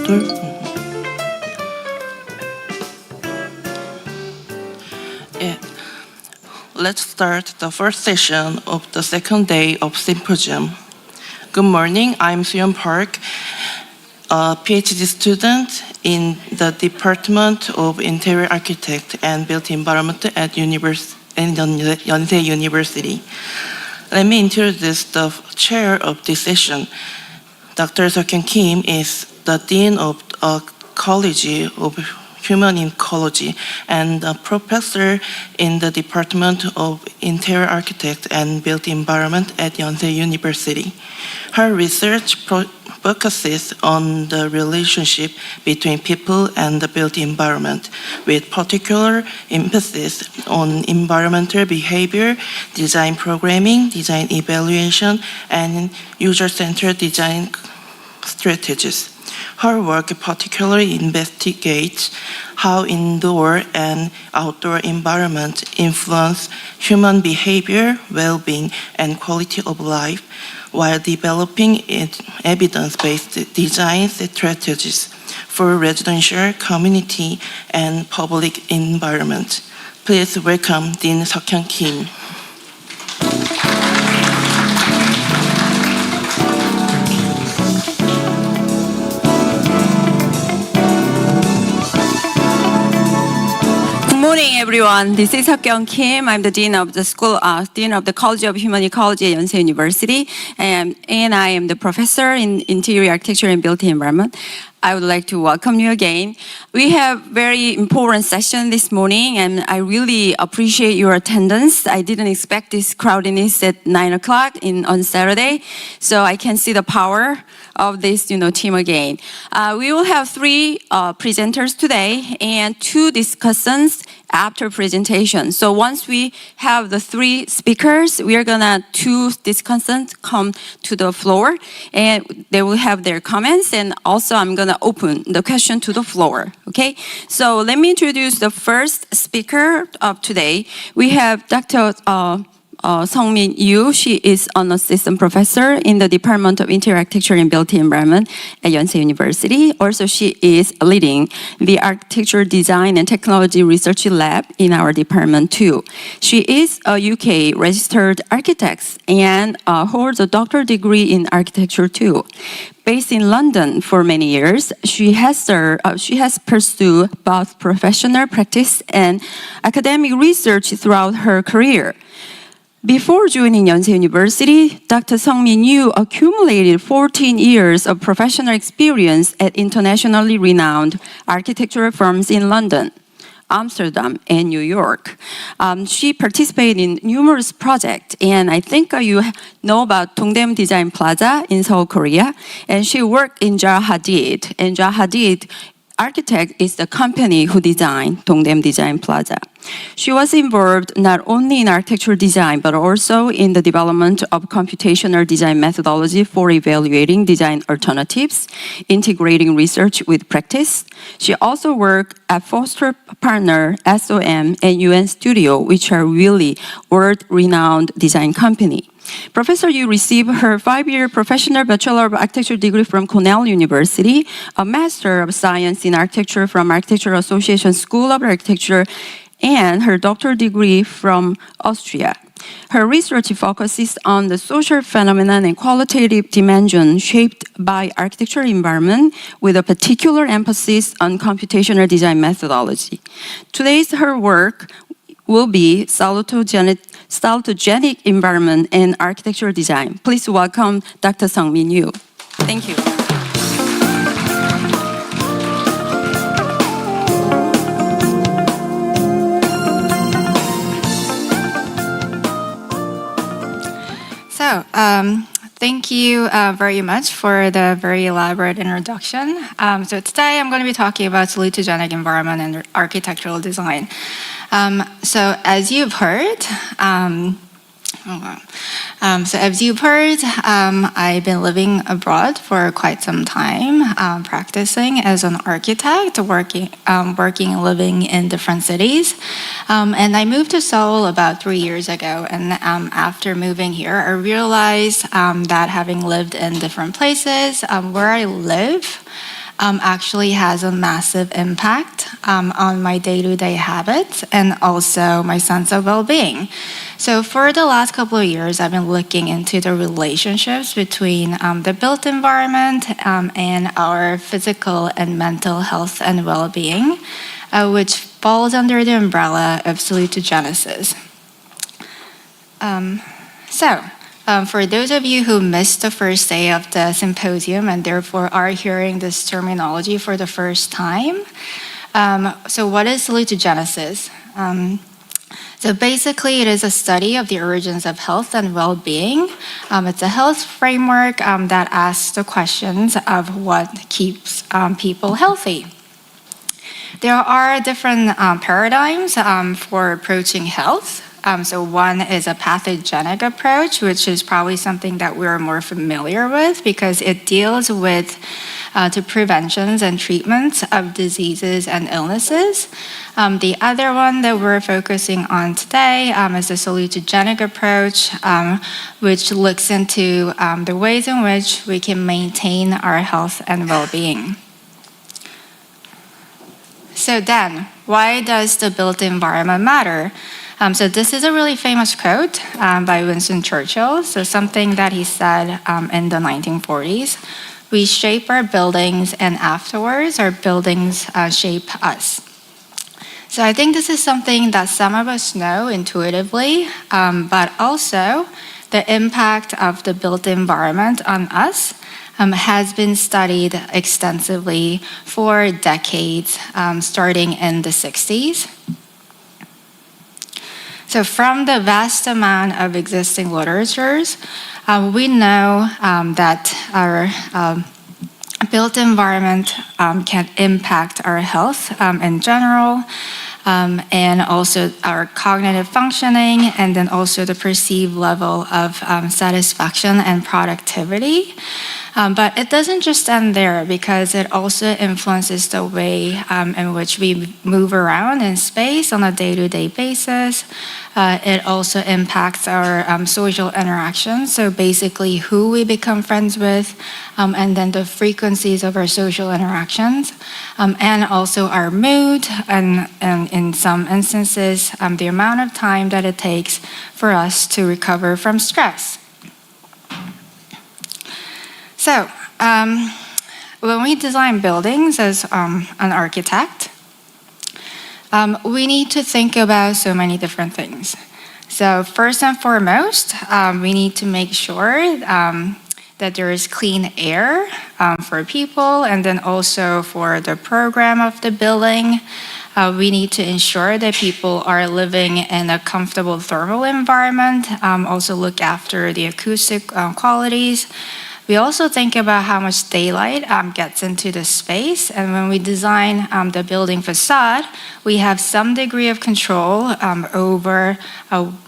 Yeah. Let's start the first session of the second day of symposium. Good morning, I'm Suyeon Park, a PhD student in the Department of Interior Architect and Built Environment at Yonsei University. Let me introduce the chair of this session. Dr. Seokhyun Kim is the Dean of the College of Human Ecology and a professor in the Department of Interior Architect and Built Environment at Yonsei University. Her research focuses on the relationship between people and the built environment, with particular emphasis on environmental behavior, design programming, design evaluation, and user-centered design strategies. Her work particularly investigates how indoor and outdoor environment influence human behavior, well-being, and quality of life, while developing evidence-based design strategies for residential, community, and public environment. Please welcome Dean Seokhyun Kim. Good morning, everyone. This is Seokhyun Kim. I'm the Dean of the College of Human Ecology at Yonsei University, and I am the professor in Interior Architecture and Built Environment. I would like to welcome you again. We have very important session this morning, and I really appreciate your attendance. I didn't expect this crowdiness at 9 o'clock on Saturday, so I can see the power of this team again. We will have three presenters today and two discussants after presentation. So once we have the three speakers, we are gonna two discussants come to the floor and they will have their comments, and also I'm gonna open the question to the floor, okay? So let me introduce the first speaker of today. We have Dr. Seong-min Yoo. She is an assistant professor in the Department of Interior Architecture and Built Environment at Yonsei University. Also, she is leading the Architecture Design and Technology Research Lab in our department too. She is a UK registered architect and holds a doctoral degree in architecture too. Based in London for many years, she has pursued both professional practice and academic research throughout her career. Before joining Yonsei University, Dr. Seong-min Yoo accumulated 14 years of professional experience at internationally renowned architectural firms in London, Amsterdam, and New York. She participated in numerous projects, and I think you know about Dongdaemun Design Plaza in Seoul, Korea, and she worked in Zaha Hadid, and Zaha Hadid Architect is the company who designed Dongdaemun Design Plaza. She was involved not only in architectural design, but also in the development of computational design methodology for evaluating design alternatives, integrating research with practice. She also worked at Foster Partner, SOM, and UN Studio, which are really world-renowned design company. Professor Yoo received her 5-year professional Bachelor of Architecture degree from Cornell University, a Master of Science in Architecture from Architectural Association School of Architecture, and her doctoral degree from Austria. Her research focuses on the social phenomenon and qualitative dimension shaped by architectural environment, with a particular emphasis on computational design methodology. Today's her work will be salutogenic environment and architectural design. Please welcome Dr. Seong-min Yoo. Thank you. So, thank you very much for the very elaborate introduction. So today I'm going to be talking about salutogenic environment and architectural design. So as you've heard, I've been living abroad for quite some time, practicing as an architect, working and living in different cities. And I moved to Seoul about 3 years ago. And after moving here, I realized that having lived in different places, where I live, actually has a massive impact on my day-to-day habits and also my sense of well-being. So for the last couple of years, I've been looking into the relationships between the built environment and our physical and mental health and well-being, which falls under the umbrella of salutogenesis. For those of you who missed the first day of the symposium and therefore are hearing this terminology for the first time, so what is salutogenesis? So basically, it is a study of the origins of health and well-being. It's a health framework that asks the questions of what keeps people healthy. There are different paradigms for approaching health. So one is a pathogenic approach, which is probably something that we're more familiar with because it deals with the preventions and treatments of diseases and illnesses. The other one that we're focusing on today is the salutogenic approach, which looks into the ways in which we can maintain our health and well-being. So then, why does the built environment matter? So this is a really famous quote by Winston Churchill. So something that he said in the 1940s, we shape our buildings and afterwards our buildings shape us. So I think this is something that some of us know intuitively, but also the impact of the built environment on us has been studied extensively for decades, starting in the 60s. So from the vast amount of existing literatures, we know that our built environment can impact our health in general, and also our cognitive functioning, and then also the perceived level of satisfaction and productivity. But it doesn't just end there because it also influences the way in which we move around in space on a day-to-day basis. It also impacts our social interactions, so basically who we become friends with, and then the frequencies of our social interactions, and also our mood, and in some instances, the amount of time that it takes for us to recover from stress. So, when we design buildings as an architect, we need to think about so many different things. So first and foremost, we need to make sure that there is clean air for people, and then also for the program of the building. We need to ensure that people are living in a comfortable thermal environment, also look after the acoustic qualities. We also think about how much daylight gets into the space, and when we design the building facade, we have some degree of control over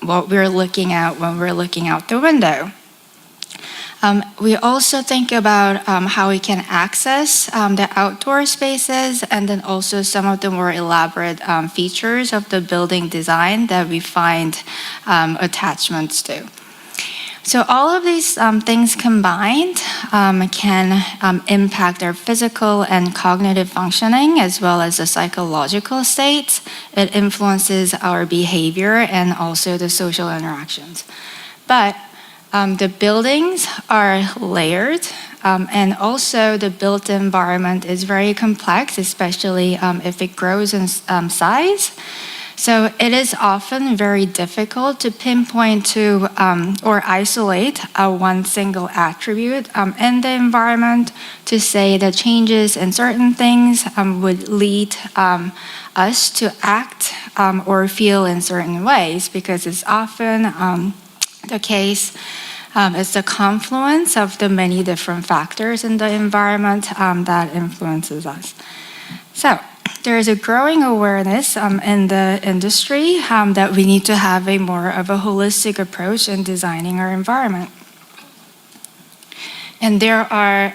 what we're looking at when we're looking out the window. We also think about how we can access the outdoor spaces, and then also some of the more elaborate features of the building design that we find attachments to. So all of these things combined can impact our physical and cognitive functioning as well as the psychological states. It influences our behavior and also the social interactions. But the buildings are layered, and also the built environment is very complex, especially if it grows in size. So it is often very difficult to pinpoint to or isolate one single attribute in the environment to say that changes in certain things would lead us to act or feel in certain ways, because it's often the case. It's the confluence of the many different factors in the environment that influences us. So there is a growing awareness in the industry that we need to have a more of a holistic approach in designing our environment. And there are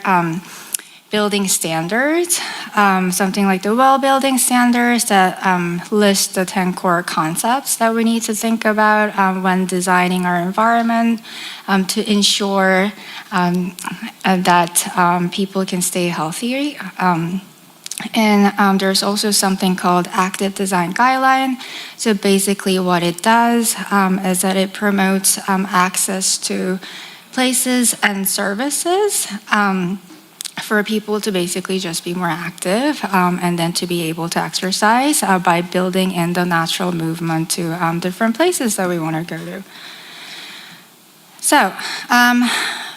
building standards something like the WELL building standards that list the 10 core concepts that we need to think about when designing our environment to ensure that people can stay healthy. And there's also something called Active Design Guideline. So basically what it does is that it promotes access to places and services for people to basically just be more active and then to be able to exercise by building in the natural movement to different places that we want to go to. So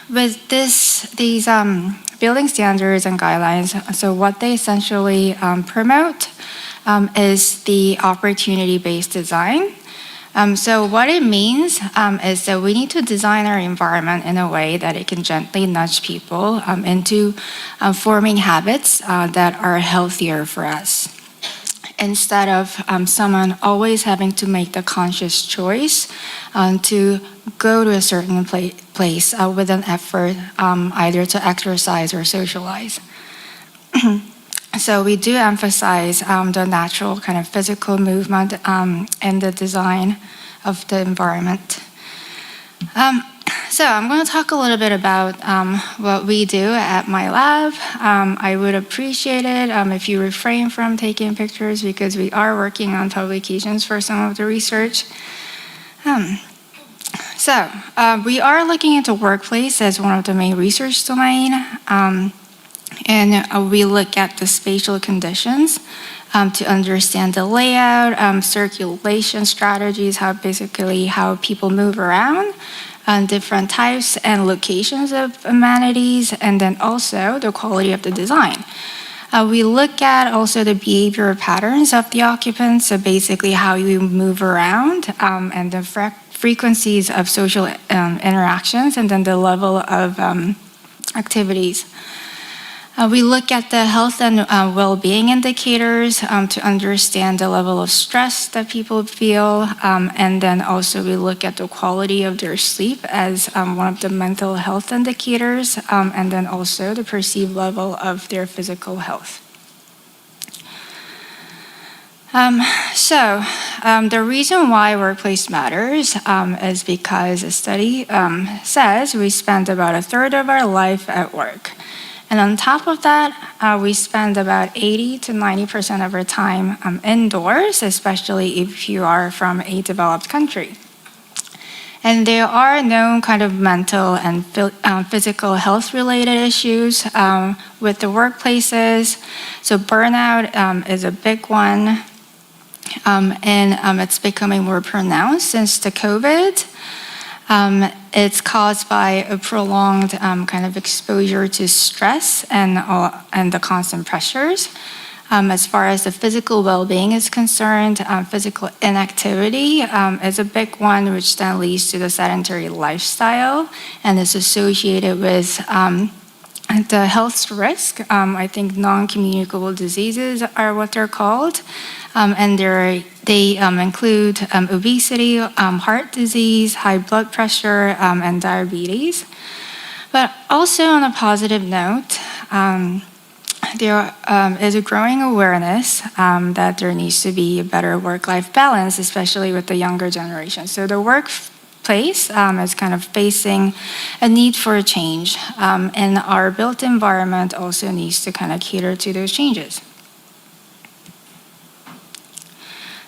with these building standards and guidelines, so what they essentially promote is the opportunity-based design. So what it means is that we need to design our environment in a way that it can gently nudge people into forming habits that are healthier for us. Instead of someone always having to make the conscious choice to go to a certain place with an effort either to exercise or socialize. So we do emphasize the natural kind of physical movement in the design of the environment. So I'm going to talk a little bit about what we do at my lab. I would appreciate it if you refrain from taking pictures because we are working on publications for some of the research. So we are looking into workplace as one of the main research domain. And we look at the spatial conditions to understand the layout, circulation strategies, how people move around, different types and locations of amenities, and then also the quality of the design. We look at also the behavioral patterns of the occupants, so basically how you move around and the frequencies of social interactions, and then the level of activities. We look at the health and well-being indicators to understand the level of stress that people feel, and then also we look at the quality of their sleep as one of the mental health indicators, and then also the perceived level of their physical health. The reason why workplace matters is because a study says we spend about a third of our life at work. And on top of that, we spend about 80 to 90% of our time indoors, especially if you are from a developed country. And there are no kind of mental and physical health related issues with the workplaces. So burnout is a big one. And it's becoming more pronounced since the COVID. It's caused by a prolonged kind of exposure to stress and the constant pressures. As far as the physical well-being is concerned, physical inactivity is a big one, which then leads to the sedentary lifestyle and is associated with the health risk. I think non-communicable diseases are what they're called. And they include obesity, heart disease, high blood pressure, and diabetes. But also on a positive note, there is a growing awareness that there needs to be a better work-life balance, especially with the younger generation. So the workplace is kind of facing a need for a change, and our built environment also needs to kind of cater to those changes.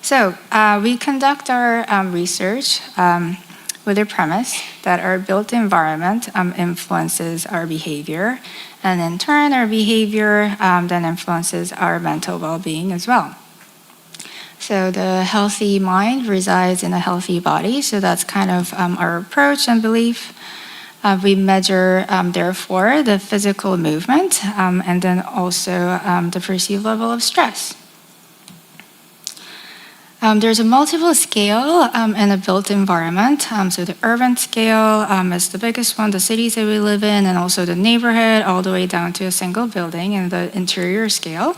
So we conduct our research with the premise that our built environment influences our behavior, and in turn our behavior then influences our mental well-being as well. So the healthy mind resides in a healthy body, so that's kind of our approach and belief. We measure, therefore, the physical movement and then also the perceived level of stress. There's a multiple scale in a built environment. So the urban scale is the biggest one, the cities that we live in, and also the neighborhood, all the way down to a single building in the interior scale.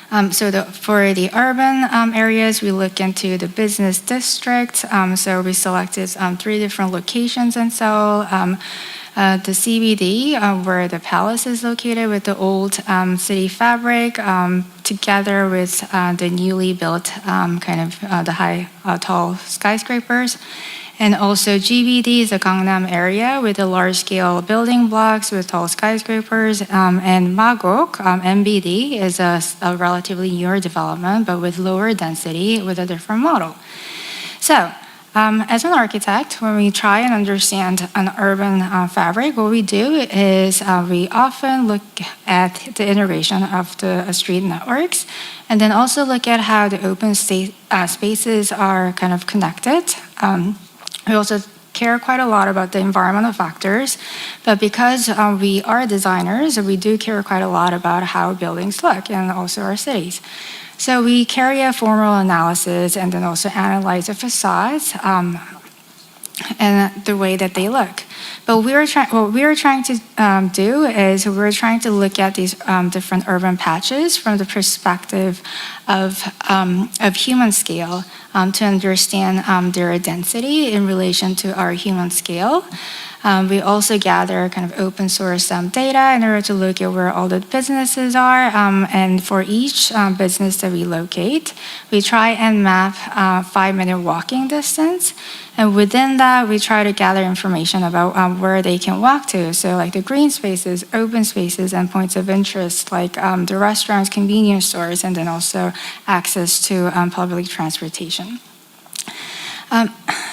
For the urban areas, we look into the business district. So we selected 3 different locations in Seoul. The CBD, where the palace is located with the old city fabric, together with the newly built the high, tall skyscrapers. And also GBD is the Gangnam area with the large-scale building blocks with tall skyscrapers. And Magok, MBD, is a relatively newer development, but with lower density with a different model. So, as an architect, when we try and understand an urban fabric, what we do is we often look at the integration of the street networks, and then also look at how the open spaces are kind of connected. We also care quite a lot about the environmental factors, but because we are designers, we do care quite a lot about how buildings look and also our cities. So we carry a formal analysis and then also analyze the facades and the way that they look. But what we are trying to do is we're trying to look at these different urban patches from the perspective of human scale to understand their density in relation to our human scale. We also gather kind of open source data in order to look at where all the businesses are. And for each business that we locate, we try and map 5-minute walking distance. And within that, we try to gather information about where they can walk to. So like the green spaces, open spaces, and points of interest, like the restaurants, convenience stores, and then also access to public transportation.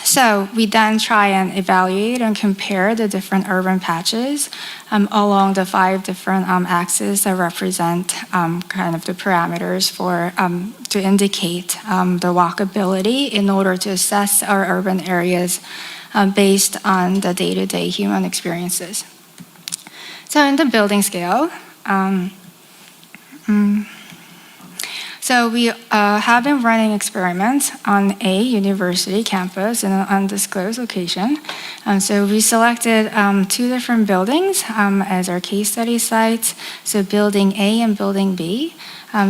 So we then try and evaluate and compare the different urban patches along the 5 different axes that represent kind of the parameters for to indicate the walkability in order to assess our urban areas based on the day-to-day human experiences. So in the building scale, so we have been running experiments on a university campus in an undisclosed location. So we selected 2 different buildings as our case study sites. So building A and building B.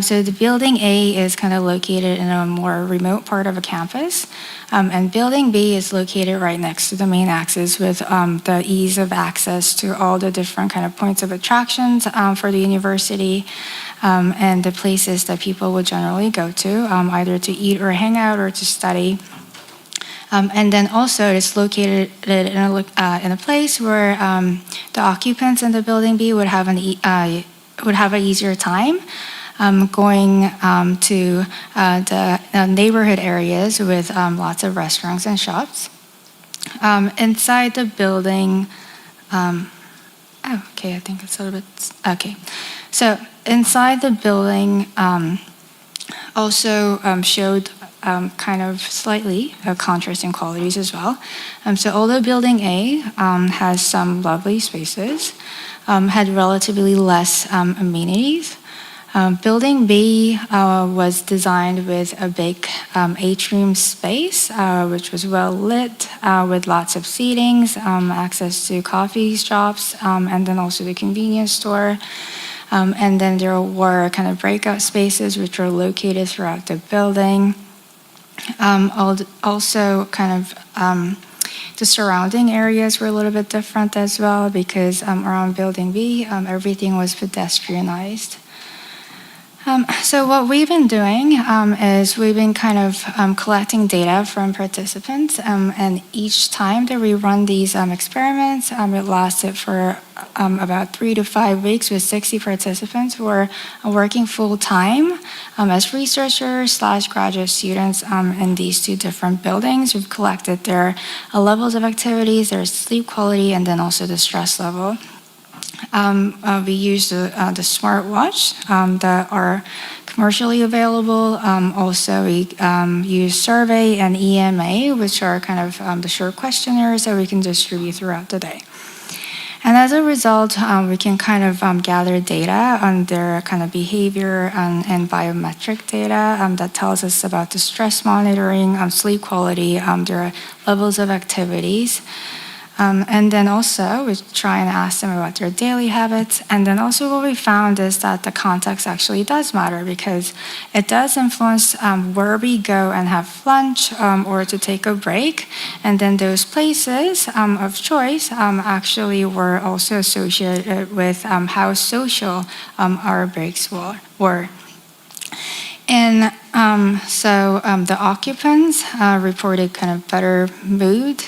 So the building A is kind of located in a more remote part of a campus. And building B is located right next to the main axis with the ease of access to all the different kind of points of attractions for the university. And the places that people would generally go to, either to eat or hang out or to study. And then also it's located in a place where the occupants in the building B would have an easier time going to the neighborhood areas with lots of restaurants and shops. Inside the building, okay, I think it's a little bit, okay. So inside the building also showed kind of slightly contrasting qualities as well. So although building A has some lovely spaces, had relatively less amenities, building B was designed with a big atrium space, which was well lit with lots of seatings, access to coffee shops, and then also the convenience store. And then there were kind of breakout spaces which were located throughout the building. Also kind of the surrounding areas were a little bit different as well because around building B, everything was pedestrianized. So what we've been doing is we've been kind of collecting data from participants, and each time that we run these experiments, it lasted for about 3 to 5 weeks with 60 participants who are working full-time as researchers / graduate students in these 2 different buildings. We've collected their levels of activities, their sleep quality, and then also the stress level. We use the smartwatch that are commercially available. Also, we use survey and EMA, which are kind of the short questionnaires that we can distribute throughout the day. And as a result, we can kind of gather data on their kind of behavior and biometric data that tells us about the stress monitoring, sleep quality, their levels of activities. And then also we try and ask them about their daily habits. And then also what we found is that the context actually does matter because it does influence where we go and have lunch or to take a break. And then those places of choice actually were also associated with how social our breaks were. And so the occupants reported kind of better mood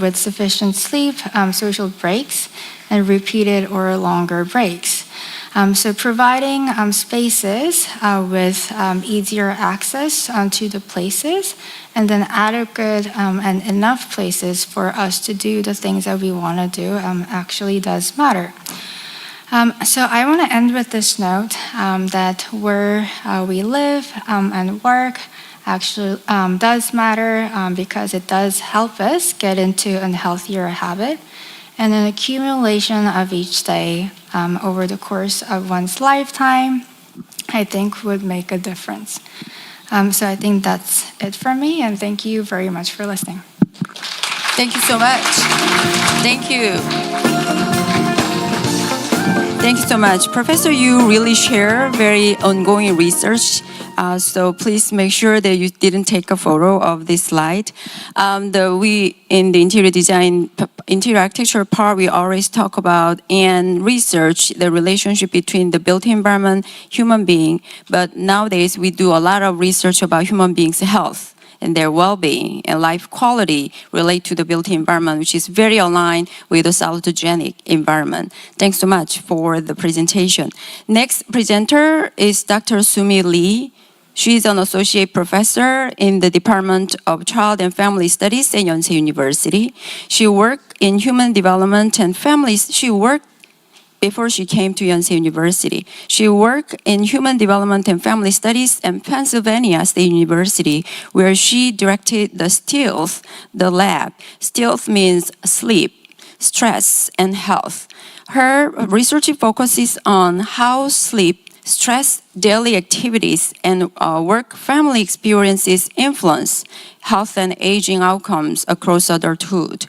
with sufficient sleep, social breaks, and repeated or longer breaks. So providing spaces with easier access to the places and then adequate and enough places for us to do the things that we want to do actually does matter. So I want to end with this note that where we live and work actually does matter because it does help us get into a healthier habit. And an accumulation of each day over the course of one's lifetime, I think would make a difference. So I think that's it from me, and thank you very much for listening. Thank you so much. Thank you. Thank you so much. Professor, you really share very ongoing research. So please make sure that you didn't take a photo of this slide. We in the interior design, interior architecture part, we always talk about and research the relationship between the built environment, human being. But nowadays we do a lot of research about human beings' health and their well-being and life quality relate to the built environment, which is very aligned with the salutogenic environment. Thanks so much for the presentation. Next presenter is Dr. Sumi Lee. She's an associate professor in the Department of Child and Family Studies at Yonsei University. She worked in human development and families. She worked before she came to Yonsei University. She worked in human development and family studies at Pennsylvania State University, where she directed the STEALTH, the lab. STEALTH means sleep, stress, and health. Her research focuses on how sleep, stress, daily activities, and work family experiences influence health and aging outcomes across adulthood.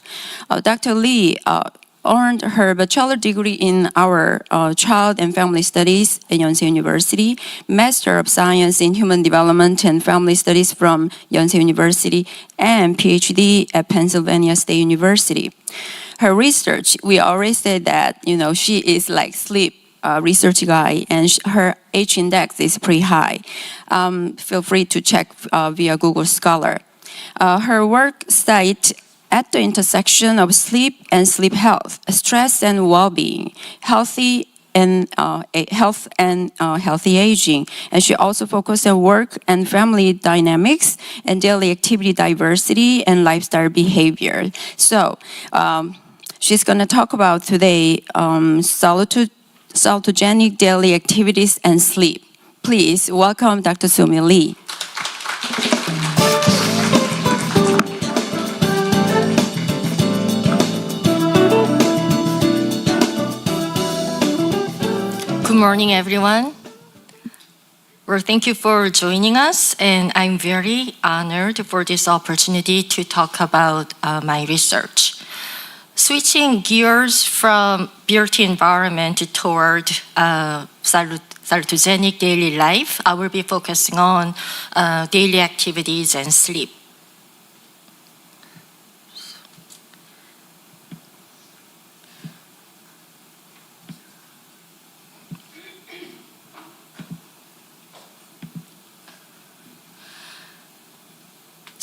Dr. Lee earned her bachelor degree in our child and family studies at Yonsei University, Master of Science in Human Development and Family Studies from Yonsei University, and PhD at Pennsylvania State University. Her research, we always say that, she is like sleep research guy, and her H index is pretty high. Feel free to check via Google Scholar. Her work site at the intersection of sleep and sleep health, stress and well-being, health and healthy aging. And she also focused on work and family dynamics and daily activity diversity and lifestyle behavior. So she's going to talk about today salutogenic daily activities and sleep. Please welcome Dr. Sumi Lee. Good morning, everyone. Well, thank you for joining us, and I'm very honored for this opportunity to talk about my research. Switching gears from built environment toward salutogenic daily life, I will be focusing on daily activities and sleep.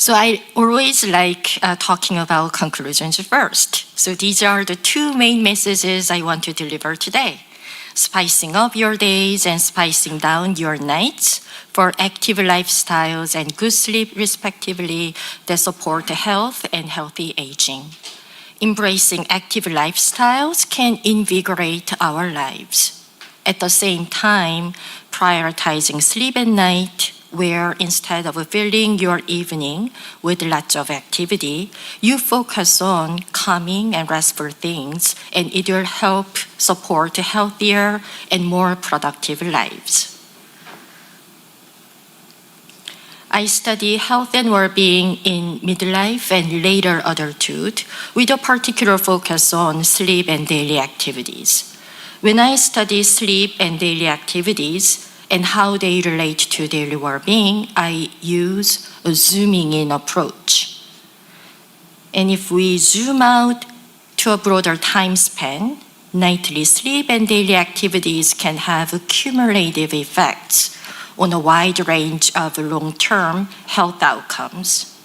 So I always like talking about conclusions first. So these are the two main messages I want to deliver today. Spicing up your days and spicing down your nights for active lifestyles and good sleep respectively that support health and healthy aging. Embracing active lifestyles can invigorate our lives. At the same time, prioritizing sleep at night, where instead of filling your evening with lots of activity, you focus on calming and restful things, and it will help support healthier and more productive lives. I study health and well-being in midlife and later adulthood, with a particular focus on sleep and daily activities. When I study sleep and daily activities and how they relate to daily well-being, I use a zooming in approach. And if we zoom out to a broader time span, nightly sleep and daily activities can have cumulative effects on a wide range of long-term health outcomes.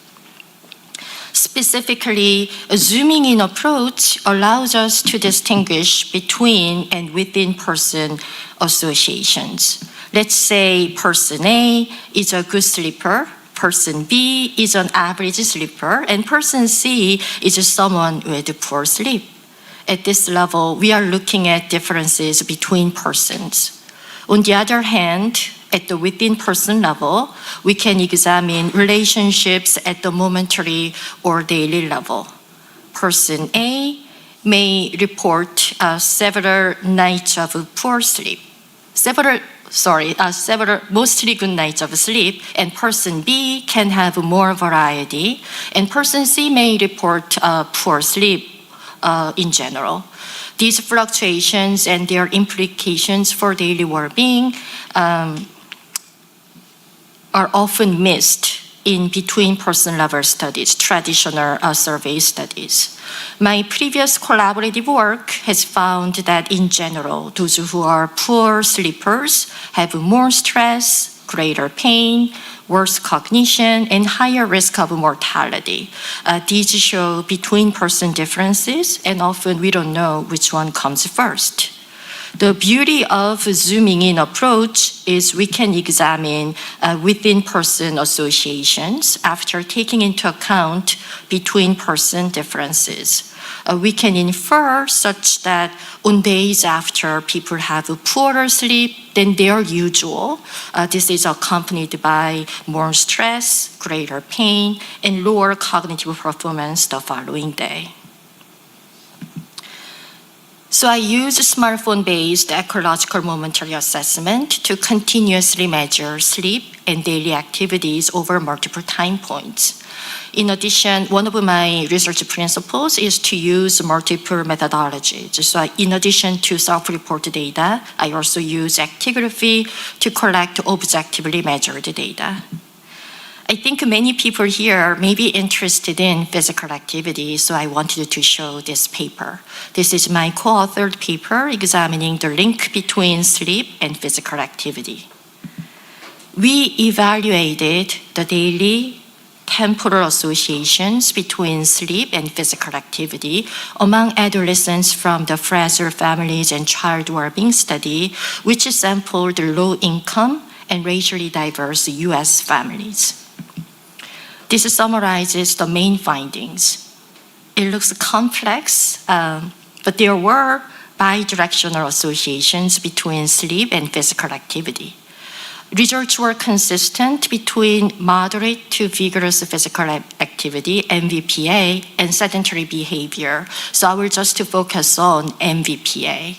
Specifically, a zooming in approach allows us to distinguish between and within person associations. Let's say person A is a good sleeper, person B is an average sleeper, and person C is someone with poor sleep. At this level, we are looking at differences between persons. On the other hand, at the within person level, we can examine relationships at the momentary or daily level. Person A may report several nights of poor sleep, mostly good nights of sleep, and person B can have more variety, and person C may report poor sleep in general. These fluctuations and their implications for daily well-being are often missed in between-person level studies, traditional survey studies. My previous collaborative work has found that in general, those who are poor sleepers have more stress, greater pain, worse cognition, and higher risk of mortality. These show between-person differences, and often we don't know which one comes first. The beauty of zooming in approach is we can examine within-person associations after taking into account between-person differences. We can infer such that on days after people have poorer sleep than their usual, this is accompanied by more stress, greater pain, and lower cognitive performance the following day. So I use smartphone-based ecological momentary assessment to continuously measure sleep and daily activities over multiple time points. In addition, one of my research principles is to use multiple methodologies. So in addition to self-reported data, I also use actigraphy to collect objectively measured data. I think many people here may be interested in physical activity, so I wanted to show this paper. This is my co-authored paper examining the link between sleep and physical activity. We evaluated the daily temporal associations between sleep and physical activity among adolescents from the Fraser Families and Child Wellbeing Study, which sampled low-income and racially diverse U.S. families. This summarizes the main findings. It looks complex, but there were bidirectional associations between sleep and physical activity. Results were consistent between moderate to vigorous physical activity, MVPA, and sedentary behavior. So I will just focus on MVPA.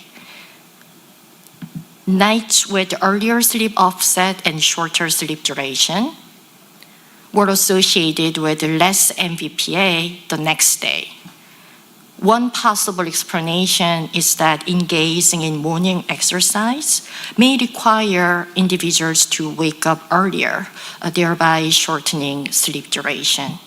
Nights with earlier sleep offset and shorter sleep duration were associated with less MVPA the next day. One possible explanation is that engaging in morning exercise may require individuals to wake up earlier, thereby shortening sleep duration.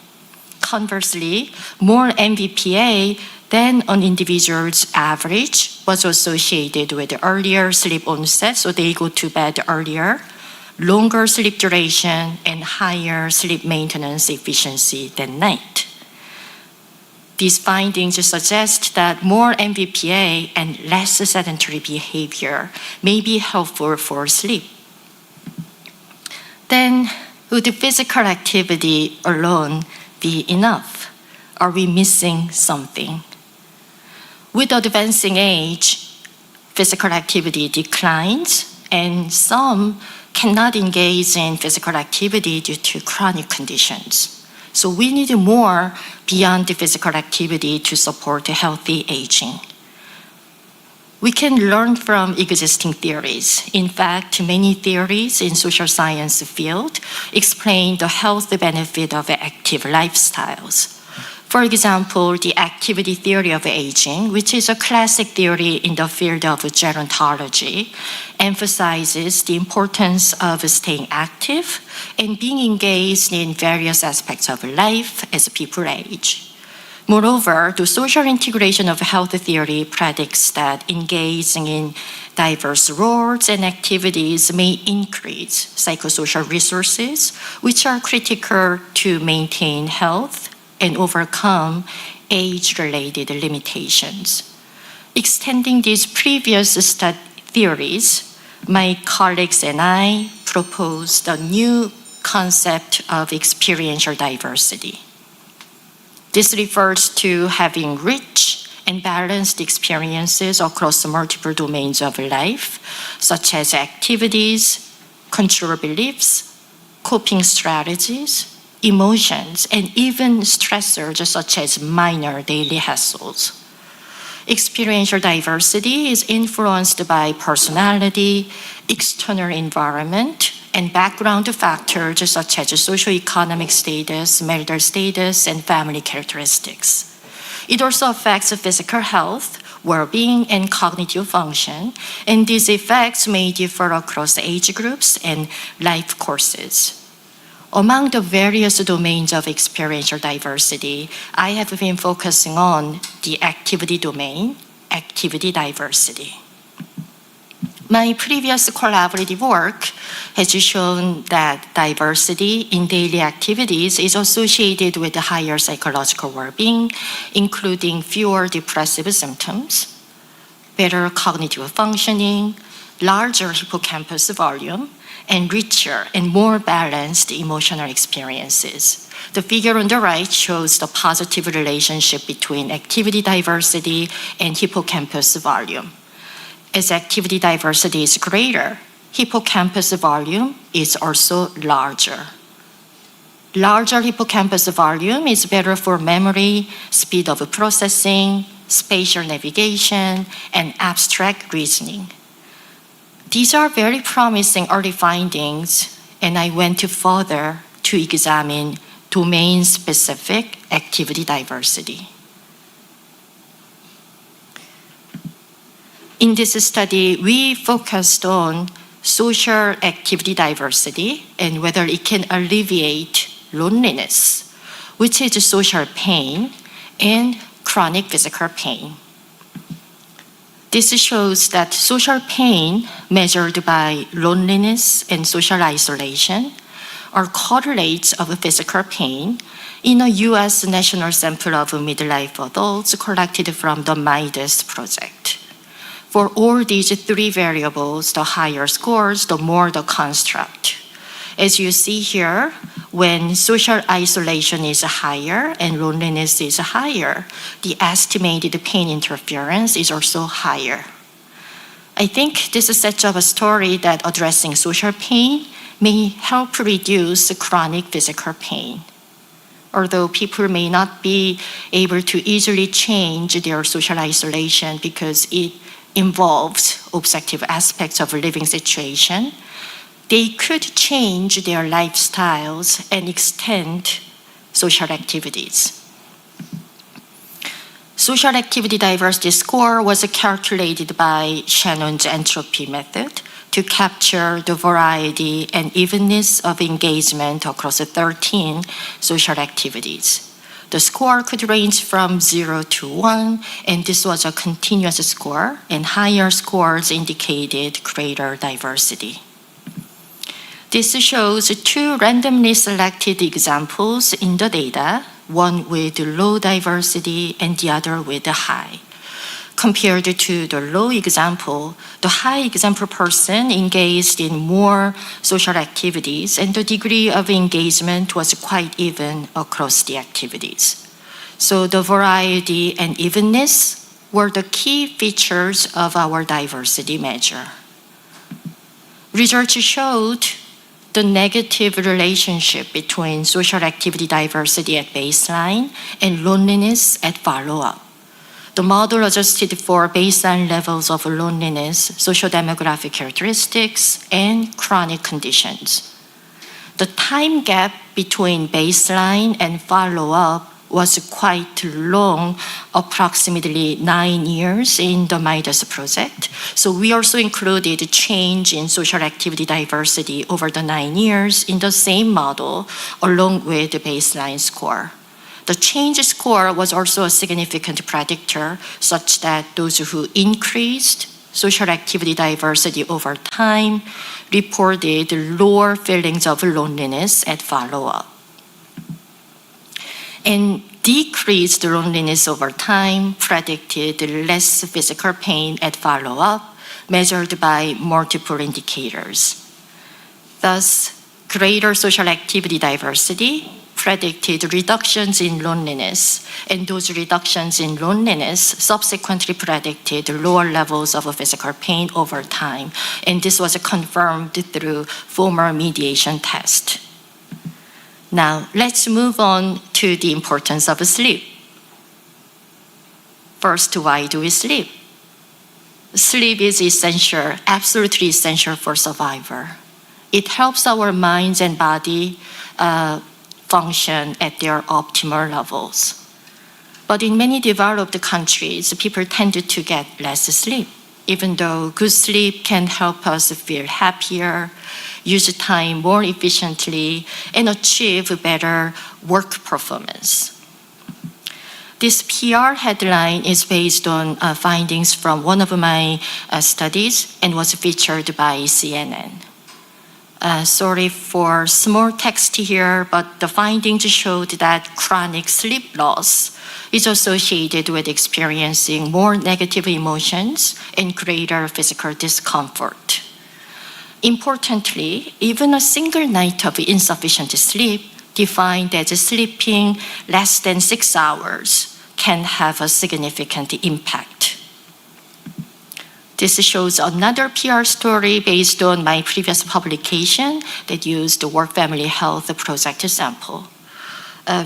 Conversely, more MVPA than an individual's average was associated with earlier sleep onset, so they go to bed earlier, longer sleep duration, and higher sleep maintenance efficiency than night. These findings suggest that more MVPA and less sedentary behavior may be helpful for sleep. Then, would physical activity alone be enough? Are we missing something? With advancing age, physical activity declines, and some cannot engage in physical activity due to chronic conditions. So we need more beyond the physical activity to support healthy aging. We can learn from existing theories. In fact, many theories in social science field explain the health benefit of active lifestyles. For example, the activity theory of aging, which is a classic theory in the field of gerontology, emphasizes the importance of staying active and being engaged in various aspects of life as people age. Moreover, the social integration of health theory predicts that engaging in diverse roles and activities may increase psychosocial resources, which are critical to maintain health and overcome age-related limitations. Extending these previous theories, my colleagues and I proposed a new concept of experiential diversity. This refers to having rich and balanced experiences across multiple domains of life, such as activities, control beliefs, coping strategies, emotions, and even stressors such as minor daily hassles. Experiential diversity is influenced by personality, external environment, and background factors such as socioeconomic status, marital status, and family characteristics. It also affects physical health, well-being, and cognitive function, and these effects may differ across age groups and life courses. Among the various domains of experiential diversity, I have been focusing on the activity domain, activity diversity. My previous collaborative work has shown that diversity in daily activities is associated with higher psychological well-being, including fewer depressive symptoms, better cognitive functioning, larger hippocampus volume, and richer and more balanced emotional experiences. The figure on the right shows the positive relationship between activity diversity and hippocampus volume. As activity diversity is greater, hippocampus volume is also larger. Larger hippocampus volume is better for memory, speed of processing, spatial navigation, and abstract reasoning. These are very promising early findings, and I went further to examine domain-specific activity diversity. In this study, we focused on social activity diversity and whether it can alleviate loneliness, which is social pain, and chronic physical pain. This shows that social pain measured by loneliness and social isolation are correlates of physical pain in a U.S. national sample of midlife adults collected from the MIDAS project. For all these three variables, the higher scores, the more the construct. As you see here, when social isolation is higher and loneliness is higher, the estimated pain interference is also higher. I think this sets up a story that addressing social pain may help reduce chronic physical pain. Although people may not be able to easily change their social isolation because it involves objective aspects of living situation, they could change their lifestyles and extend social activities. Social activity diversity score was calculated by Shannon's entropy method to capture the variety and evenness of engagement across 13 social activities. The score could range from 0 to 1, and this was a continuous score, and higher scores indicated greater diversity. This shows two randomly selected examples in the data, one with low diversity and the other with high. Compared to the low example, the high example person engaged in more social activities, and the degree of engagement was quite even across the activities. So the variety and evenness were the key features of our diversity measure. Research showed the negative relationship between social activity diversity at baseline and loneliness at follow-up. The model adjusted for baseline levels of loneliness, socio-demographic characteristics, and chronic conditions. The time gap between baseline and follow-up was quite long, approximately 9 years in the MIDAS project. So we also included change in social activity diversity over the 9 years in the same model, along with the baseline score. The change score was also a significant predictor, such that those who increased social activity diversity over time reported lower feelings of loneliness at follow-up. And decreased loneliness over time predicted less physical pain at follow-up, measured by multiple indicators. Thus, greater social activity diversity predicted reductions in loneliness, and those reductions in loneliness subsequently predicted lower levels of physical pain over time, and this was confirmed through formal mediation test. Now, let's move on to the importance of sleep. First, why do we sleep? Sleep is essential, absolutely essential for survival. It helps our minds and body function at their optimal levels. But in many developed countries, people tend to get less sleep, even though good sleep can help us feel happier, use time more efficiently, and achieve better work performance. This PR headline is based on findings from one of my studies and was featured by CNN. Sorry for small text here, but the findings showed that chronic sleep loss is associated with experiencing more negative emotions and greater physical discomfort. Importantly, even a single night of insufficient sleep, defined as sleeping less than 6 hours, can have a significant impact. This shows another PR story based on my previous publication that used the Work Family Health Project sample.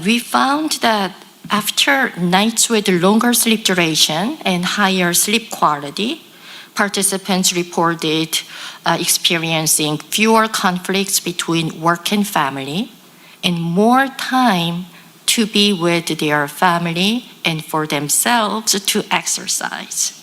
We found that after nights with longer sleep duration and higher sleep quality, participants reported experiencing fewer conflicts between work and family and more time to be with their family and for themselves to exercise.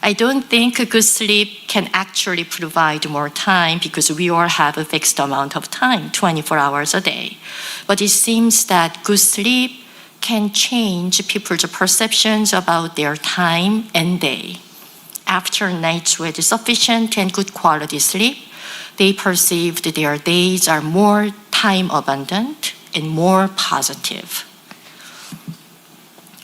I don't think good sleep can actually provide more time because we all have a fixed amount of time, 24 hours a day. But it seems that good sleep can change people's perceptions about their time and day. After nights with sufficient and good quality sleep, they perceived their days are more time abundant and more positive.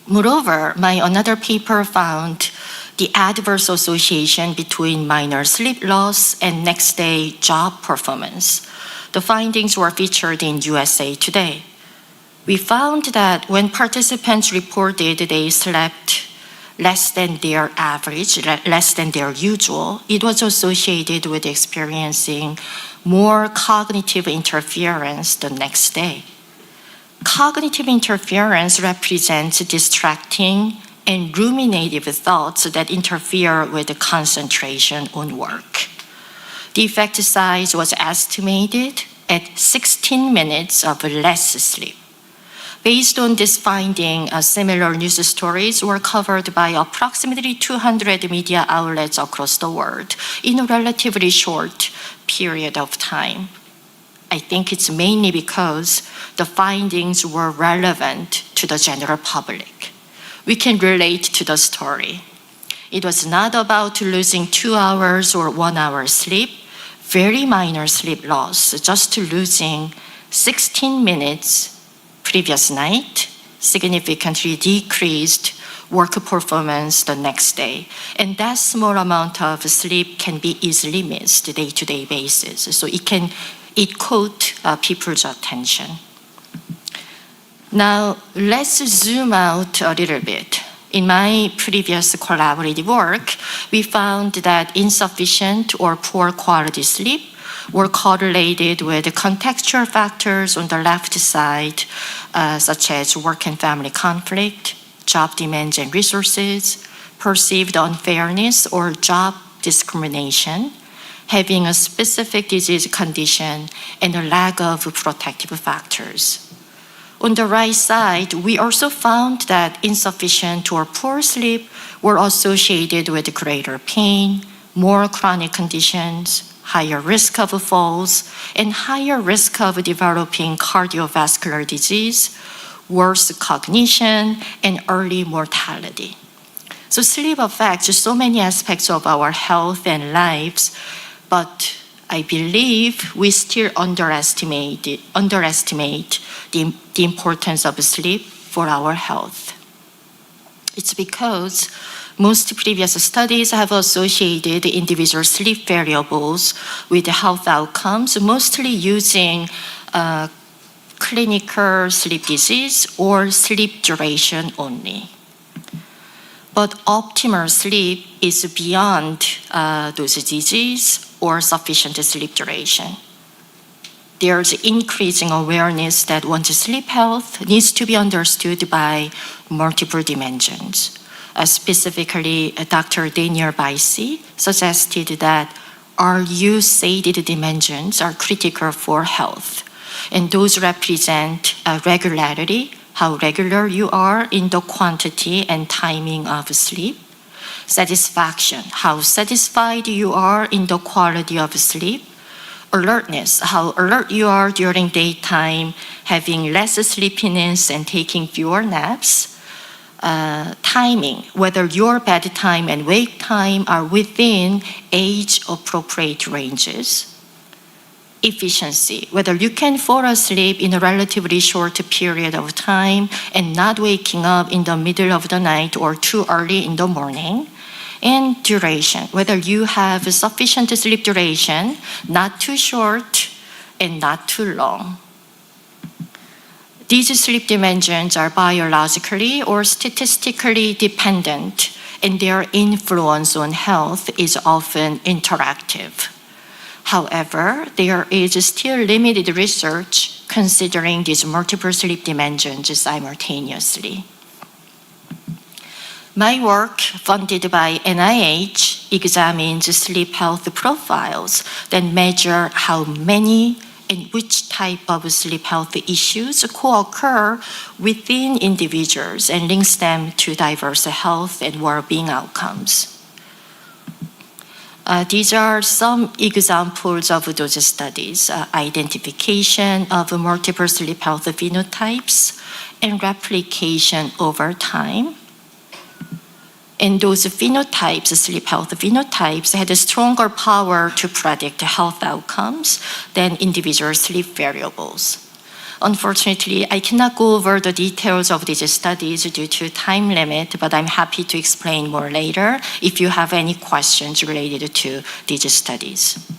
Moreover, my another paper found the adverse association between minor sleep loss and next day job performance. The findings were featured in USA Today. We found that when participants reported they slept less than their average, less than their usual, it was associated with experiencing more cognitive interference the next day. Cognitive interference represents distracting and ruminative thoughts that interfere with the concentration on work. The effect size was estimated at 16 minutes of less sleep. Based on this finding, similar news stories were covered by approximately 200 media outlets across the world in a relatively short period of time. I think it's mainly because the findings were relevant to the general public. We can relate to the story. It was not about losing 2 hours or 1 hour sleep, very minor sleep loss, just losing 16 minutes previous night, significantly decreased work performance the next day. And that small amount of sleep can be easily missed day-to-day basis. So it caught people's attention. Now, let's zoom out a little bit. In my previous collaborative work, we found that insufficient or poor quality sleep were correlated with contextual factors on the left side, such as work and family conflict, job demands and resources, perceived unfairness or job discrimination, having a specific disease condition, and a lack of protective factors. On the right side, we also found that insufficient or poor sleep were associated with greater pain, more chronic conditions, higher risk of falls, and higher risk of developing cardiovascular disease, worse cognition, and early mortality. So sleep affects so many aspects of our health and lives, but I believe we still underestimate the importance of sleep for our health. It's because most previous studies have associated individual sleep variables with health outcomes, mostly using clinical sleep disease or sleep duration only. But optimal sleep is beyond those diseases or sufficient sleep duration. There's increasing awareness that one's sleep health needs to be understood by multiple dimensions. Specifically, Dr. Daniel Baisi suggested that RU-SAID dimensions are critical for health. And those represent regularity, how regular you are in the quantity and timing of sleep. Satisfaction, how satisfied you are in the quality of sleep. Alertness, how alert you are during daytime, having less sleepiness and taking fewer naps. Timing, whether your bedtime and wake time are within age-appropriate ranges. Efficiency, whether you can fall asleep in a relatively short period of time and not waking up in the middle of the night or too early in the morning. And duration, whether you have sufficient sleep duration, not too short and not too long. These sleep dimensions are biologically or statistically dependent, and their influence on health is often interactive. However, there is still limited research considering these multiple sleep dimensions simultaneously. My work, funded by NIH, examines sleep health profiles that measure how many and which type of sleep health issues co-occur within individuals and links them to diverse health and well-being outcomes. These are some examples of those studies: identification of multiple sleep health phenotypes and replication over time. And those phenotypes, sleep health phenotypes, had a stronger power to predict health outcomes than individual sleep variables. Unfortunately, I cannot go over the details of these studies due to time limit, but I'm happy to explain more later if you have any questions related to these studies.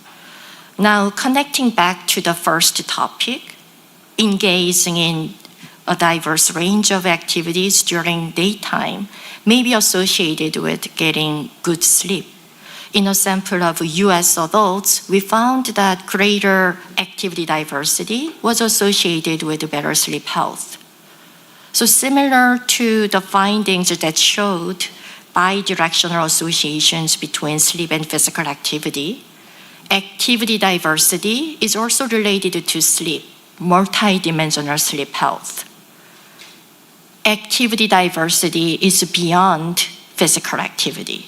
Now, connecting back to the first topic, engaging in a diverse range of activities during daytime may be associated with getting good sleep. In a sample of US adults, we found that greater activity diversity was associated with better sleep health. So similar to the findings that showed bidirectional associations between sleep and physical activity, activity diversity is also related to sleep, multidimensional sleep health. Activity diversity is beyond physical activity.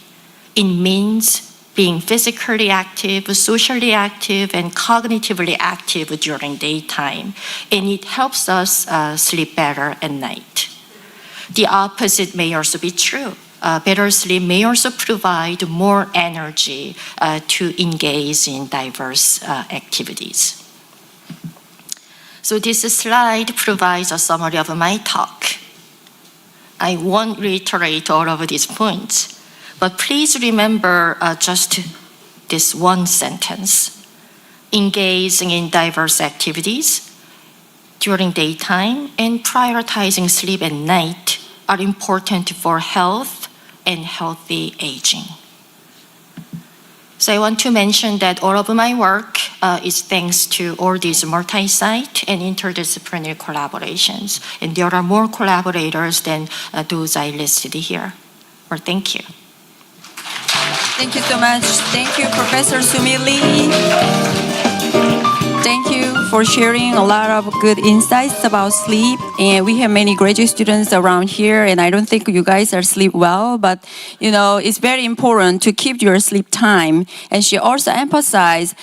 It means being physically active, socially active, and cognitively active during daytime, and it helps us sleep better at night. The opposite may also be true. Better sleep may also provide more energy to engage in diverse activities. So this slide provides a summary of my talk. I won't reiterate all of these points, but please remember just this one sentence. Engaging in diverse activities during daytime and prioritizing sleep at night are important for health and healthy aging. So I want to mention that all of my work is thanks to all these multi-site and interdisciplinary collaborations. And there are more collaborators than those I listed here. Or thank you. Thank you so much. Thank you, Professor Sumi Lee. Thank you for sharing a lot of good insights about sleep. And we have many graduate students around here, and I don't think you guys are sleep well, but it's very important to keep your sleep time. And she also emphasized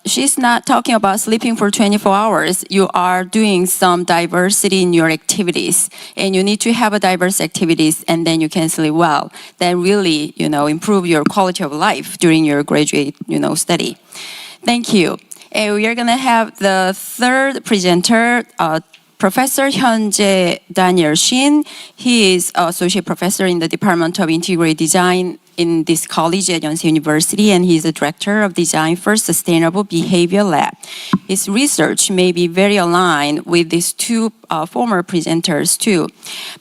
she's not talking about sleeping for 24 hours. You are doing some diversity in your activities, and you need to have a diverse activities, and then you can sleep well. Then really, improve your quality of life during your graduate, study. Thank you. And we are going to have the third presenter, Professor Hyunjae Daniel Shin. He is Associate Professor in the Department of Integrated Design in this college at Yonsei University, and he's the Director of Design for Sustainable Behavior Lab. His research may be very aligned with these two former presenters too.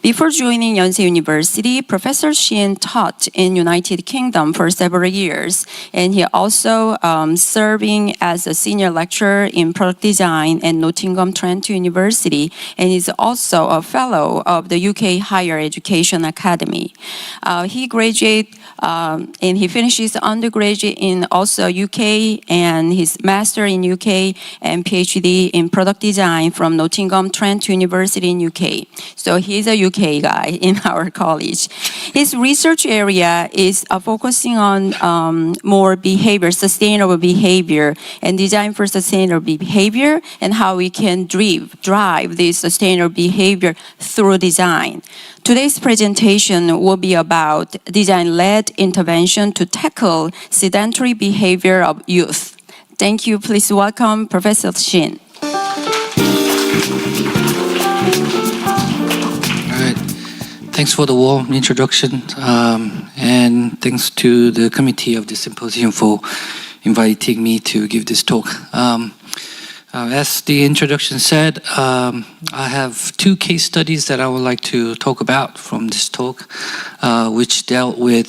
Before joining Yonsei University, Professor Shin taught in United Kingdom for several years, and he also serving as a senior lecturer in product design at Nottingham Trent University, and is also a fellow of the UK Higher Education Academy. He graduated and he finished his undergraduate in also UK and his master in UK and PhD in product design from Nottingham Trent University in UK. So he's a UK guy in our college. His research area is focusing on more behavior, sustainable behavior, and design for sustainable behavior, and how we can drive this sustainable behavior through design. Today's presentation will be about design-led intervention to tackle sedentary behavior of youth. Thank you. Please welcome Professor Shin. All right. Thanks for the warm introduction, and thanks to the committee of the symposium for inviting me to give this talk. As the introduction said, I have two case studies that I would like to talk about from this talk, which dealt with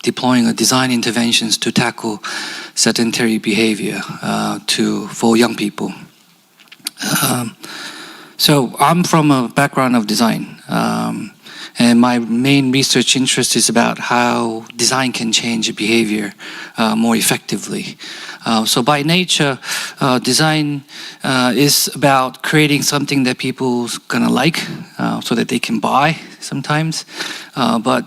deploying a design interventions to tackle sedentary behavior for young people. So I'm from a background of design, and my main research interest is about how design can change behavior more effectively. So by nature, design is about creating something that people's gonna like, so that they can buy sometimes. But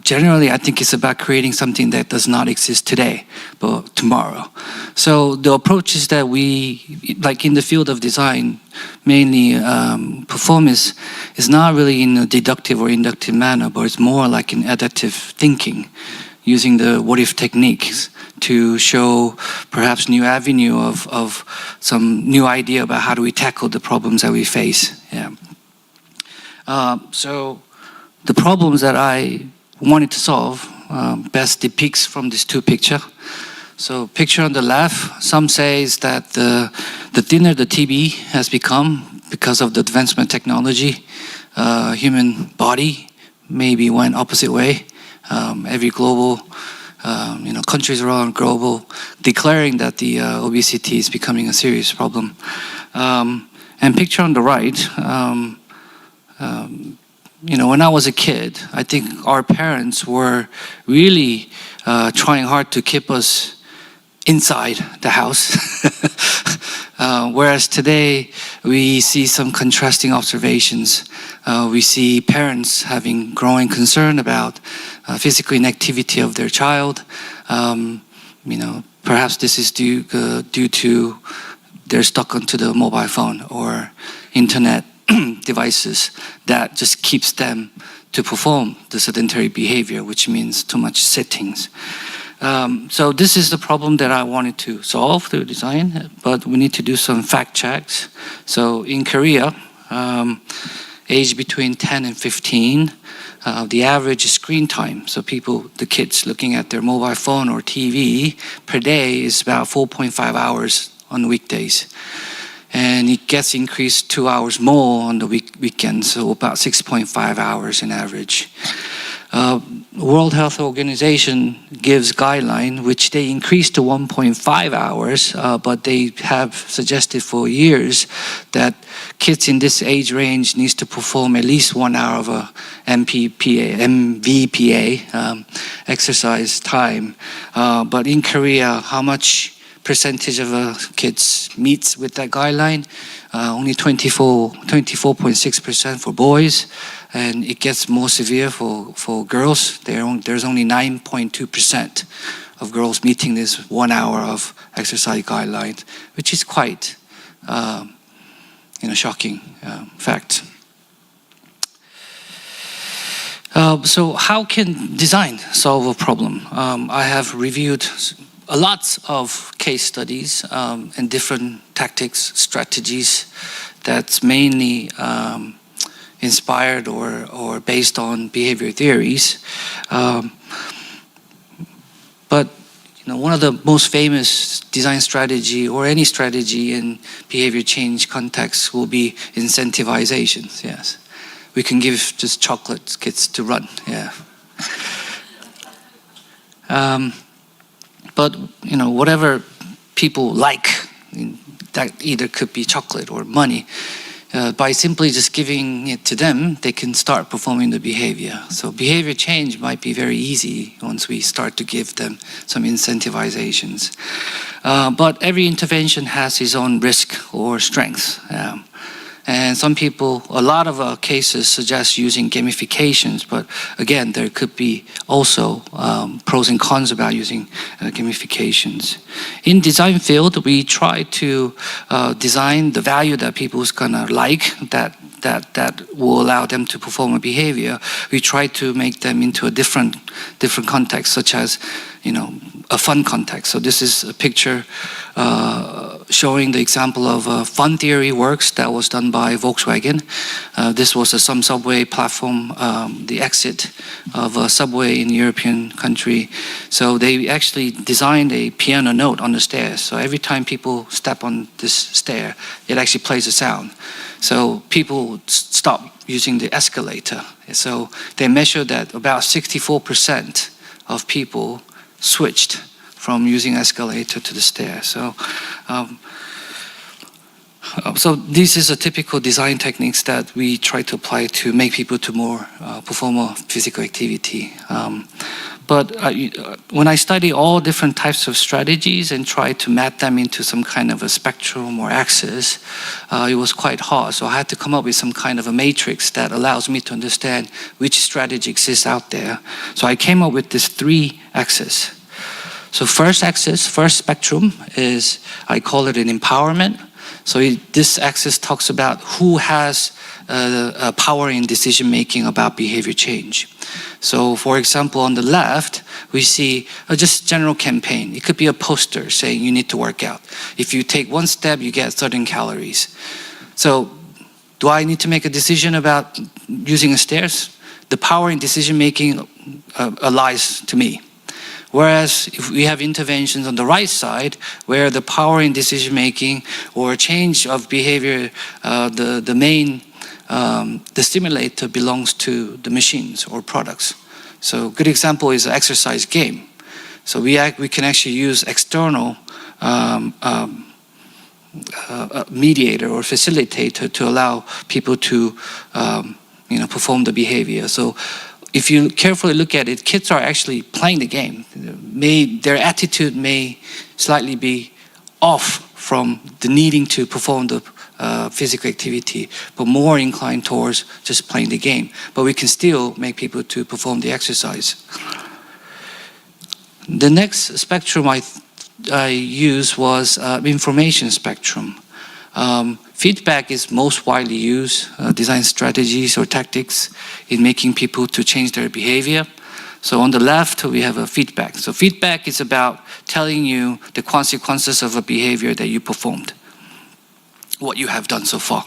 generally, I think it's about creating something that does not exist today, but tomorrow. So the approaches that we, like in the field of design, mainly performance is not really in a deductive or inductive manner, but it's more like an adaptive thinking, using the what-if techniques to show perhaps new avenue of some new idea about how do we tackle the problems that we face. Yeah. So the problems that I wanted to solve best depicts from these two pictures. So picture on the left, some says that the thinner the TV has become because of the advancement technology, human body maybe went opposite way. Every global, countries around global declaring that the obesity is becoming a serious problem. And picture on the right, when I was a kid, I think our parents were really trying hard to keep us inside the house. Whereas today, we see some contrasting observations. We see parents having growing concern about physical inactivity of their child. Perhaps this is due to they're stuck onto the mobile phone or internet devices that just keeps them to perform the sedentary behavior, which means too much sittings. So this is the problem that I wanted to solve through design, but we need to do some fact checks. So in Korea, age between 10 and 15, the average screen time, so the kids looking at their mobile phone or TV per day is about 4.5 hours on weekdays. And it gets increased 2 hours more on the weekends, so about 6.5 hours in average. World Health Organization gives guideline, which they increased to 1.5 hours, but they have suggested for years that kids in this age range needs to perform at least 1 hour of a MVPA exercise time. But in Korea, how much percentage of kids meets with that guideline? Only 24.6% for boys, and it gets more severe for girls. There's only 9.2% of girls meeting this 1 hour of exercise guideline, which is quite shocking fact. So how can design solve a problem? I have reviewed a lot of case studies and different tactics, strategies that's mainly inspired or based on behavior theories. But one of the most famous design strategy or any strategy in behavior change context will be incentivizations. Yes, we can give just chocolate kids to run. Yeah. But whatever people like, that either could be chocolate or money. By simply just giving it to them, they can start performing the behavior. So behavior change might be very easy once we start to give them some incentivizations. But every intervention has its own risk or strength. And some people, a lot of cases suggest using gamifications, but again, there could be also pros and cons about using gamifications. In design field, we try to design the value that people's gonna like, that will allow them to perform a behavior. We try to make them into a different context, such as a fun context. So this is a picture showing the example of fun theory works that was done by Volkswagen. This was some subway platform, the exit of a subway in a European country. So they actually designed a piano note on the stairs. So every time people step on this stair, it actually plays a sound. So people stop using the escalator. So they measured that about 64% of people switched from using escalator to the stair. So this is a typical design techniques that we try to apply to make people to more perform a physical activity. But when I study all different types of strategies and try to map them into some kind of a spectrum or axis, it was quite hard. So I had to come up with some kind of a matrix that allows me to understand which strategy exists out there. So I came up with this 3 axes. So first axis, first spectrum is, I call it an empowerment. So this axis talks about who has power in decision making about behavior change. So for example, on the left, we see just general campaign. It could be a poster saying you need to work out. If you take 1 step, you get certain calories. So do I need to make a decision about using the stairs? The power in decision making lies to me. Whereas if we have interventions on the right side, where the power in decision making or change of behavior, the main the stimulator belongs to the machines or products. So a good example is an exercise game. So we can actually use external mediator or facilitator to allow people to perform the behavior. So if you carefully look at it, kids are actually playing the game. Their attitude may slightly be off from the needing to perform the physical activity, but more inclined towards just playing the game. But we can still make people to perform the exercise. The next spectrum I used was information spectrum. Feedback is most widely used design strategies or tactics in making people to change their behavior. So on the left, we have a feedback. So feedback is about telling you the consequences of a behavior that you performed, what you have done so far.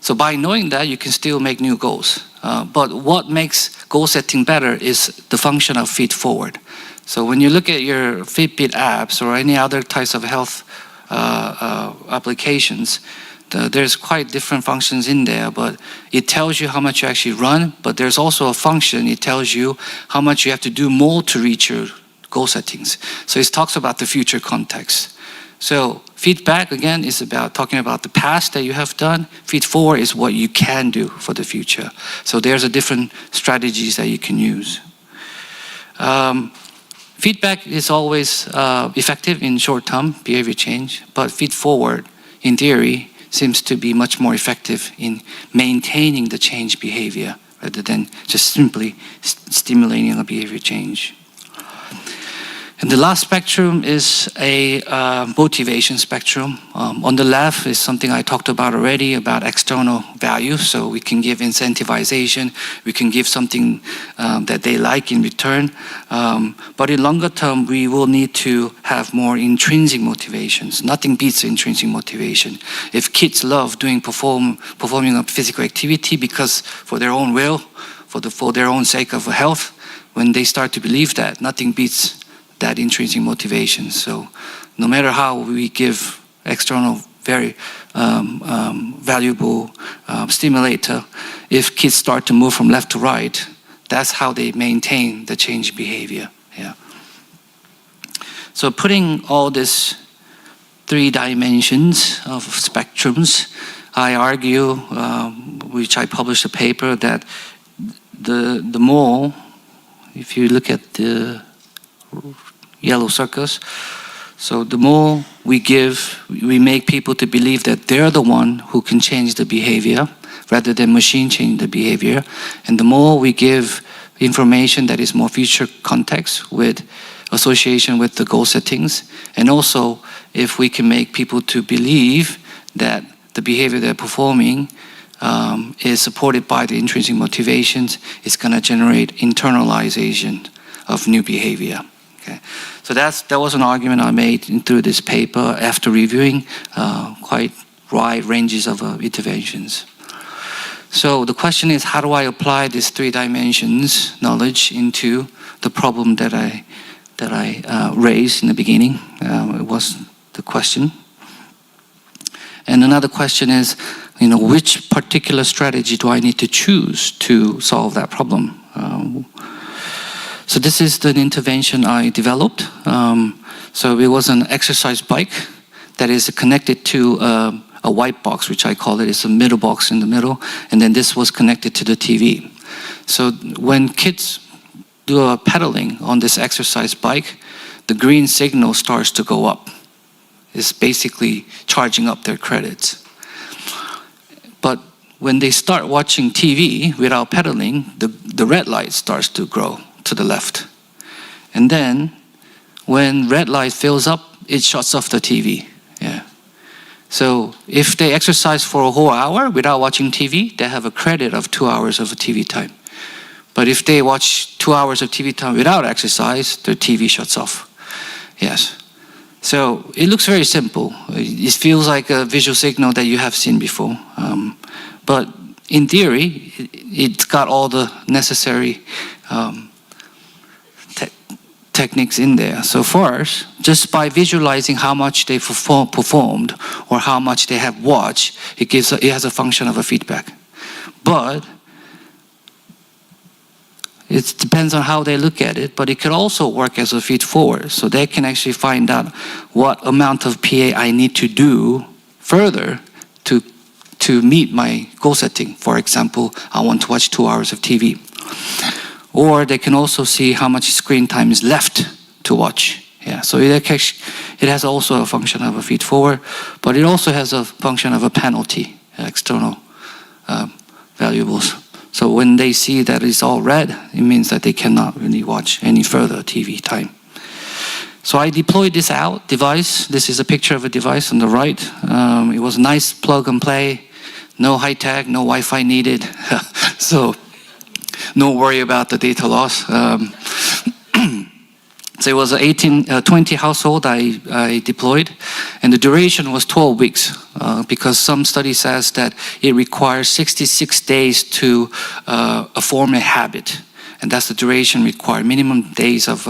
So by knowing that, you can still make new goals. But what makes goal setting better is the function of feed forward. So when you look at your Fitbit apps or any other types of health applications, there's quite different functions in there, but it tells you how much you actually run, but there's also a function, it tells you how much you have to do more to reach your goal settings. So it talks about the future context. So feedback, again, is about talking about the past that you have done. Feed forward is what you can do for the future. So there's a different strategies that you can use. Feedback is always effective in short-term behavior change, but feed forward, in theory, seems to be much more effective in maintaining the change behavior rather than just simply stimulating a behavior change. And the last spectrum is a motivation spectrum. On the left is something I talked about already, about external value. So we can give incentivization, we can give something that they like in return. But in longer term, we will need to have more intrinsic motivations. Nothing beats intrinsic motivation. If kids love performing a physical activity because for their own will, for their own sake of health, when they start to believe that, nothing beats that intrinsic motivation. So no matter how we give external, very valuable stimulator, if kids start to move from left to right, that's how they maintain the change behavior. Yeah. So putting all these 3 dimensions of spectrums, I argue, which I published a paper, that the more, if you look at the yellow circles. So the more we make people to believe that they're the one who can change the behavior rather than machine change the behavior. And the more we give information that is more future context with association with the goal settings. And also if we can make people to believe that the behavior they're performing is supported by the intrinsic motivations, it's going to generate internalization of new behavior. Okay. So that was an argument I made through this paper after reviewing quite wide ranges of interventions. So the question is, how do I apply these 3 dimensions knowledge into the problem that I raised in the beginning? It was the question. And another question is, which particular strategy do I need to choose to solve that problem? So this is the intervention I developed. So it was an exercise bike that is connected to a white box, which I call it. It's a middle box in the middle. And then this was connected to the TV. So when kids do a pedaling on this exercise bike, the green signal starts to go up. It's basically charging up their credits. But when they start watching TV without pedaling, the red light starts to grow to the left. And then when red light fills up, it shuts off the TV. Yeah. So if they exercise for a whole hour without watching TV, they have a credit of 2 hours of TV time. But if they watch 2 hours of TV time without exercise, their TV shuts off. Yes. So it looks very simple. It feels like a visual signal that you have seen before. But in theory, it's got all the necessary techniques in there. So first, just by visualizing how much they performed or how much they have watched, it has a function of a feedback. But it depends on how they look at it, but it could also work as a feed forward. So they can actually find out what amount of PA I need to do further to meet my goal setting. For example, I want to watch 2 hours of TV. Or they can also see how much screen time is left to watch. Yeah, so it has also a function of a feed forward, but it also has a function of a penalty, external valuables. So when they see that it's all red, it means that they cannot really watch any further TV time. So I deployed this device. This is a picture of a device on the right. It was a nice plug and play, no high tech, no Wi-Fi needed. So no worry about the data loss. So it was 20 household I deployed, and the duration was 12 weeks because some study says that it requires 66 days to form a habit. and that's the duration required, minimum days of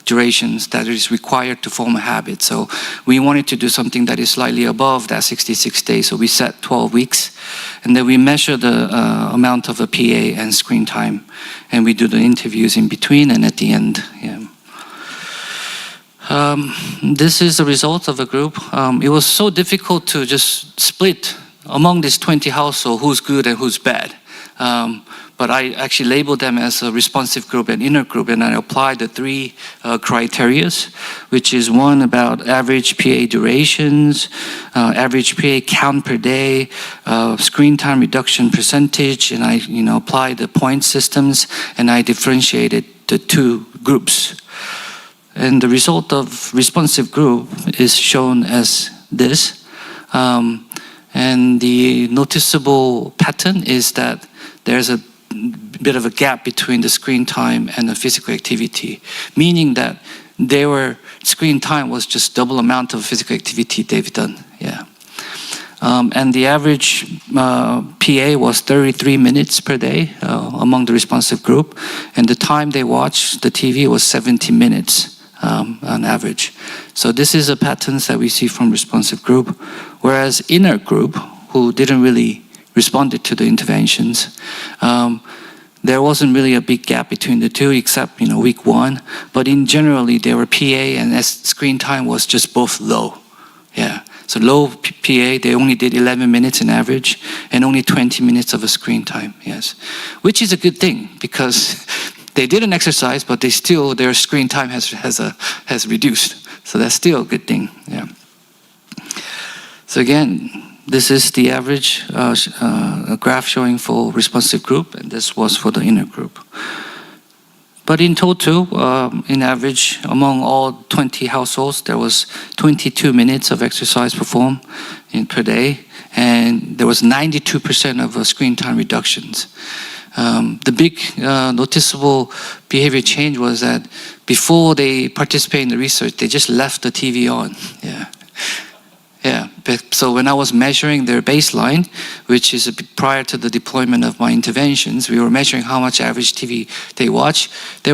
durations that is required to form a habit. So we wanted to do something that is slightly above that 66 days. So we set 12 weeks, and then we measure the amount of a PA and screen time, and we do the interviews in between and at the end. Yeah. This is the result of a group. It was so difficult to just split among these 20 households who's good and who's bad. But I actually labeled them as a responsive group and inner group, and I applied the 3 criterias, which is one about average PA durations, average PA count per day, screen time reduction percentage, and I applied the point systems, and I differentiated the 2 groups. And the result of responsive group is shown as this. And the noticeable pattern is that there's a bit of a gap between the screen time and the physical activity, meaning that their screen time was just double amount of physical activity they've done. Yeah. And the average PA was 33 minutes per day among the responsive group, and the time they watched the TV was 70 minutes. On average. So this is a patterns that we see from responsive group, whereas inner group, who didn't really respond to the interventions, there wasn't really a big gap between the 2 except week 1, but in generally their PA and screen time was just both low. Yeah. So low PA, they only did 11 minutes in average and only 20 minutes of a screen time. Yes. Which is a good thing because they didn't exercise, but their screen time has reduced. So that's still a good thing. Yeah. So again, this is the average graph showing for responsive group, and this was for the inner group. But in total, in average, among all 20 households, there was 22 minutes of exercise performed per day, and there was 92% of screen time reductions. The big noticeable behavior change was that before they participate in the research, they just left the TV on. Yeah. Yeah. So when I was measuring their baseline, which is prior to the deployment of my interventions, we were measuring how much average TV they watch. They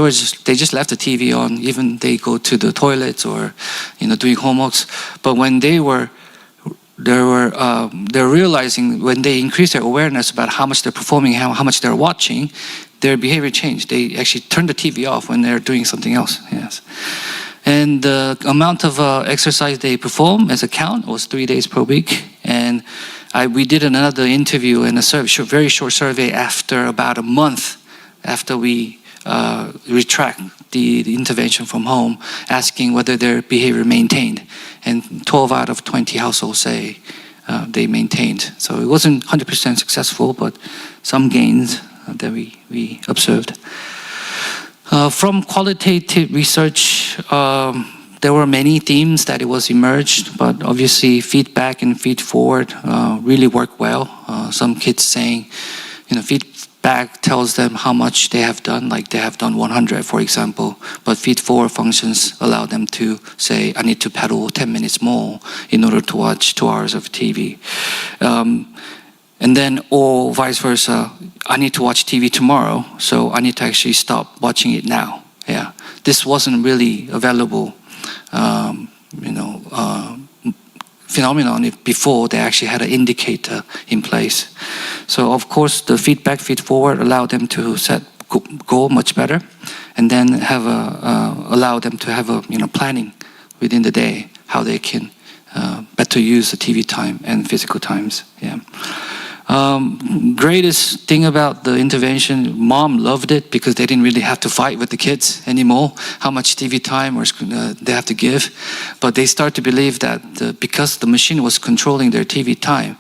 just left the TV on, even they go to the toilets or doing homeworks. But when they're realizing when they increase their awareness about how much they're performing, how much they're watching, their behavior changed. They actually turn the TV off when they're doing something else. Yes. And the amount of exercise they perform as a count was 3 days per week. And we did another interview and very short survey after about a month after we retract the intervention from home, asking whether their behavior maintained. And 12 out of 20 households say they maintained. So it wasn't 100% successful, but some gains that we observed. From qualitative research, there were many themes that it was emerged, but obviously feedback and feed forward really work well. Some kids saying, feedback tells them how much they have done, like they have done 100, for example, but feed forward functions allow them to say, I need to paddle 10 minutes more in order to watch 2 hours of TV. And then, or vice versa, I need to watch TV tomorrow, so I need to actually stop watching it now. Yeah, this wasn't really available, phenomenon before they actually had an indicator in place. So of course, the feedback feed forward allowed them to set goal much better, and then allow them to have a planning within the day how they can better use the TV time and physical times. Yeah. Greatest thing about the intervention, mom loved it because they didn't really have to fight with the kids anymore, how much TV time or they have to give. But they start to believe that because the machine was controlling their TV time,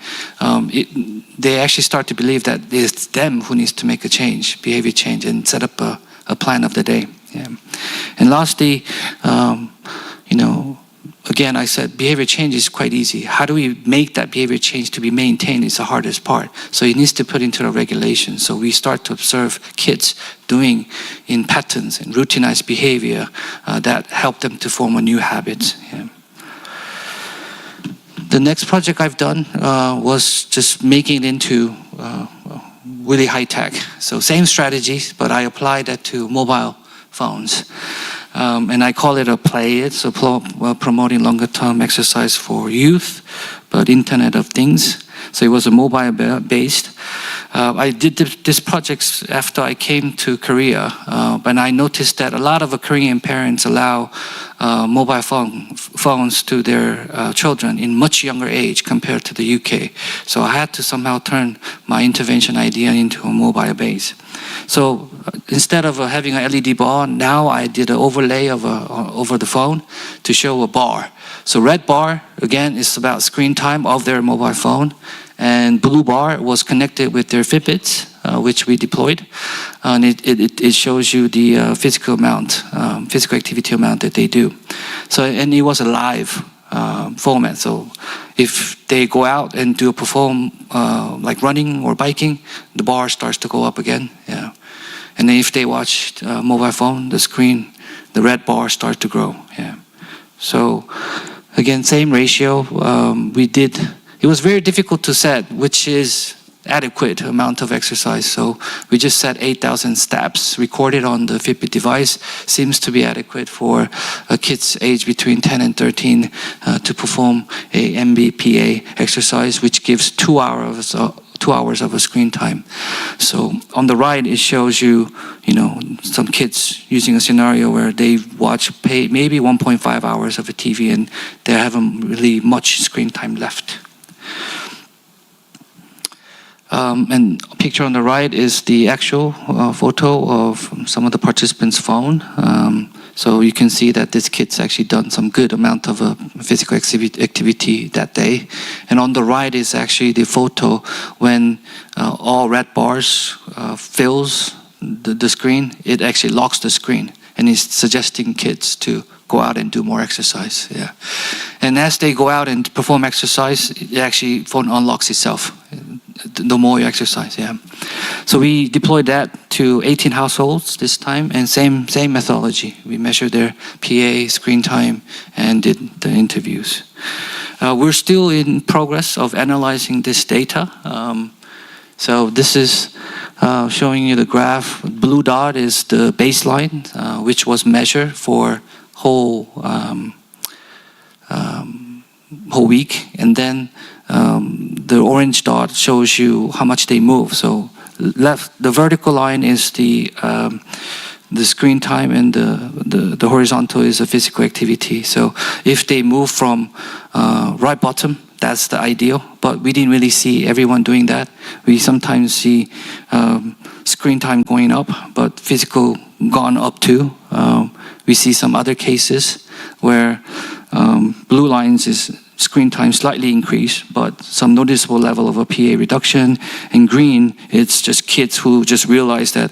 they actually start to believe that it's them who needs to make a change, behavior change, and set up a plan of the day. Yeah. And lastly, again, I said behavior change is quite easy. How do we make that behavior change to be maintained is the hardest part. So it needs to put into the regulation. So we start to observe kids doing in patterns and routinized behavior that help them to form a new habit. Yeah. The next project I've done was just making it into really high tech. So same strategies, but I applied that to mobile phones. And I call it a Play It, so promoting longer term exercise for youth, but Internet of Things. So it was a mobile based. I did this project after I came to Korea, and I noticed that a lot of Korean parents allow mobile phones to their children in much younger age compared to the UK. So I had to somehow turn my intervention idea into a mobile base. So instead of having an LED bar, now I did an overlay of over the phone to show a bar. So red bar, again, is about screen time of their mobile phone. And blue bar was connected with their Fitbits, which we deployed. And it shows you the physical activity amount that they do. So, and it was a live format. So if they go out and perform like running or biking, the bar starts to go up again. Yeah. And then if they watch mobile phone, the screen, the red bar starts to grow. Yeah. So again, same ratio. It was very difficult to set, which is adequate amount of exercise. So we just set 8,000 steps recorded on the Fitbit device. Seems to be adequate for kids aged between 10 and 13 to perform a MBPA exercise, which gives 2 hours of a screen time. So on the right, it shows you, some kids using a scenario where they watch maybe 1.5 hours of a TV and they haven't really much screen time left. And a picture on the right is the actual photo of some of the participants' phone. So you can see that this kid's actually done some good amount of physical activity that day. And on the right is actually the photo when all red bars fills the screen. It actually locks the screen, and it's suggesting kids to go out and do more exercise. Yeah. And as they go out and perform exercise, it actually phone unlocks itself. The more you exercise, yeah. So we deployed that to 18 households this time, and same methodology. We measured their PA, screen time, and did the interviews. We're still in progress of analyzing this data. So this is showing you the graph. Blue dot is the baseline, which was measured for whole week, and then the orange dot shows you how much they move. So the vertical line is the screen time, and the horizontal is the physical activity. So if they move from right bottom, that's the ideal. But we didn't really see everyone doing that. We sometimes see screen time going up, but physical gone up too. We see some other cases where blue lines is screen time slightly increased, but some noticeable level of a PA reduction. And green, it's just kids who just realized that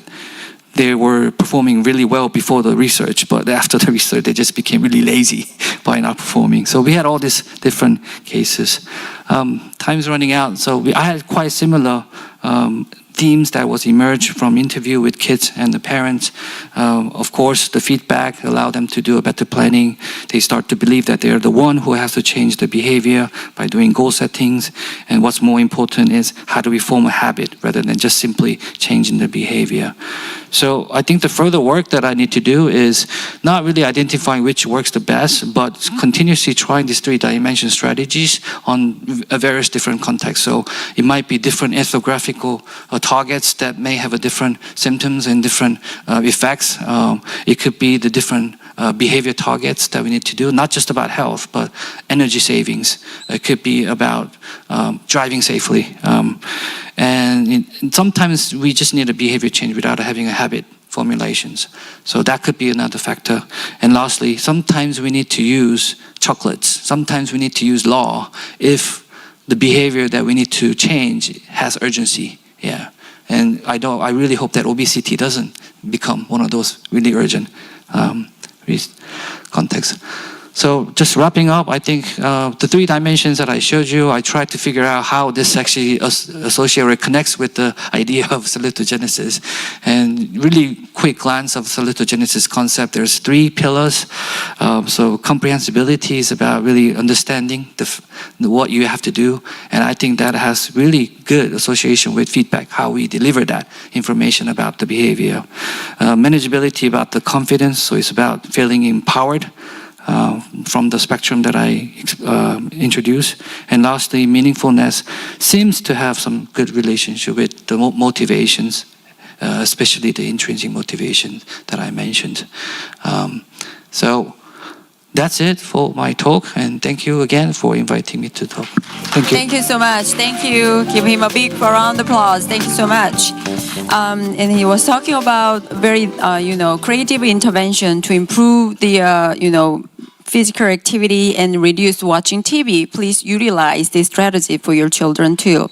they were performing really well before the research, but after the research, they just became really lazy by not performing. So we had all these different cases. Time's running out, so I had quite similar themes that was emerged from interview with kids and the parents. Of course, the feedback allowed them to do a better planning. They start to believe that they're the one who has to change the behavior by doing goal settings. And what's more important is how do we form a habit rather than just simply changing the behavior. So I think the further work that I need to do is not really identifying which works the best, but continuously trying these 3-dimension strategies on various different contexts. So it might be different ethnographical targets that may have a different symptoms and different effects. It could be the different behavior targets that we need to do, not just about health, but energy savings. It could be about driving safely. And sometimes we just need a behavior change without having a habit formulations. So that could be another factor. And lastly, sometimes we need to use chocolates. Sometimes we need to use law if the behavior that we need to change has urgency. Yeah. And I really hope that obesity doesn't become one of those really urgent contexts. So just wrapping up, I think the 3 dimensions that I showed you, I tried to figure out how this actually associates or connects with the idea of salutogenesis. And really quick glance of salutogenesis concept, there's 3 pillars. So comprehensibility is about really understanding what you have to do, and I think that has really good association with feedback, how we deliver that information about the behavior. Manageability about the confidence, so it's about feeling empowered from the spectrum that I introduced. And lastly, meaningfulness seems to have some good relationship with the motivations, especially the intrinsic motivation that I mentioned. So that's it for my talk, and thank you again for inviting me to talk. Thank you. Thank you so much. Thank you. Give him a big round of applause. Thank you so much. And he was talking about very, creative intervention to improve the, physical activity and reduce watching TV. Please utilize this strategy for your children too.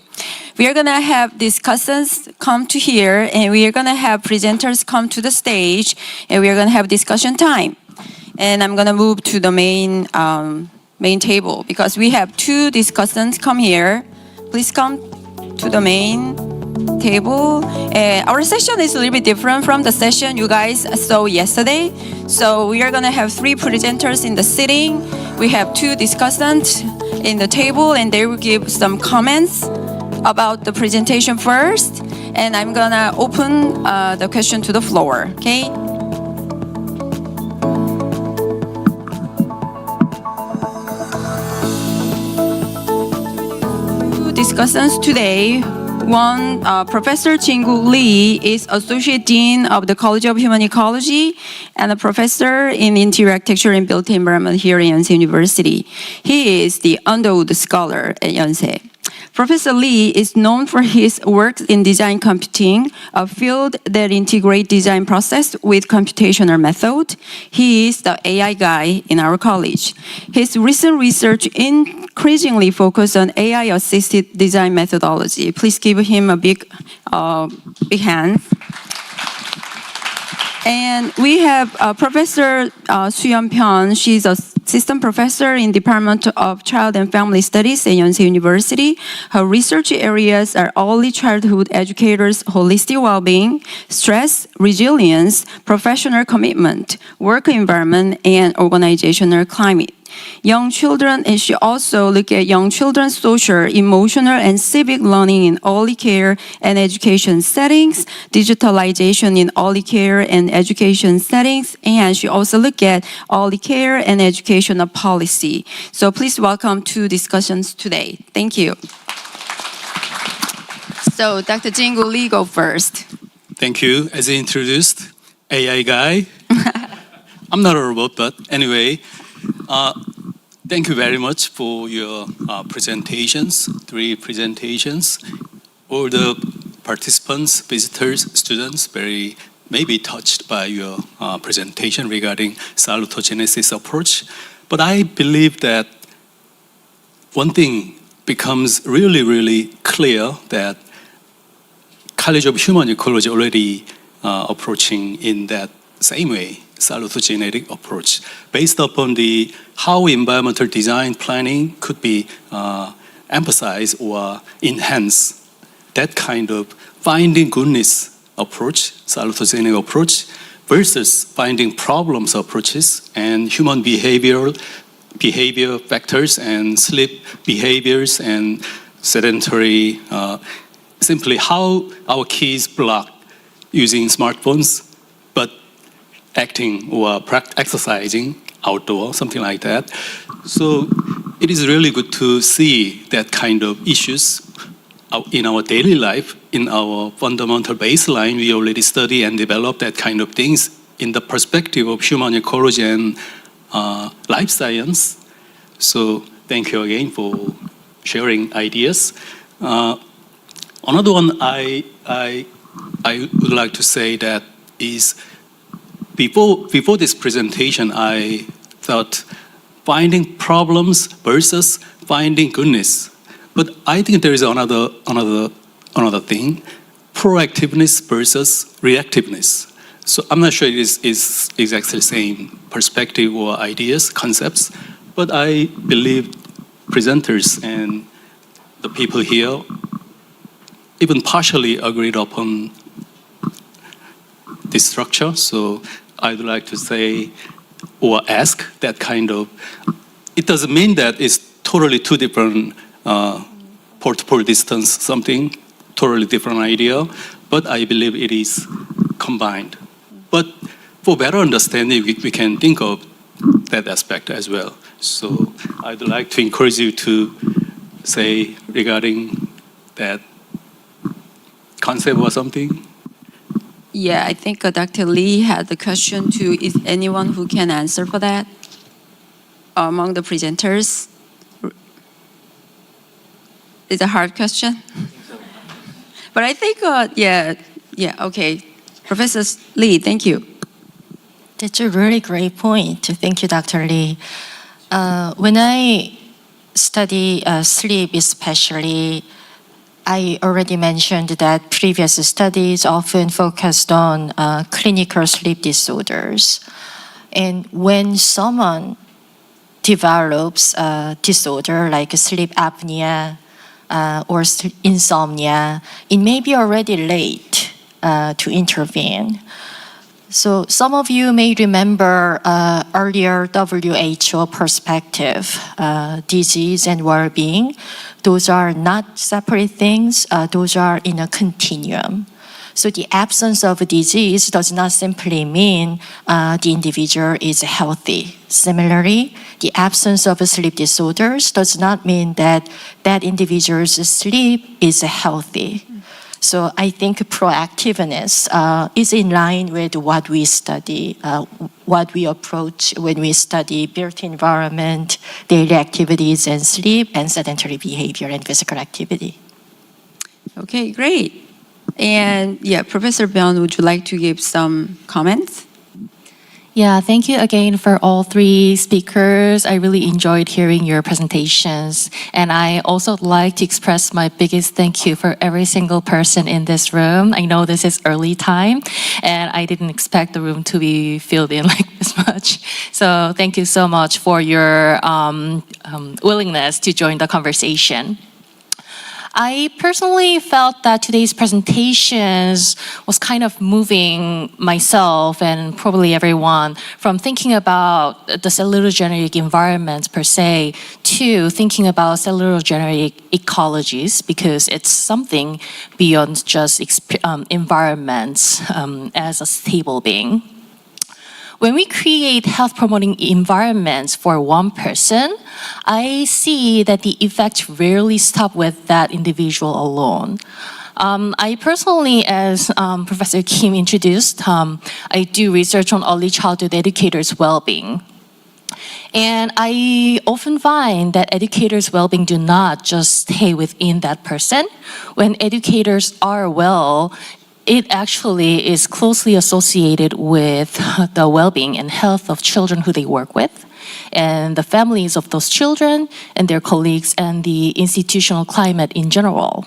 We are gonna have discussants come to here, and we are gonna have presenters come to the stage, and we are gonna have discussion time. And I'm gonna move to the main table because we have 2 discussants come here. Please come to the main table. Our session is a little bit different from the session you guys saw yesterday. So we are gonna have 3 presenters in the sitting. We have 2 discussants in the table, and they will give some comments about the presentation first. And I'm gonna open the question to the floor, okay? Discussants today. One, Professor Jin-Gu Lee is Associate Dean of the College of Human Ecology and a professor in Interior Architecture and Built Environment here at Yonsei University. He is the Underwood Scholar at Yonsei. Professor Lee is known for his work in design computing, a field that integrates design process with computational method. He is the AI guy in our college. His recent research increasingly focuses on AI-assisted design methodology. Please give him a big hand. And we have Professor Soo-yeon Pyeon. She's a assistant professor in Department of Child and Family Studies at Yonsei University. Her research areas are early childhood educators' holistic well-being, stress, resilience, professional commitment, work environment, and organizational climate. Young children, and she also look at young children's social, emotional, and civic learning in early care and education settings, digitalization in early care and education settings, and she also look at early care and educational policy. So please welcome 2 discussions today. Thank you. So Dr. Jin-Gu Lee, go first. Thank you. As I introduced, AI guy. I'm not a robot, but anyway. Thank you very much for your presentations, 3 presentations. All the participants, visitors, students, may be touched by your presentation regarding salutogenesis approach. But I believe that one thing becomes really, really clear that College of Human Ecology already approaching in that same way, salutogenetic approach, based upon how environmental design planning could be emphasized or enhanced. That kind of finding goodness approach, salutogenic approach, versus finding problems approaches and human behavior factors and sleep behaviors and sedentary, simply how our kids block using smartphones, but acting or exercising outdoor, something like that. So it is really good to see that kind of issues in our daily life, in our fundamental baseline. We already study and develop that kind of things in the perspective of human ecology and life science. So thank you again for sharing ideas. Another one I would like to say that is, before this presentation, I thought finding problems versus finding goodness. But I think there is another thing, proactiveness versus reactiveness. So I'm not sure it is exactly the same perspective or ideas, concepts, but I believe presenters and the people here even partially agreed upon this structure. So I'd like to say or ask that kind of. It doesn't mean that it's totally two different pole-to-pole distance, something totally different idea, but I believe it is combined. But for better understanding, we can think of that aspect as well. So I'd like to encourage you to say regarding that concept or something. Yeah, I think Dr. Lee had the question too. Is anyone who can answer for that among the presenters? It's a hard question. But I think, yeah, okay. Professor Lee, thank you. That's a really great point. Thank you, Dr. Lee. When I study sleep especially, I already mentioned that previous studies often focused on clinical sleep disorders. And when someone develops a disorder like sleep apnea or insomnia, it may be already late to intervene. So some of you may remember earlier WHO perspective, disease and well-being. Those are not separate things. Those are in a continuum. So the absence of a disease does not simply mean the individual is healthy. Similarly, the absence of sleep disorders does not mean that that individual's sleep is healthy. So I think proactiveness is in line with what we study, what we approach when we study built environment, daily activities and sleep, and sedentary behavior and physical activity. Okay, great. And yeah, Professor Byun, would you like to give some comments? Yeah, thank you again for all three speakers. I really enjoyed hearing your presentations. And I also like to express my biggest thank you for every single person in this room. I know this is early time, and I didn't expect the room to be filled in like this much. So thank you so much for your willingness to join the conversation. I personally felt that today's presentations was kind of moving myself and probably everyone from thinking about the cellulogenic environment per se to thinking about cellulogenic ecologies, because it's something beyond just environments as a stable being. When we create health-promoting environments for one person, I see that the effects rarely stop with that individual alone. I personally, as Professor Kim introduced, I do research on early childhood educators' well-being. And I often find that educators' well-being do not just stay within that person. When educators are well, it actually is closely associated with the well-being and health of children who they work with, and the families of those children and their colleagues and the institutional climate in general.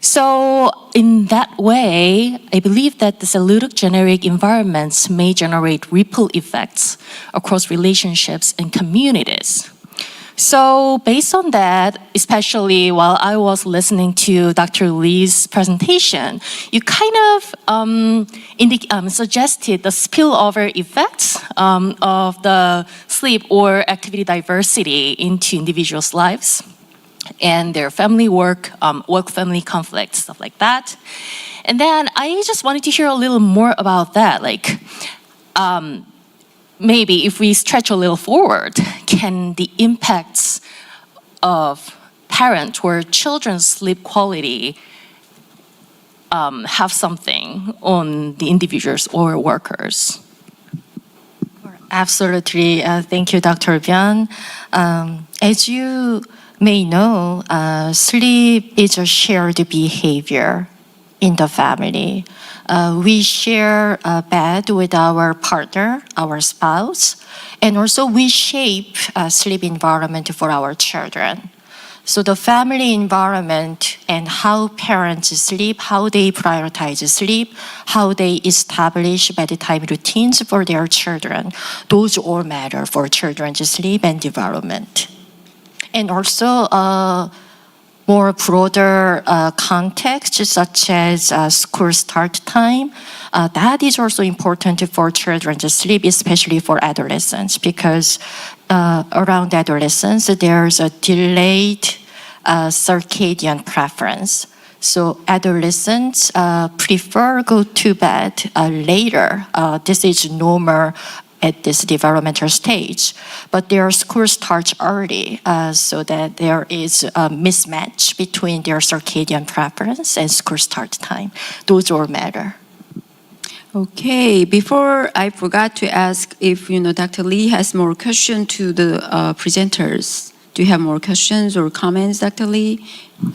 So in that way, I believe that the cellulogenic environments may generate ripple effects across relationships and communities. So based on that, especially while I was listening to Dr. Lee's presentation, you kind of suggested the spillover effects of the sleep or activity diversity into individuals' lives and their family work-family conflict, stuff like that. And then I just wanted to hear a little more about that, like, maybe if we stretch a little forward, can the impacts of parent or children's sleep quality have something on the individuals or workers? Absolutely. Thank you, Dr. Byun. As you may know, sleep is a shared behavior in the family. We share a bed with our partner, our spouse, and also we shape a sleep environment for our children. So the family environment and how parents sleep, how they prioritize sleep, how they establish bedtime routines for their children, those all matter for children's sleep and development. And also, more broader context, such as school start time, that is also important for children's sleep, especially for adolescents, because around adolescence, there's a delayed circadian preference. So adolescents prefer go to bed later. This is normal at this developmental stage, but their school starts early, so that there is a mismatch between their circadian preference and school start time. Those all matter. Okay, before I forgot to ask if Dr. Lee has more questions to the presenters. Do you have more questions or comments, Dr. Lee?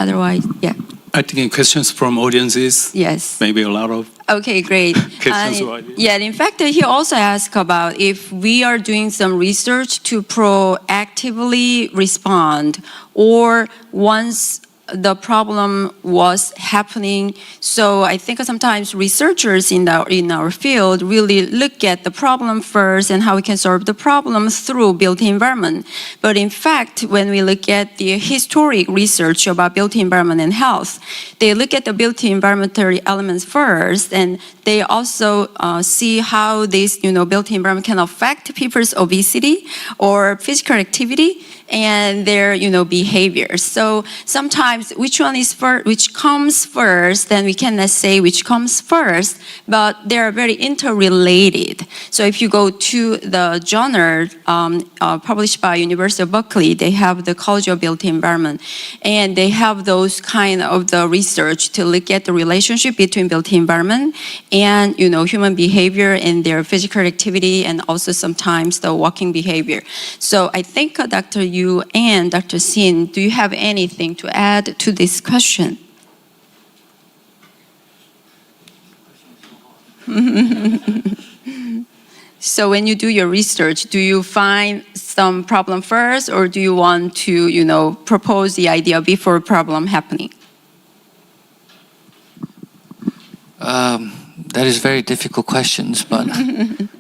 Otherwise, yeah. I think questions from audiences, Yes. maybe a lot of Okay, great. questions. Why? Yeah, in fact, he also asked about if we are doing some research to proactively respond, or once the problem was happening. So I think sometimes researchers in our field really look at the problem first and how we can solve the problem through built environment. But in fact, when we look at the historic research about built environment and health, they look at the built environmental elements first, and they also see how this built environment can affect people's obesity or physical activity and their behavior. So sometimes which one is first, which comes first, then we cannot say which comes first, but they are very interrelated. So if you go to the journal published by University of Berkeley, they have the College of Built Environment, and they have those kind of the research to look at the relationship between built environment and human behavior and their physical activity, and also sometimes the walking behavior. So I think Dr. Yu and Dr. Sin, do you have anything to add to this question? So when you do your research, do you find some problem first, or do you want to, propose the idea before problem happening? That is very difficult questions, but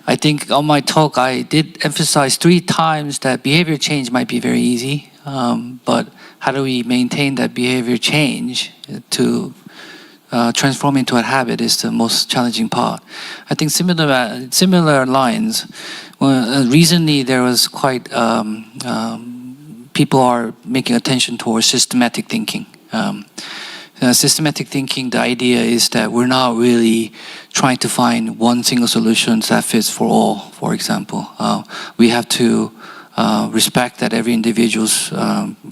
I think on my talk I did emphasize 3 times that behavior change might be very easy, but how do we maintain that behavior change to transform into a habit is the most challenging part. I think similar lines. Recently there was quite people are making attention towards systematic thinking. Systematic thinking, the idea is that we're not really trying to find one single solution that fits for all, for example. We have to respect that every individual's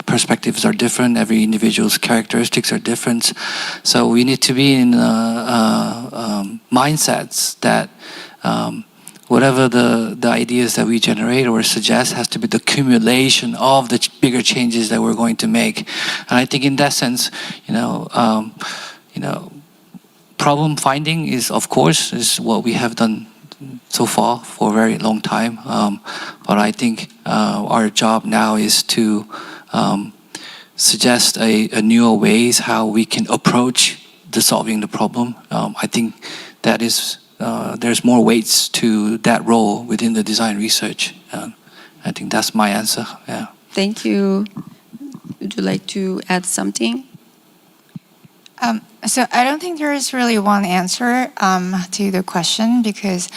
perspectives are different, every individual's characteristics are different. So we need to be in mindsets that whatever the ideas that we generate or suggest has to be the accumulation of the bigger changes that we're going to make. And I think in that sense, problem finding is, of course, is what we have done so far for a very long time. But I think our job now is to suggest a newer ways how we can approach the solving the problem. I think that is there's more weights to that role within the design research. I think that's my answer. Yeah. Thank you. Would you like to add something? So I don't think there is really one answer to the question, because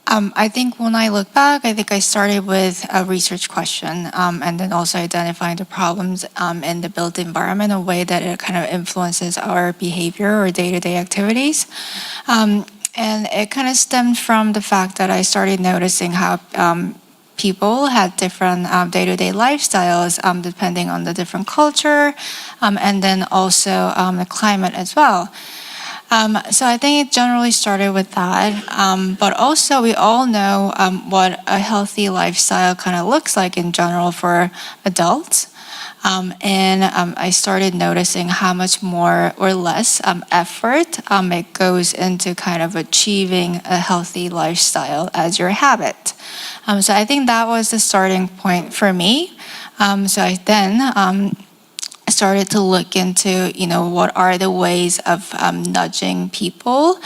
I think when I look back, I think I started with a research question, and then also identifying the problems in the built environment, a way that it kind of influences our behavior or day-to-day activities. And it kind of stemmed from the fact that I started noticing how people had different day-to-day lifestyles depending on the different culture, and then also the climate as well. So I think it generally started with that. But also we all know what a healthy lifestyle kind of looks like in general for adults. And I started noticing how much more or less effort it goes into kind of achieving a healthy lifestyle as your habit. So I think that was the starting point for me. So I then started to look into, what are the ways of nudging people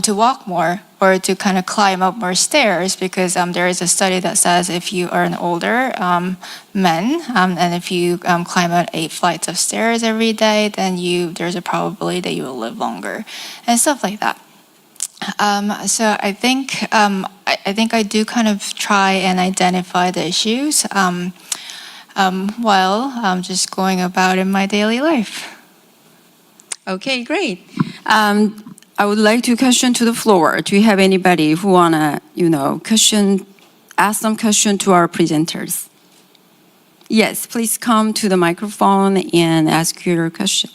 to walk more or to kind of climb up more stairs, because there is a study that says if you are an older man and if you climb up 8 flights of stairs every day, then there's a probability that you will live longer and stuff like that. So I think I do kind of try and identify the issues while just going about in my daily life. Okay, great. I would like to question to the floor. Do you have anybody who wanna, ask some question to our presenters? Yes, please come to the microphone and ask your question.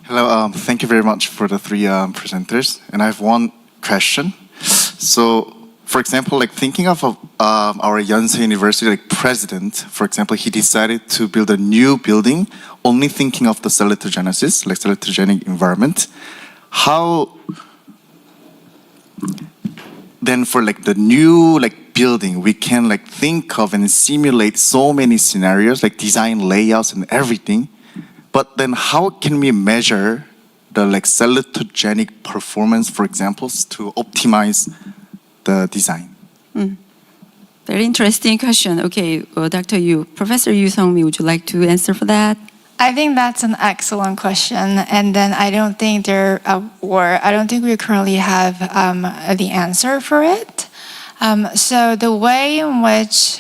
Hello, thank you very much for the 3 presenters. And I have one question. So, for example, like thinking of our Yonsei University president, for example, he decided to build a new building, only thinking of the salutagenesis, like salutogenic environment. How then for like the new building, we can think of and simulate so many scenarios, like design layouts and everything. But then how can we measure the salutogenic performance, for example, to optimize the design? Very interesting question. Okay, Dr. Yu, Professor Yu Sung-mi, would you like to answer for that? I think that's an excellent question, and then I don't think we currently have the answer for it. So the way in which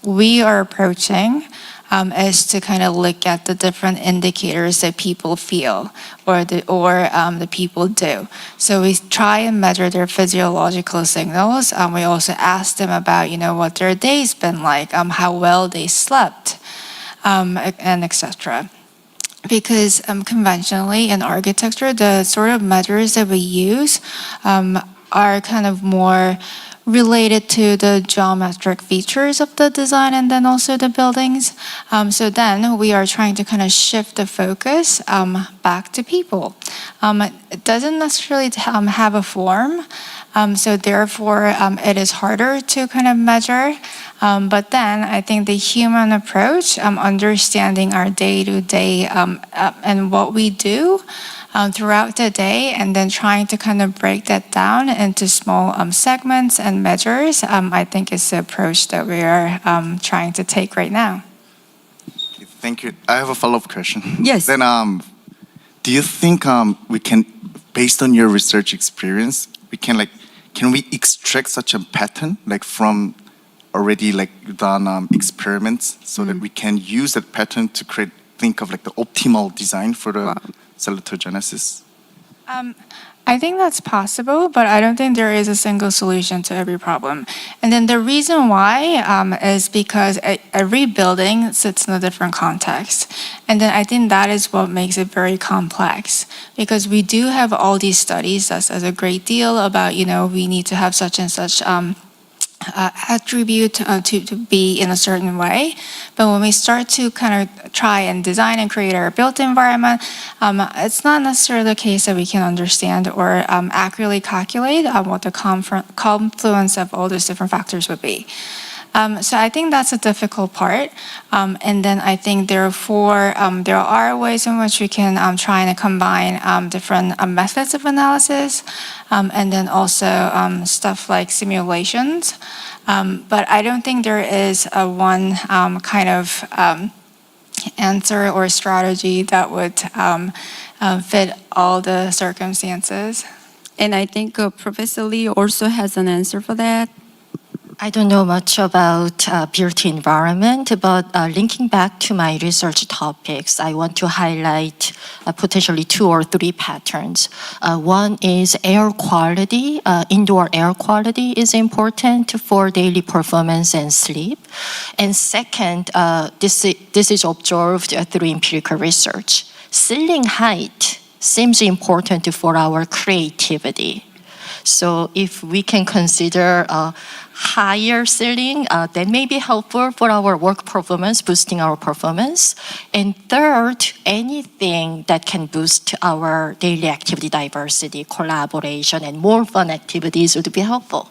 we are approaching is to kind of look at the different indicators that people feel or the people do. So we try and measure their physiological signals. We also ask them about what their day's been like, how well they slept, and etc. Because conventionally in architecture, the sort of measures that we use are kind of more related to the geometric features of the design and then also the buildings. So then we are trying to kind of shift the focus back to people. It doesn't necessarily have a form, so therefore it is harder to kind of measure. But then I think the human approach, understanding our day-to-day and what we do throughout the day, and then trying to kind of break that down into small segments and measures, I think is the approach that we are trying to take right now. Thank you. I have a follow-up question. Yes. Then, do you think we can, based on your research experience, can we extract such a pattern from already done experiments, so that we can use that pattern to think of the optimal design for the salutogenesis? I think that's possible, but I don't think there is a single solution to every problem. And then the reason why is because every building sits in a different context. And then I think that is what makes it very complex, because we do have all these studies that says a great deal about, we need to have such and such attribute to be in a certain way. But when we start to kind of try and design and create our built environment, it's not necessarily the case that we can understand or accurately calculate what the confluence of all those different factors would be. So I think that's a difficult part. And then I think therefore there are ways in which we can try and combine different methods of analysis, and then also stuff like simulations. But I don't think there is a one kind of answer or strategy that would fit all the circumstances. And I think Professor Lee also has an answer for that. I don't know much about built environment, but linking back to my research topics, I want to highlight potentially 2 or 3 patterns. One is air quality. Indoor air quality is important for daily performance and sleep. And second, this is observed through empirical research. Ceiling height seems important for our creativity. So if we can consider a higher ceiling, that may be helpful for our work performance, boosting our performance. And third, anything that can boost our daily activity diversity, collaboration, and more fun activities would be helpful.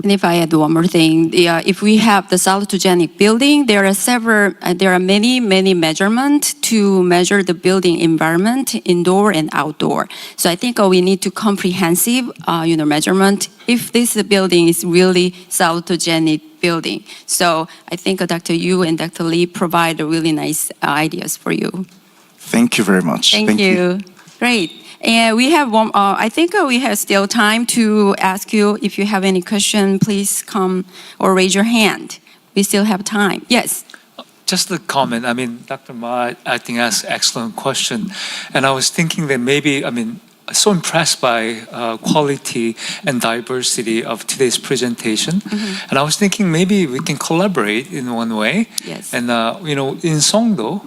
And if I add one more thing, if we have the salutogenic building, there are many measurements to measure the building environment, indoor and outdoor. So I think we need to comprehensive, measurement if this building is really salutogenic building. So I think Dr. Yu and Dr. Lee provide really nice ideas for you. Thank you very much. Thank you. Great. And we have one, I think we have still time to ask you if you have any question, please come or raise your hand. We still have time. Yes. Just a comment. I mean, Dr. Ma, I think asked excellent question. And I was thinking that maybe, so impressed by quality and diversity of today's presentation. And I was thinking maybe we can collaborate in one way. Yes. And, in Songdo,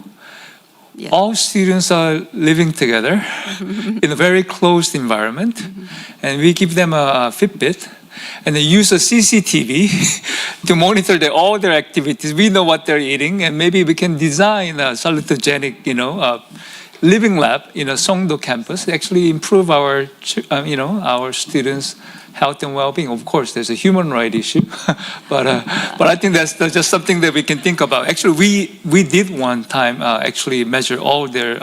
Yes. all students are living together in a very closed environment, and we give them a Fitbit, and they use a CCTV to monitor all their activities. We know what they're eating, and maybe we can design a salutogenic, living lab in a Songdo campus to actually improve our students' health and well-being. Of course, there's a human right issue, but I think that's just something that we can think about. Actually, we did one time actually measure all their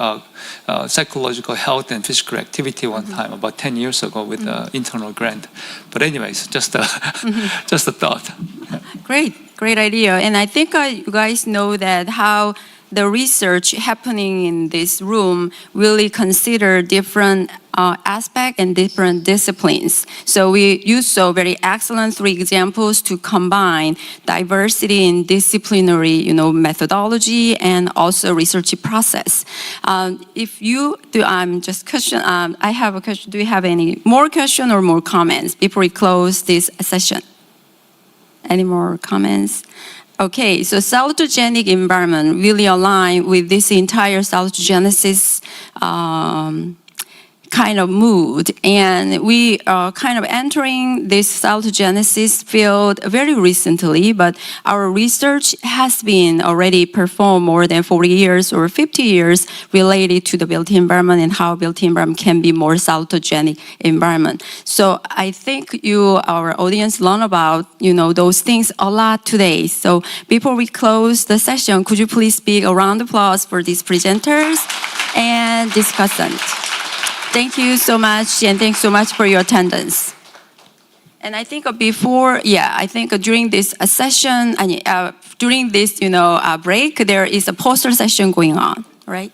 psychological health and physical activity one time about 10 years ago with an internal grant. But anyways, just a thought. Great idea. And I think you guys know that how the research happening in this room really consider different aspects and different disciplines. So we use very excellent 3 examples to combine diversity in disciplinary, methodology and also research process. If you do, I have a question. Do you have any more question or more comments before we close this session? Any more comments? Okay, so salutogenic environment really align with this entire salutogenesis kind of mood. And we are kind of entering this salutogenesis field very recently, but our research has been already performed more than 40 years or 50 years related to the built environment and how built environment can be more salutogenic environment. So I think our audience, learn about, those things a lot today. So before we close the session, could you please speak a round of applause for these presenters and discussants? Thank you so much, and thanks so much for your attendance. And I think during this session, during this, break, there is a poster session going on, right?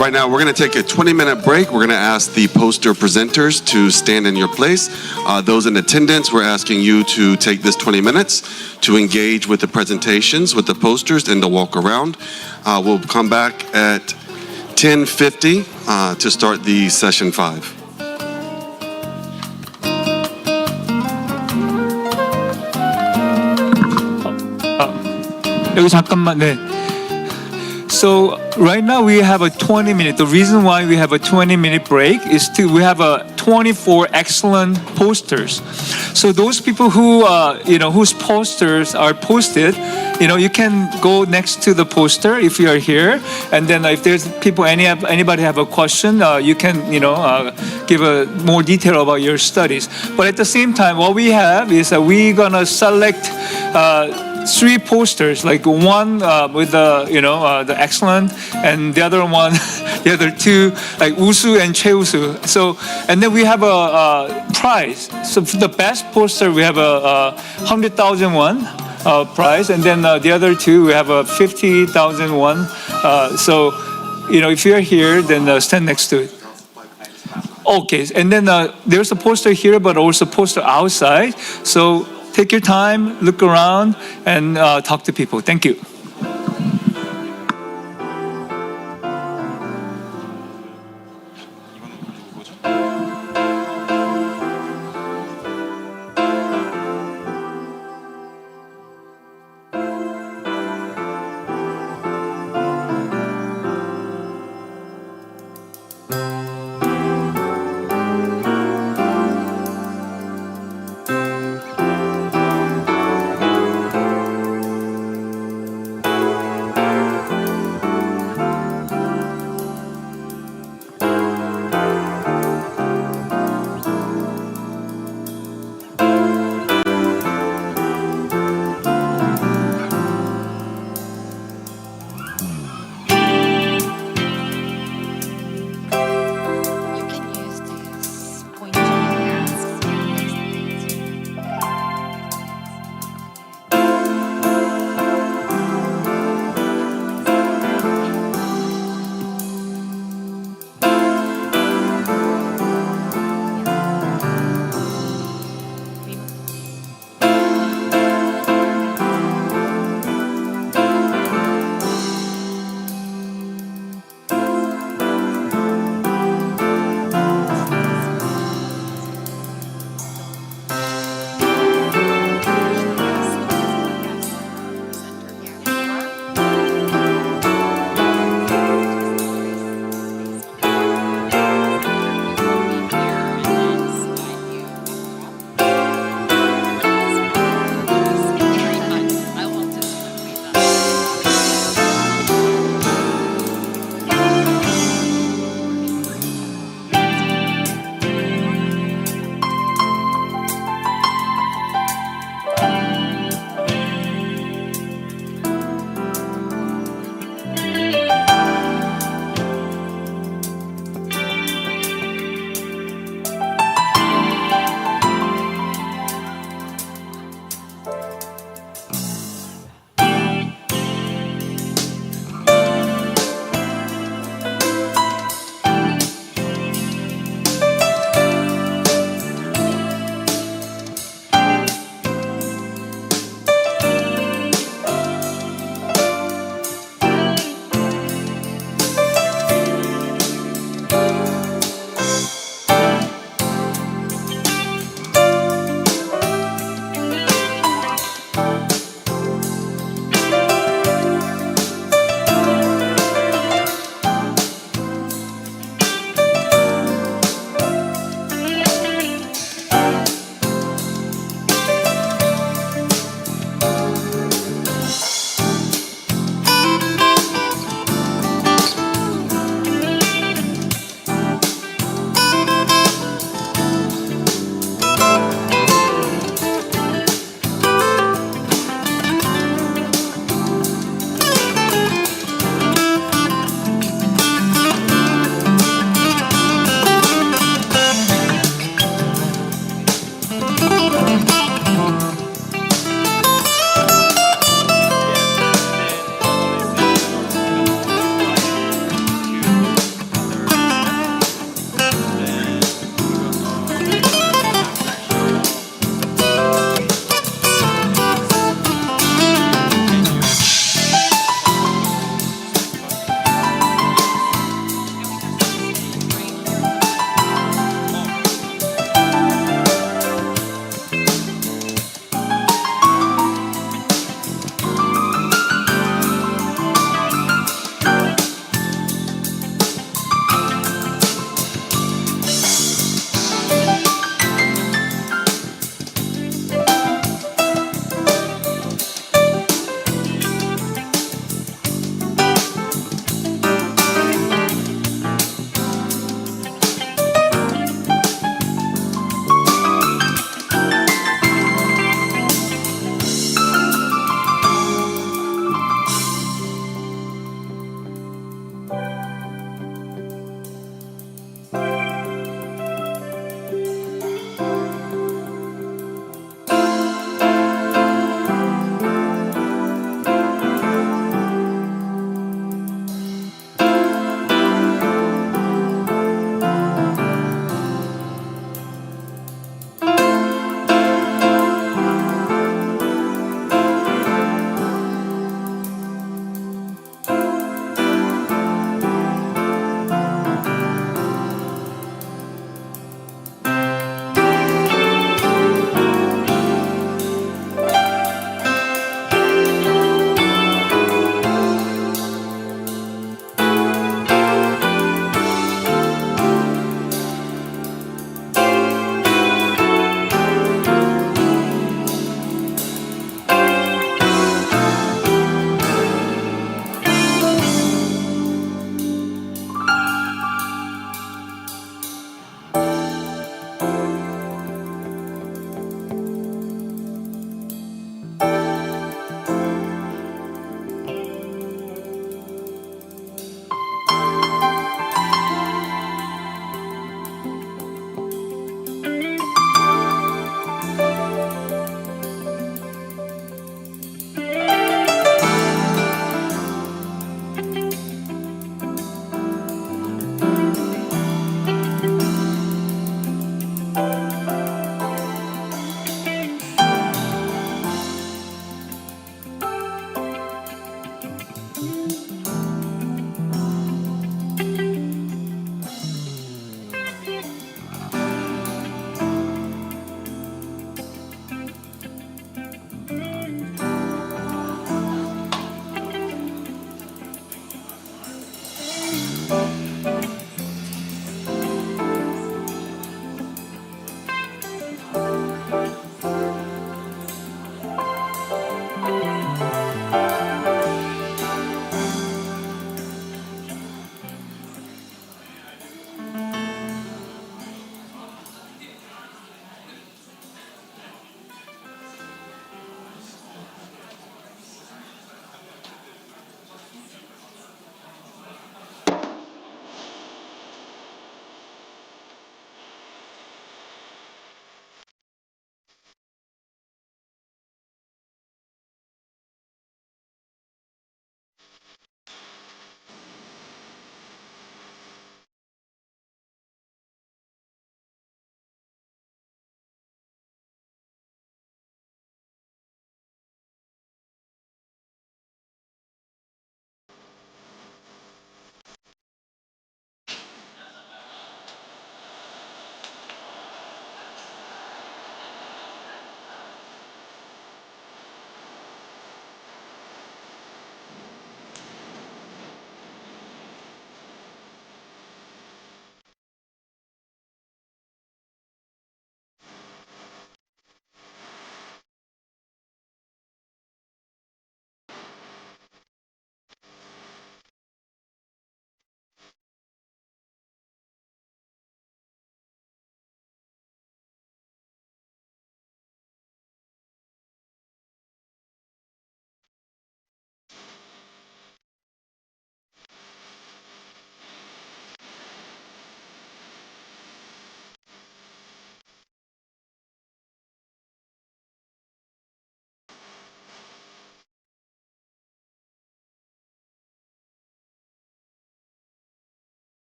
Right now, we're going to take a 20-minute break. We're going to ask the poster presenters to stand in your place. Those in attendance, we're asking you to take this 20 minutes to engage with the presentations, with the posters, and to walk around. We'll come back at 10:50 to start the session 5. 여기 잠깐만, 네. So right now we have a 20-minute. The reason why we have a 20-minute break is we have 24 excellent posters. So those people who whose posters are posted, you can go next to the poster if you are here, and then if there's anybody have a question, you can give a more detail about your studies. But at the same time, what we have is we're gonna select 3 posters, like one with the excellent, and the other one, the other 2 like 우수 and 최우수. So, and then we have a prize. So for the best poster, we have a 100,000 won prize, and then the other 2 we have a 50,000 won. So, if you're here, then stand next to it. Okay, and then there's a poster here, but also a poster outside. So take your time, look around, and talk to people. Thank you.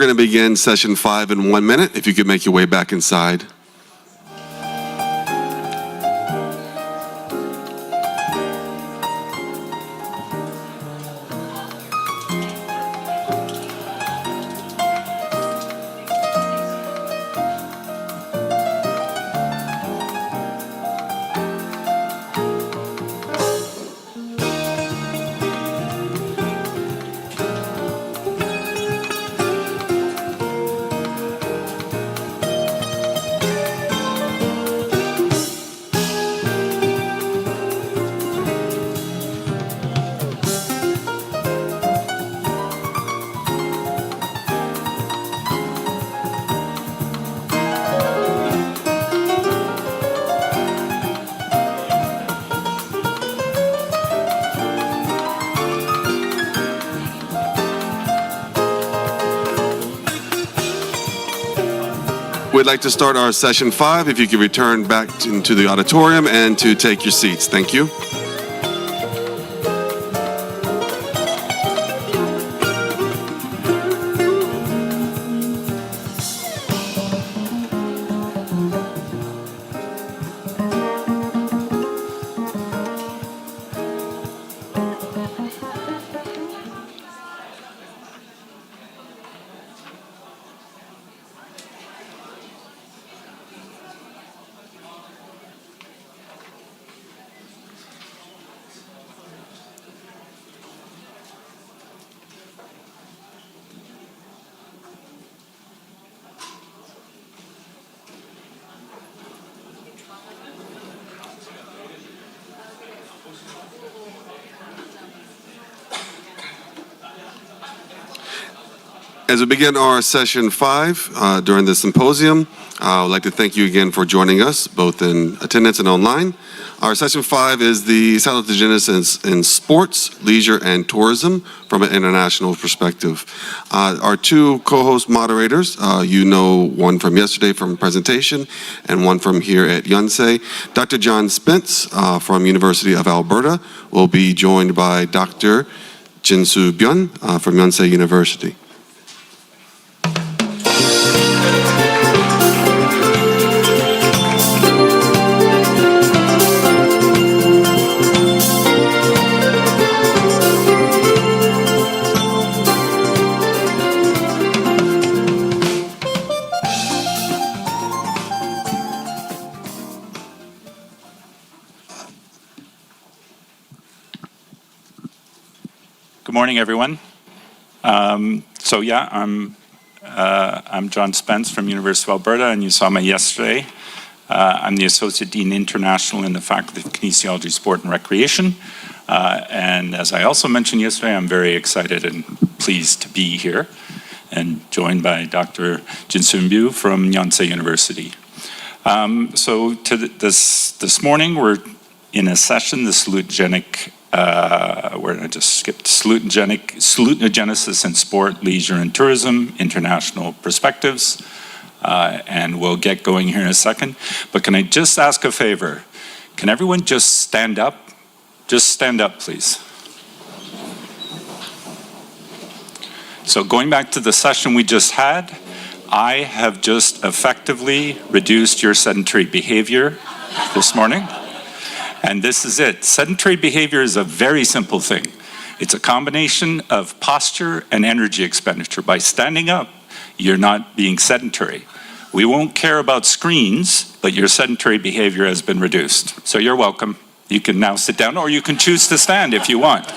We're going to begin session 5 in 1 minute. If you could make your way back inside. We'd like to start our session 5. If you could return back into the auditorium and to take your seats. Thank you. As we begin our session 5 during the symposium, I would like to thank you again for joining us, both in attendance and online. Our session 5 is the salutogenesis in sports, leisure, and tourism from an international perspective. Our 2 co-host moderators, you know one from yesterday from presentation and one from here at Yonsei. Dr. John Spence from University of Alberta will be joined by Dr. Jin-Soo Byun from Yonsei University. Good morning, everyone. I'm John Spence from University of Alberta, and you saw me yesterday. I'm the Associate Dean International in the Faculty of Kinesiology, Sport and Recreation. And as I also mentioned yesterday, I'm very excited and pleased to be here and joined by Dr. Jin-Soo Byun from Yonsei University. This morning, we're in a session, the salutogenic where I just skipped salutogenesis in sport, leisure, and tourism, international perspectives. And we'll get going here in a second. But can I just ask a favor? Can everyone just stand up? Just stand up, please. So going back to the session we just had, I have just effectively reduced your sedentary behavior this morning. And this is it. Sedentary behavior is a very simple thing. It's a combination of posture and energy expenditure. By standing up, you're not being sedentary. We won't care about screens, but your sedentary behavior has been reduced. So you're welcome. You can now sit down, or you can choose to stand if you want.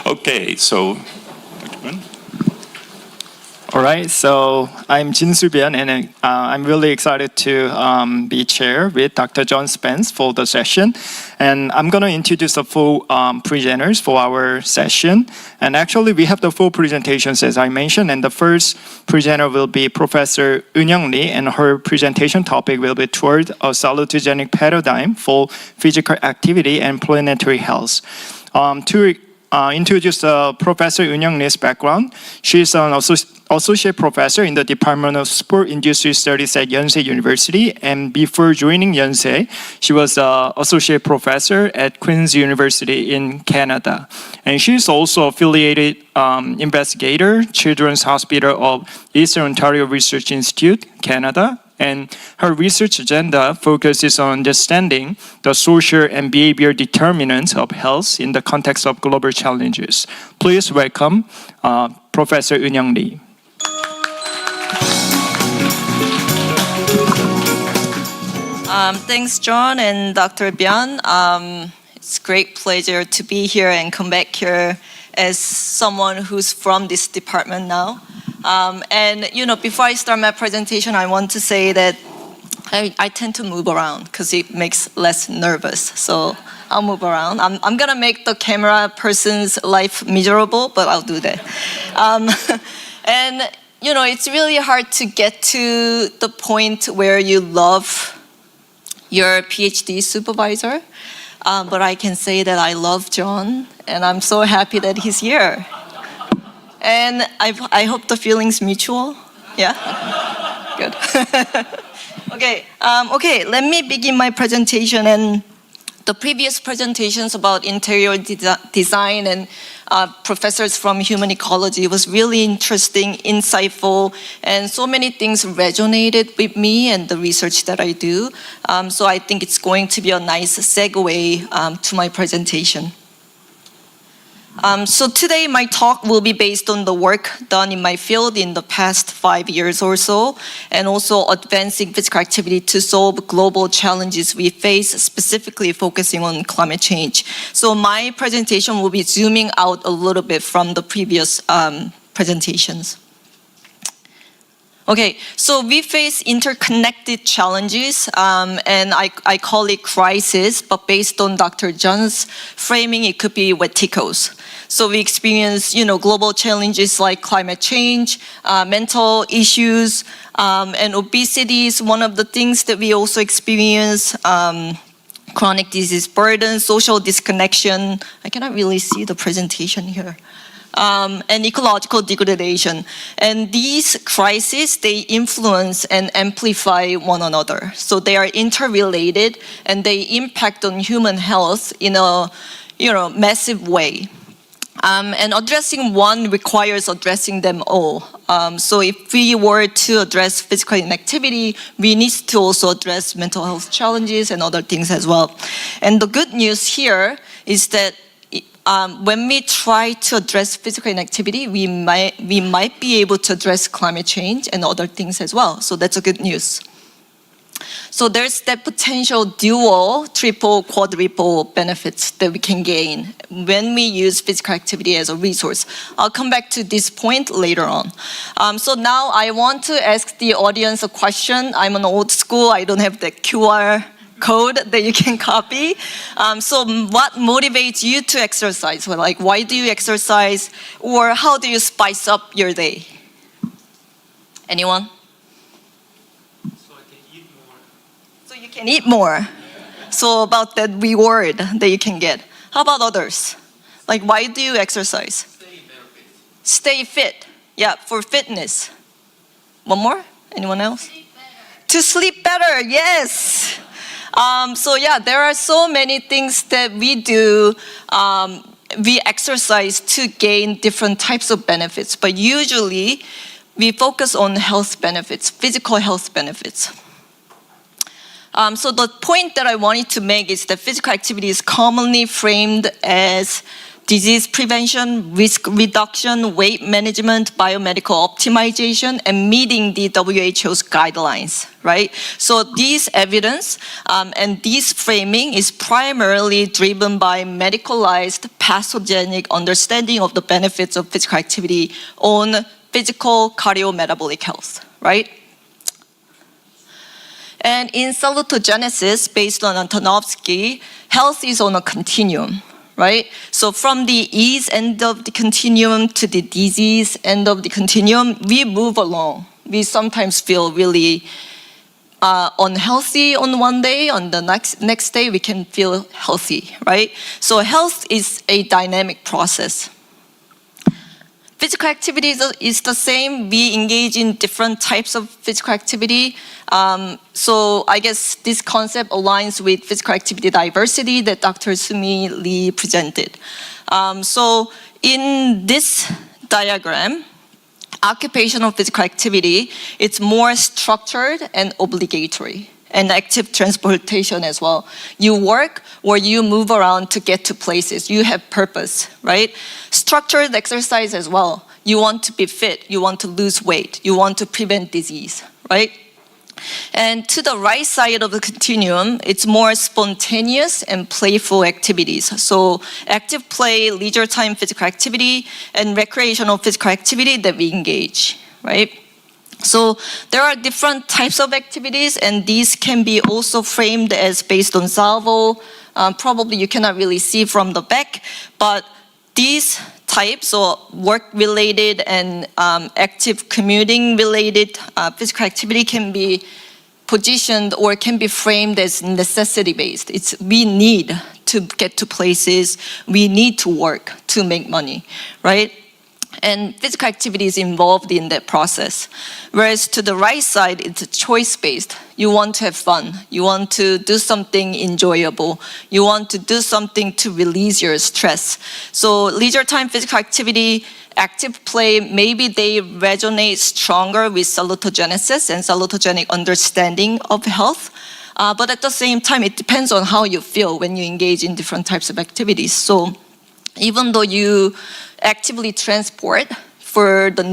Okay, so Dr. Byun. All right, so I'm Jin-Soo Byun, and I'm really excited to be chair with Dr. John Spence for the session. And I'm going to introduce the full presenters for our session. And actually, we have the full presentations, as I mentioned. And the first presenter will be Professor Eun-Young Lee, and her presentation topic will be toward a salutogenic paradigm for physical activity and planetary health. To introduce Professor Eun-young Lee's background. She's an associate professor in the Department of Sport Industry Studies at Yonsei University, and before joining Yonsei, she was an associate professor at Queen's University in Canada. And she's also affiliated investigator, Children's Hospital of Eastern Ontario Research Institute, Canada. And her research agenda focuses on understanding the social and behavioral determinants of health in the context of global challenges. Please welcome Professor Eun-young Lee. Thanks, John and Dr. Byun. It's a great pleasure to be here and come back here as someone who's from this department now. And before I start my presentation, I want to say that I tend to move around because it makes less nervous. So I'll move around. I'm gonna make the camera person's life miserable, but I'll do that. And it's really hard to get to the point where you love your PhD supervisor. But I can say that I love John, and I'm so happy that he's here. And I hope the feeling's mutual. Yeah? Good. Okay, let me begin my presentation. And the previous presentations about interior design and professors from human ecology was really interesting, insightful, and so many things resonated with me and the research that I do. So I think it's going to be a nice segue to my presentation. So today my talk will be based on the work done in my field in the past 5 years or so, and also advancing physical activity to solve global challenges we face, specifically focusing on climate change. So my presentation will be zooming out a little bit from the previous presentations. Okay, so we face interconnected challenges, and I call it crisis, but based on Dr. John's framing, it could be verticals. So we experience, global challenges like climate change, mental issues, and obesity is one of the things that we also experience. Chronic disease burden, social disconnection. I cannot really see the presentation here. And ecological degradation. And these crises, they influence and amplify one another. So they are interrelated and they impact on human health in a massive way. And addressing one requires addressing them all. So if we were to address physical inactivity, we need to also address mental health challenges and other things as well. And the good news here is that when we try to address physical inactivity, we might be able to address climate change and other things as well. So that's a good news. So there's that potential dual, triple, quadruple benefits that we can gain when we use physical activity as a resource. I'll come back to this point later on. So now I want to ask the audience a question. I'm an old school, I don't have the QR code that you can copy. So what motivates you to exercise? Well, like, why do you exercise? Or how do you spice up your day? Anyone? So I can eat more. So you can eat more. So about that reward that you can get. How about others? Like, why do you exercise? Stay fit. Yeah, for fitness. One more? Anyone else? To sleep better, yes. So yeah, there are so many things that we do. We exercise to gain different types of benefits, but usually we focus on health benefits, physical health benefits. So the point that I wanted to make is that physical activity is commonly framed as disease prevention, risk reduction, weight management, biomedical optimization, and meeting the WHO's guidelines, right? So this evidence and this framing is primarily driven by medicalized, pathogenic understanding of the benefits of physical activity on physical cardiometabolic health, right? And in salutogenesis, based on Antonovsky, health is on a continuum. Right? So from the ease end of the continuum to the disease end of the continuum, we move along. We sometimes feel really unhealthy on one day, on the next day we can feel healthy, right? So health is a dynamic process. Physical activity is the same. We engage in different types of physical activity. So I guess this concept aligns with physical activity diversity that Dr. Sumi Lee presented. So in this diagram, occupational physical activity, it's more structured and obligatory, and active transportation as well. You work or you move around to get to places. You have purpose, right? Structured exercise as well. You want to be fit, you want to lose weight, you want to prevent disease, right? And to the right side of the continuum, it's more spontaneous and playful activities. So active play, leisure time physical activity, and recreational physical activity that we engage, right? So there are different types of activities, and these can be also framed as based on Salvo. Probably you cannot really see from the back, but these types, or work-related and active commuting-related physical activity, can be positioned or can be framed as necessity-based. It's we need to get to places, we need to work to make money, right? And physical activity is involved in that process. Whereas to the right side, it's choice-based. You want to have fun. You want to do something enjoyable. You want to do something to release your stress. So leisure time physical activity, active play, maybe they resonate stronger with salutogenesis and salutogenic understanding of health. But at the same time, it depends on how you feel when you engage in different types of activities. So even though you actively transport for the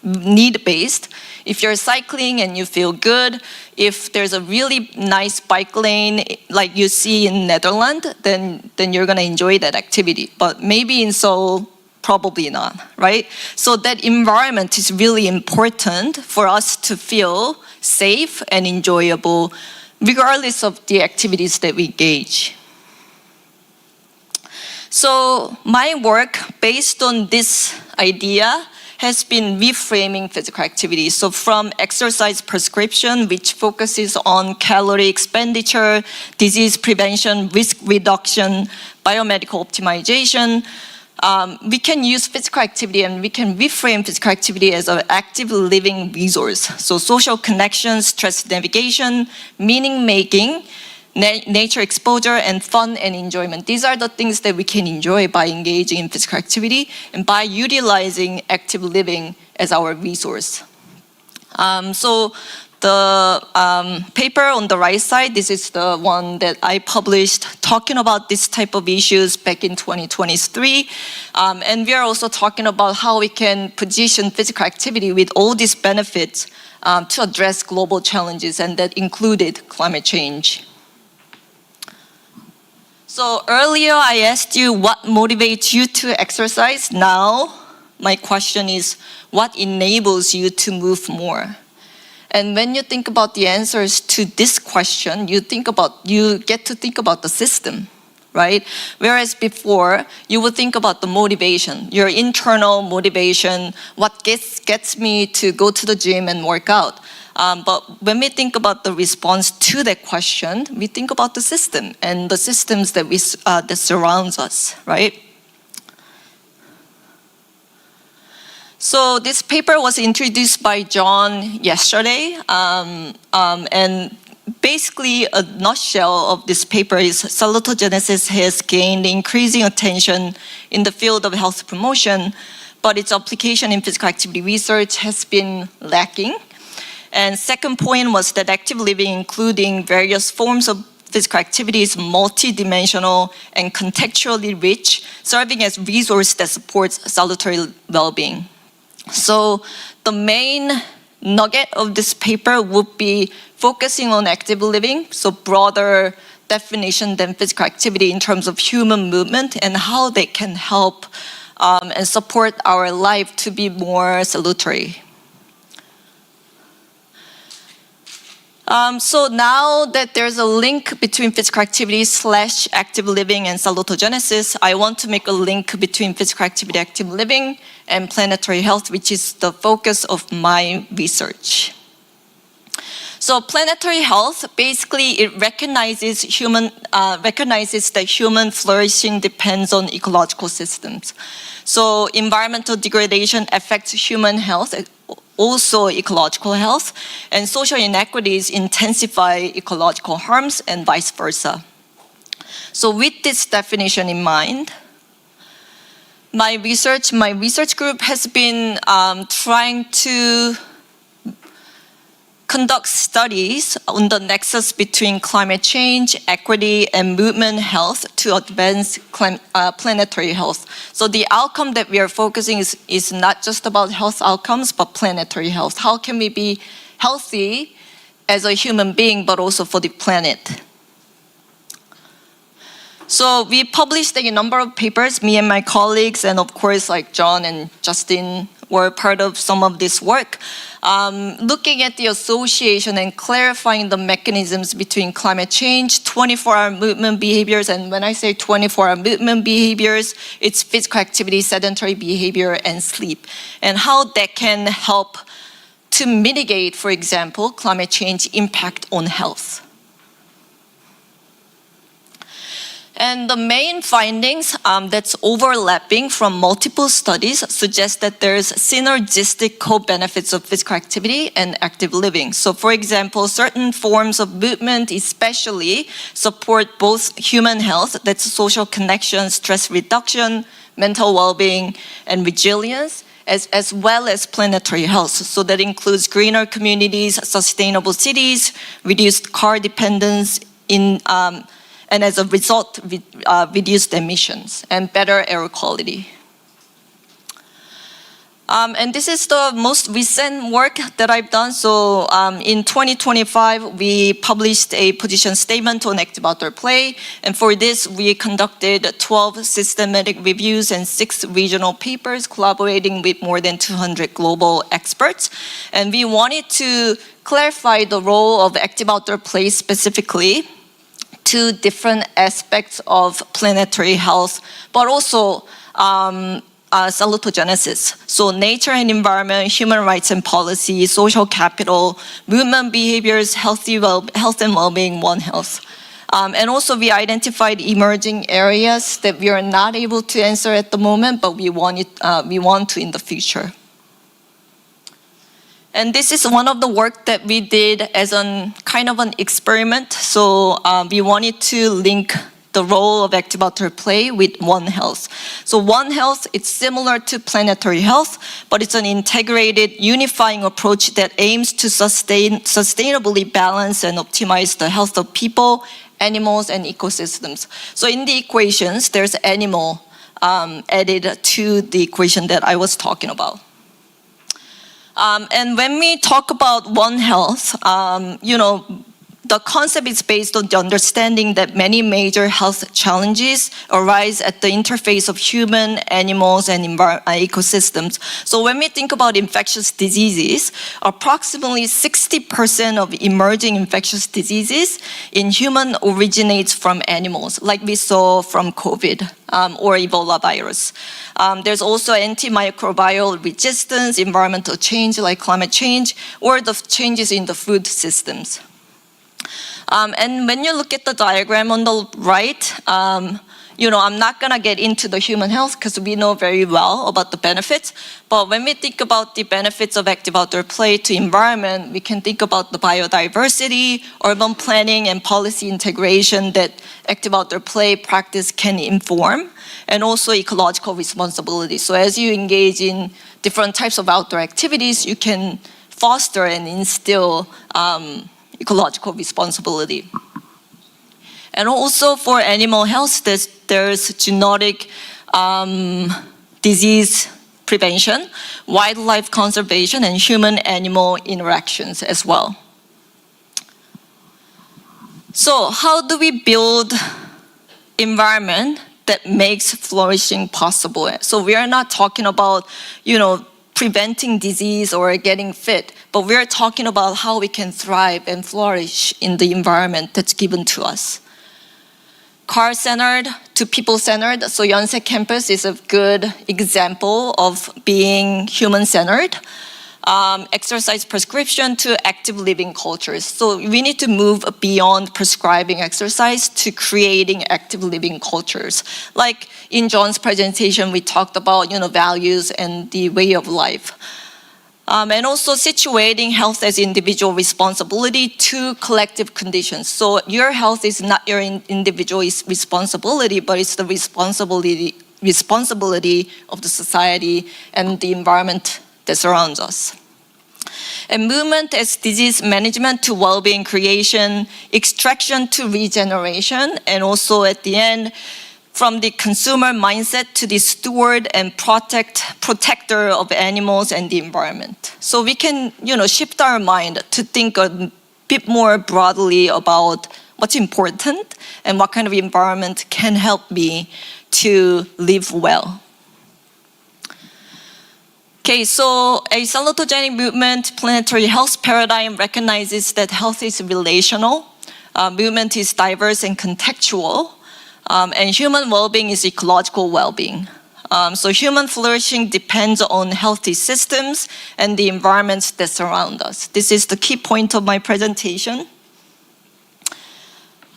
need-based, if you're cycling and you feel good, if there's a really nice bike lane like you see in Netherlands, then you're gonna enjoy that activity. But maybe in Seoul, probably not, right? So that environment is really important for us to feel safe and enjoyable, regardless of the activities that we engage. So my work based on this idea has been reframing physical activity. So from exercise prescription, which focuses on calorie expenditure, disease prevention, risk reduction, biomedical optimization, we can use physical activity and we can reframe physical activity as an active living resource. So social connections, stress navigation, meaning making, nature exposure, and fun and enjoyment. These are the things that we can enjoy by engaging in physical activity and by utilizing active living as our resource. So the paper on the right side, this is the one that I published talking about this type of issues back in 2023. And we are also talking about how we can position physical activity with all these benefits to address global challenges, and that included climate change. So earlier I asked you what motivates you to exercise. Now my question is, what enables you to move more? And when you think about the answers to this question, you get to think about the system, right? Whereas before, you would think about the motivation, your internal motivation, what gets me to go to the gym and work out. But when we think about the response to that question, we think about the system and the systems that that surrounds us, right? So this paper was introduced by John yesterday, and basically a nutshell of this paper is salutogenesis has gained increasing attention in the field of health promotion, but its application in physical activity research has been lacking. And second point was that active living, including various forms of physical activity, is multidimensional and contextually rich, serving as resource that supports salutary well-being. So the main nugget of this paper would be focusing on active living, so broader definition than physical activity in terms of human movement and how they can help and support our life to be more salutary. So now that there's a link between physical activity / active living and salutogenesis, I want to make a link between physical activity, active living, and planetary health, which is the focus of my research. So planetary health, basically it recognizes that human flourishing depends on ecological systems. So environmental degradation affects human health, also ecological health, and social inequities intensify ecological harms and vice versa. So with this definition in mind, my research group has been trying to conduct studies on the nexus between climate change, equity, and movement health to advance planetary health. So the outcome that we are focusing is not just about health outcomes, but planetary health. How can we be healthy as a human being, but also for the planet? So we published a number of papers, me and my colleagues, and of course, like John and Justin were part of some of this work, looking at the association and clarifying the mechanisms between climate change, 24-hour movement behaviors, and when I say 24-hour movement behaviors, it's physical activity, sedentary behavior, and sleep, and how that can help to mitigate, for example, climate change impact on health. And the main findings that's overlapping from multiple studies suggest that there's synergistic co-benefits of physical activity and active living. So for example, certain forms of movement especially support both human health, that's social connection, stress reduction, mental well-being, and resilience, as well as planetary health. So that includes greener communities, sustainable cities, reduced car dependence, and as a result, reduced emissions and better air quality. And this is the most recent work that I've done. So in 2025, we published a position statement on active outdoor play. And for this, we conducted 12 systematic reviews and 6 regional papers, collaborating with more than 200 global experts. And we wanted to clarify the role of active outdoor play specifically to different aspects of planetary health, but also salutogenesis. So nature and environment, human rights and policy, social capital, movement behaviors, health and well-being, One Health. And also we identified emerging areas that we are not able to answer at the moment, but we want to in the future. And this is one of the work that we did as a kind of an experiment. So we wanted to link the role of active outdoor play with One Health. So One Health, it's similar to planetary health, but it's an integrated, unifying approach that aims to sustainably balance and optimize the health of people, animals, and ecosystems. So in the equations, there's animal added to the equation that I was talking about. And when we talk about One Health, the concept is based on the understanding that many major health challenges arise at the interface of human, animals, and ecosystems. So when we think about infectious diseases, approximately 60% of emerging infectious diseases in human originates from animals, like we saw from COVID or Ebola virus. There's also antimicrobial resistance, environmental change like climate change, or the changes in the food systems. And when you look at the diagram on the right, I'm not gonna get into the human health because we know very well about the benefits. But when we think about the benefits of active outdoor play to environment, we can think about the biodiversity, urban planning, and policy integration that active outdoor play practice can inform, and also ecological responsibility. So as you engage in different types of outdoor activities, you can foster and instill ecological responsibility. And also for animal health, there's genetic disease prevention, wildlife conservation, and human-animal interactions as well. So how do we build environment that makes flourishing possible? So we are not talking about, preventing disease or getting fit, but we're talking about how we can thrive and flourish in the environment that's given to us. Car-centered to people-centered, so Yonsei campus is a good example of being human-centered. exercise prescription to active living cultures. So we need to move beyond prescribing exercise to creating active living cultures. Like in John's presentation, we talked about values and the way of life. And also situating health as individual responsibility to collective conditions. So your health is not your individual responsibility, but it's the responsibility of the society and the environment that surrounds us. And movement as disease management to well-being creation, extraction to regeneration, and also at the end, from the consumer mindset to the steward and protector of animals and the environment. So we can, shift our mind to think a bit more broadly about what's important and what kind of environment can help me to live well. Okay, so a salutogenic movement planetary health paradigm recognizes that health is relational, movement is diverse and contextual, and human well-being is ecological well-being. So human flourishing depends on healthy systems and the environments that surround us. This is the key point of my presentation.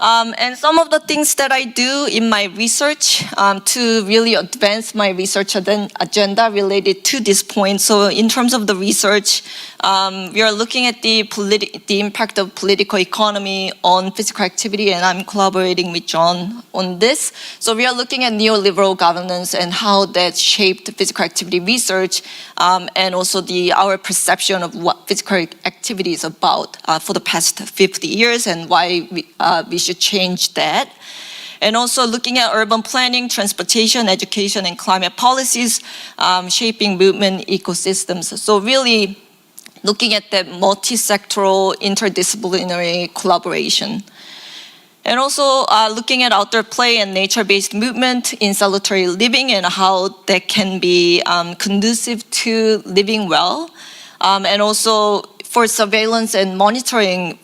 And some of the things that I do in my research to really advance my research agenda related to this point. So in terms of the research, we are looking at the impact of political economy on physical activity, and I'm collaborating with John on this. So we are looking at neoliberal governance and how that shaped physical activity research, and also our perception of what physical activity is about for the past 50 years and why we should change that. And also looking at urban planning, transportation, education, and climate policies, shaping movement ecosystems. So really looking at that multi-sectoral, interdisciplinary collaboration. And also looking at outdoor play and nature-based movement in salutary living and how that can be conducive to living well. And also for surveillance and monitoring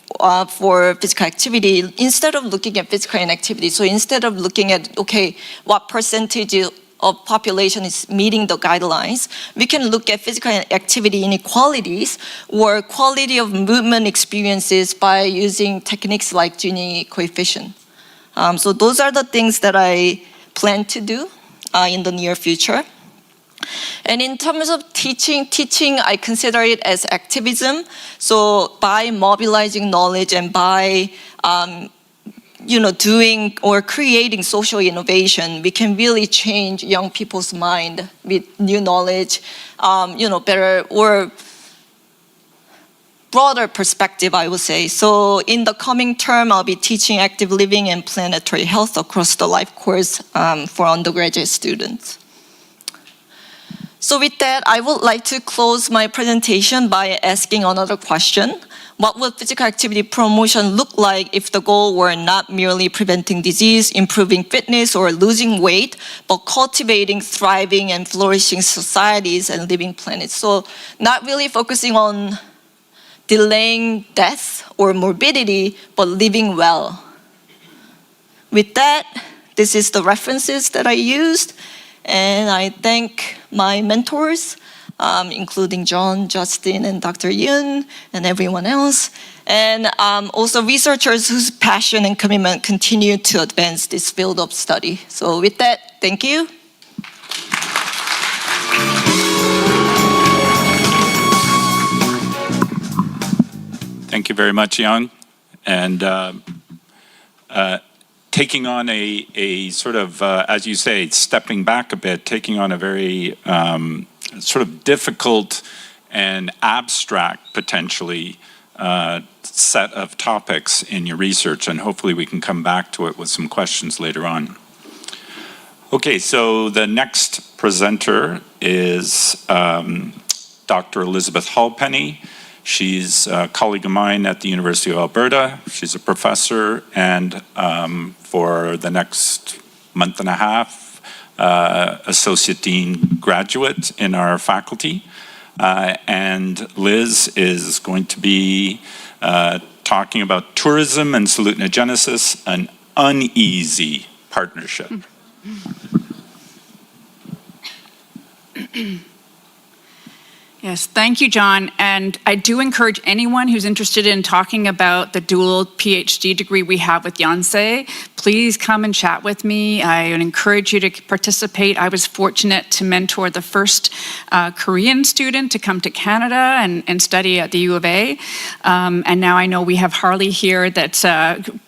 for physical activity, instead of looking at physical inactivity, so instead of looking at, okay, what percentage of population is meeting the guidelines, we can look at physical activity inequalities or quality of movement experiences by using techniques like Gini coefficient. So those are the things that I plan to do in the near future. And in terms of teaching, I consider it as activism. So by mobilizing knowledge and by doing or creating social innovation, we can really change young people's mind with new knowledge, better or broader perspective, I would say. So in the coming term, I'll be teaching active living and planetary health across the life course for undergraduate students. So with that, I would like to close my presentation by asking another question. What would physical activity promotion look like if the goal were not merely preventing disease, improving fitness, or losing weight, but cultivating thriving and flourishing societies and living planets? So not really focusing on delaying death or morbidity, but living well. With that, this is the references that I used. And I thank my mentors, including John, Justin, and Dr. Yun, and everyone else. And also researchers whose passion and commitment continue to advance this field of study. So with that, thank you. Thank you very much, Young. And taking on a sort of, as you say, stepping back a bit, taking on a very sort of difficult and abstract, potentially, set of topics in your research, and hopefully we can come back to it with some questions later on. Okay, so the next presenter is Dr. Elizabeth Halpenny. She's a colleague of mine at the University of Alberta. She's a professor, and for the next month and a half, Associate Dean graduate in our faculty. And Liz is going to be talking about tourism and salutinogenesis, an uneasy partnership. Yes, thank you, John. And I do encourage anyone who's interested in talking about the dual PhD degree we have with Yonsei, please come and chat with me. I would encourage you to participate. I was fortunate to mentor the first Korean student to come to Canada and study at the U of A. And now I know we have Harley here that's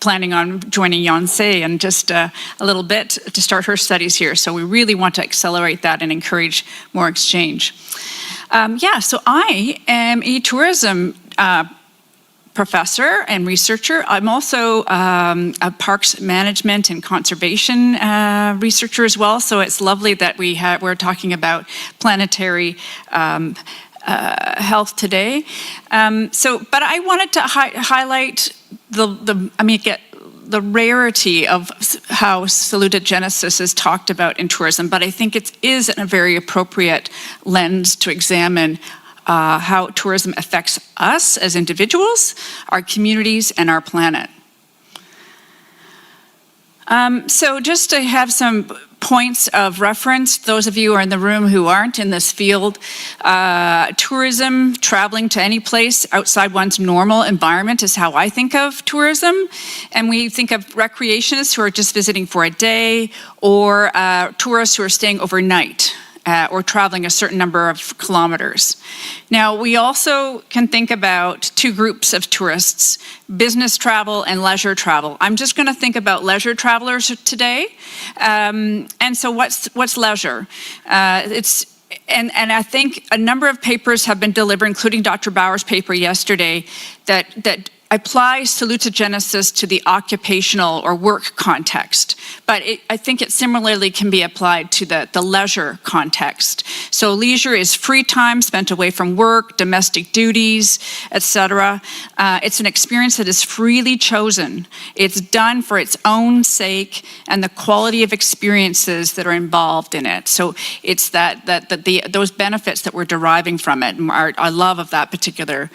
planning on joining Yonsei in just a little bit to start her studies here. So we really want to accelerate that and encourage more exchange. So I am a tourism professor and researcher. I'm also a parks management and conservation researcher as well. So it's lovely that we're talking about planetary health today. But I wanted to highlight the rarity of how salutogenesis is talked about in tourism, but I think it is a very appropriate lens to examine how tourism affects us as individuals, our communities, and our planet. So just to have some points of reference, those of you who are in the room who aren't in this field, tourism, traveling to any place outside one's normal environment is how I think of tourism. And we think of recreationists who are just visiting for a day, or tourists who are staying overnight, or traveling a certain number of kilometers. Now, we also can think about two groups of tourists, business travel and leisure travel. I'm just going to think about leisure travelers today. And so what's leisure? And I think a number of papers have been delivered, including Dr. Bauer's paper yesterday, that apply salutogenesis to the occupational or work context. But I think it similarly can be applied to the leisure context. So leisure is free time spent away from work, domestic duties, etc. It's an experience that is freely chosen. It's done for its own sake and the quality of experiences that are involved in it. So it's those benefits that we're deriving from it. I love of that particular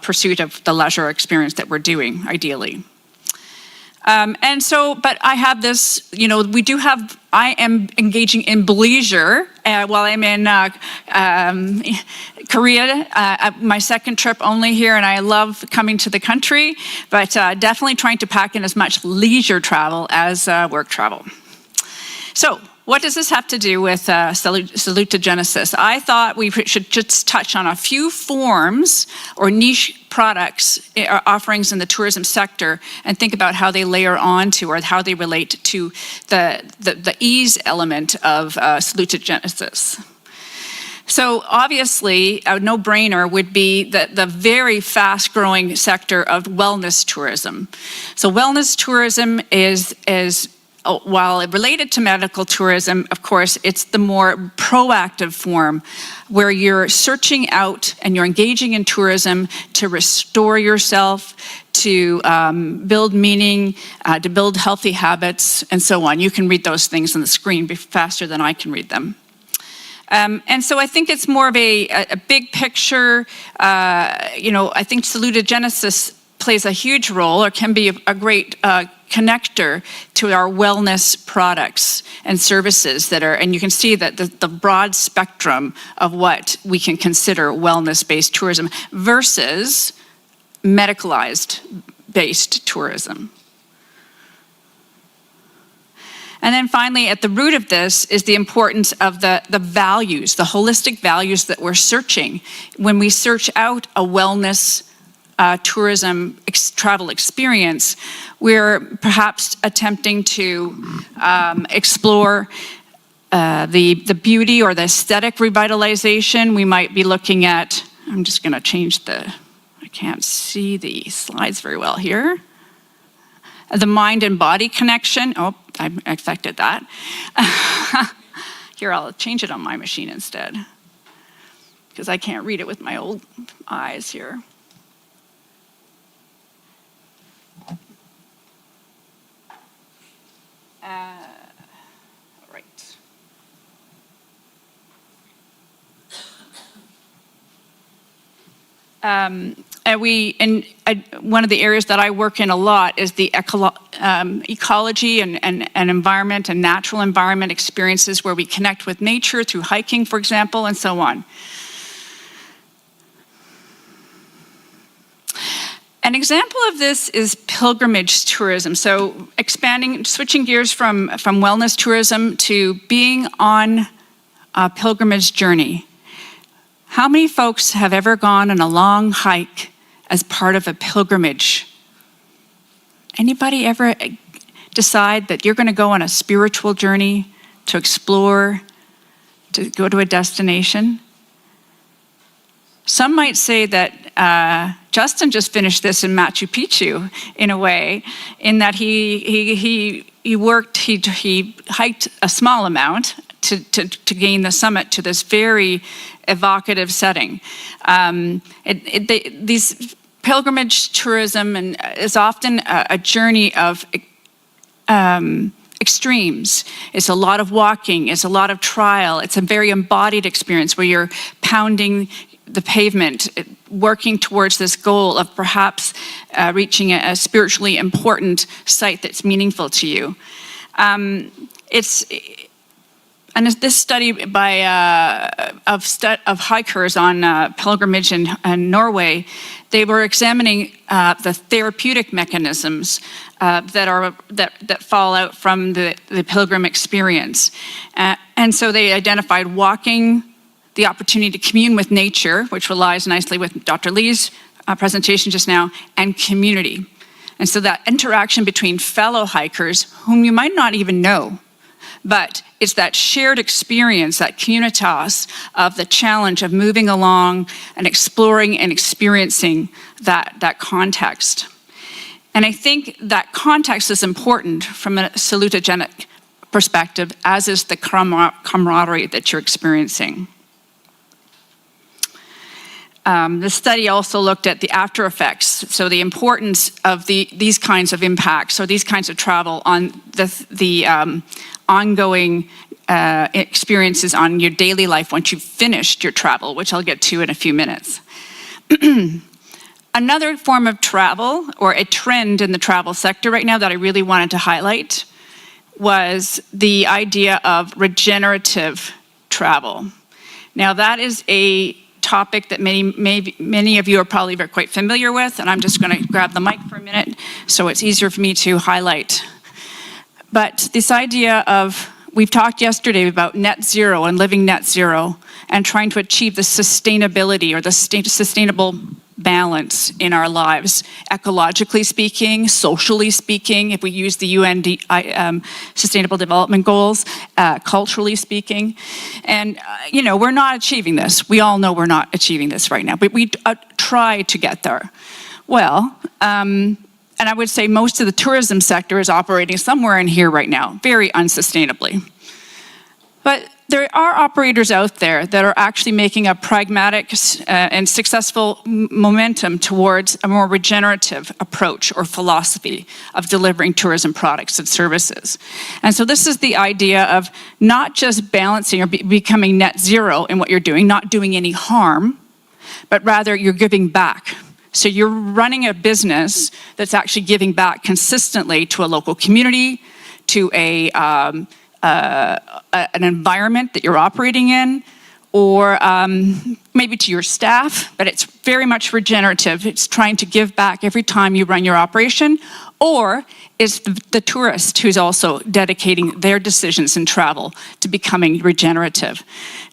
pursuit of the leisure experience that we're doing, ideally. But I have this, I am engaging in bleisure while I'm in Korea, my second trip only here, and I love coming to the country, but definitely trying to pack in as much leisure travel as work travel. So, what does this have to do with salutogenesis? I thought we should just touch on a few forms or niche products or offerings in the tourism sector and think about how they layer onto or how they relate to the ease element of salutogenesis. So obviously, a no-brainer would be the very fast-growing sector of wellness tourism. So wellness tourism is while related to medical tourism, of course, it's the more proactive form where you're searching out and you're engaging in tourism to restore yourself, to build meaning, to build healthy habits, and so on. You can read those things on the screen faster than I can read them. And so I think it's more of a big picture, I think salutogenesis plays a huge role or can be a great connector to our wellness products and services that are, and you can see that the broad spectrum of what we can consider wellness-based tourism versus medicalized-based tourism. And then finally, at the root of this is the importance of the values, the holistic values that we're searching when we search out a wellness tourism travel experience. We're perhaps attempting to explore the beauty or the aesthetic revitalization. We might be looking at, I'm just going to change I can't see the slides very well here. The mind and body connection. Oh, I affected that. Here, I'll change it on my machine instead, because I can't read it with my old eyes here. Right. One of the areas that I work in a lot is the ecology and environment and natural environment experiences where we connect with nature through hiking, for example, and so on. An example of this is pilgrimage tourism. So switching gears from wellness tourism to being on a pilgrimage journey. How many folks have ever gone on a long hike as part of a pilgrimage? Anybody ever decide that you're going to go on a spiritual journey to explore, to go to a destination? Some might say that Justin just finished this in Machu Picchu, in a way, in that he hiked a small amount to gain the summit to this very evocative setting. These pilgrimage tourism is often a journey of extremes. It's a lot of walking, it's a lot of trial, it's a very embodied experience where you're pounding the pavement, working towards this goal of perhaps reaching a spiritually important site that's meaningful to you. And this study of hikers on pilgrimage in Norway, they were examining the therapeutic mechanisms that fall out from the pilgrim experience. And so they identified walking, the opportunity to commune with nature, which relies nicely with Dr. Lee's presentation just now, and community. And so that interaction between fellow hikers, whom you might not even know, but it's that shared experience, that communitas of the challenge of moving along and exploring and experiencing that context. And I think that context is important from a salutogenic perspective, as is the camaraderie that you're experiencing. The study also looked at the after effects, so the importance of these kinds of impacts, or these kinds of travel on the ongoing experiences on your daily life once you've finished your travel, which I'll get to in a few minutes. Another form of travel, or a trend in the travel sector right now that I really wanted to highlight, was the idea of regenerative travel. Now that is a topic that many of you are probably quite familiar with, and I'm just going to grab the mic for a minute so it's easier for me to highlight. But this idea of, we've talked yesterday about net zero and living net zero and trying to achieve the sustainability or the sustainable balance in our lives, ecologically speaking, socially speaking, if we use the UN Sustainable Development Goals, culturally speaking. And, we're not achieving this. We all know we're not achieving this right now, but we try to get there. Well, and I would say most of the tourism sector is operating somewhere in here right now, very unsustainably. But there are operators out there that are actually making a pragmatic and successful momentum towards a more regenerative approach or philosophy of delivering tourism products and services. And so this is the idea of not just balancing or becoming net zero in what you're doing, not doing any harm, but rather you're giving back. So you're running a business that's actually giving back consistently to a local community, to an environment that you're operating in, or maybe to your staff, but it's very much regenerative. It's trying to give back every time you run your operation, or it's the tourist who's also dedicating their decisions in travel to becoming regenerative.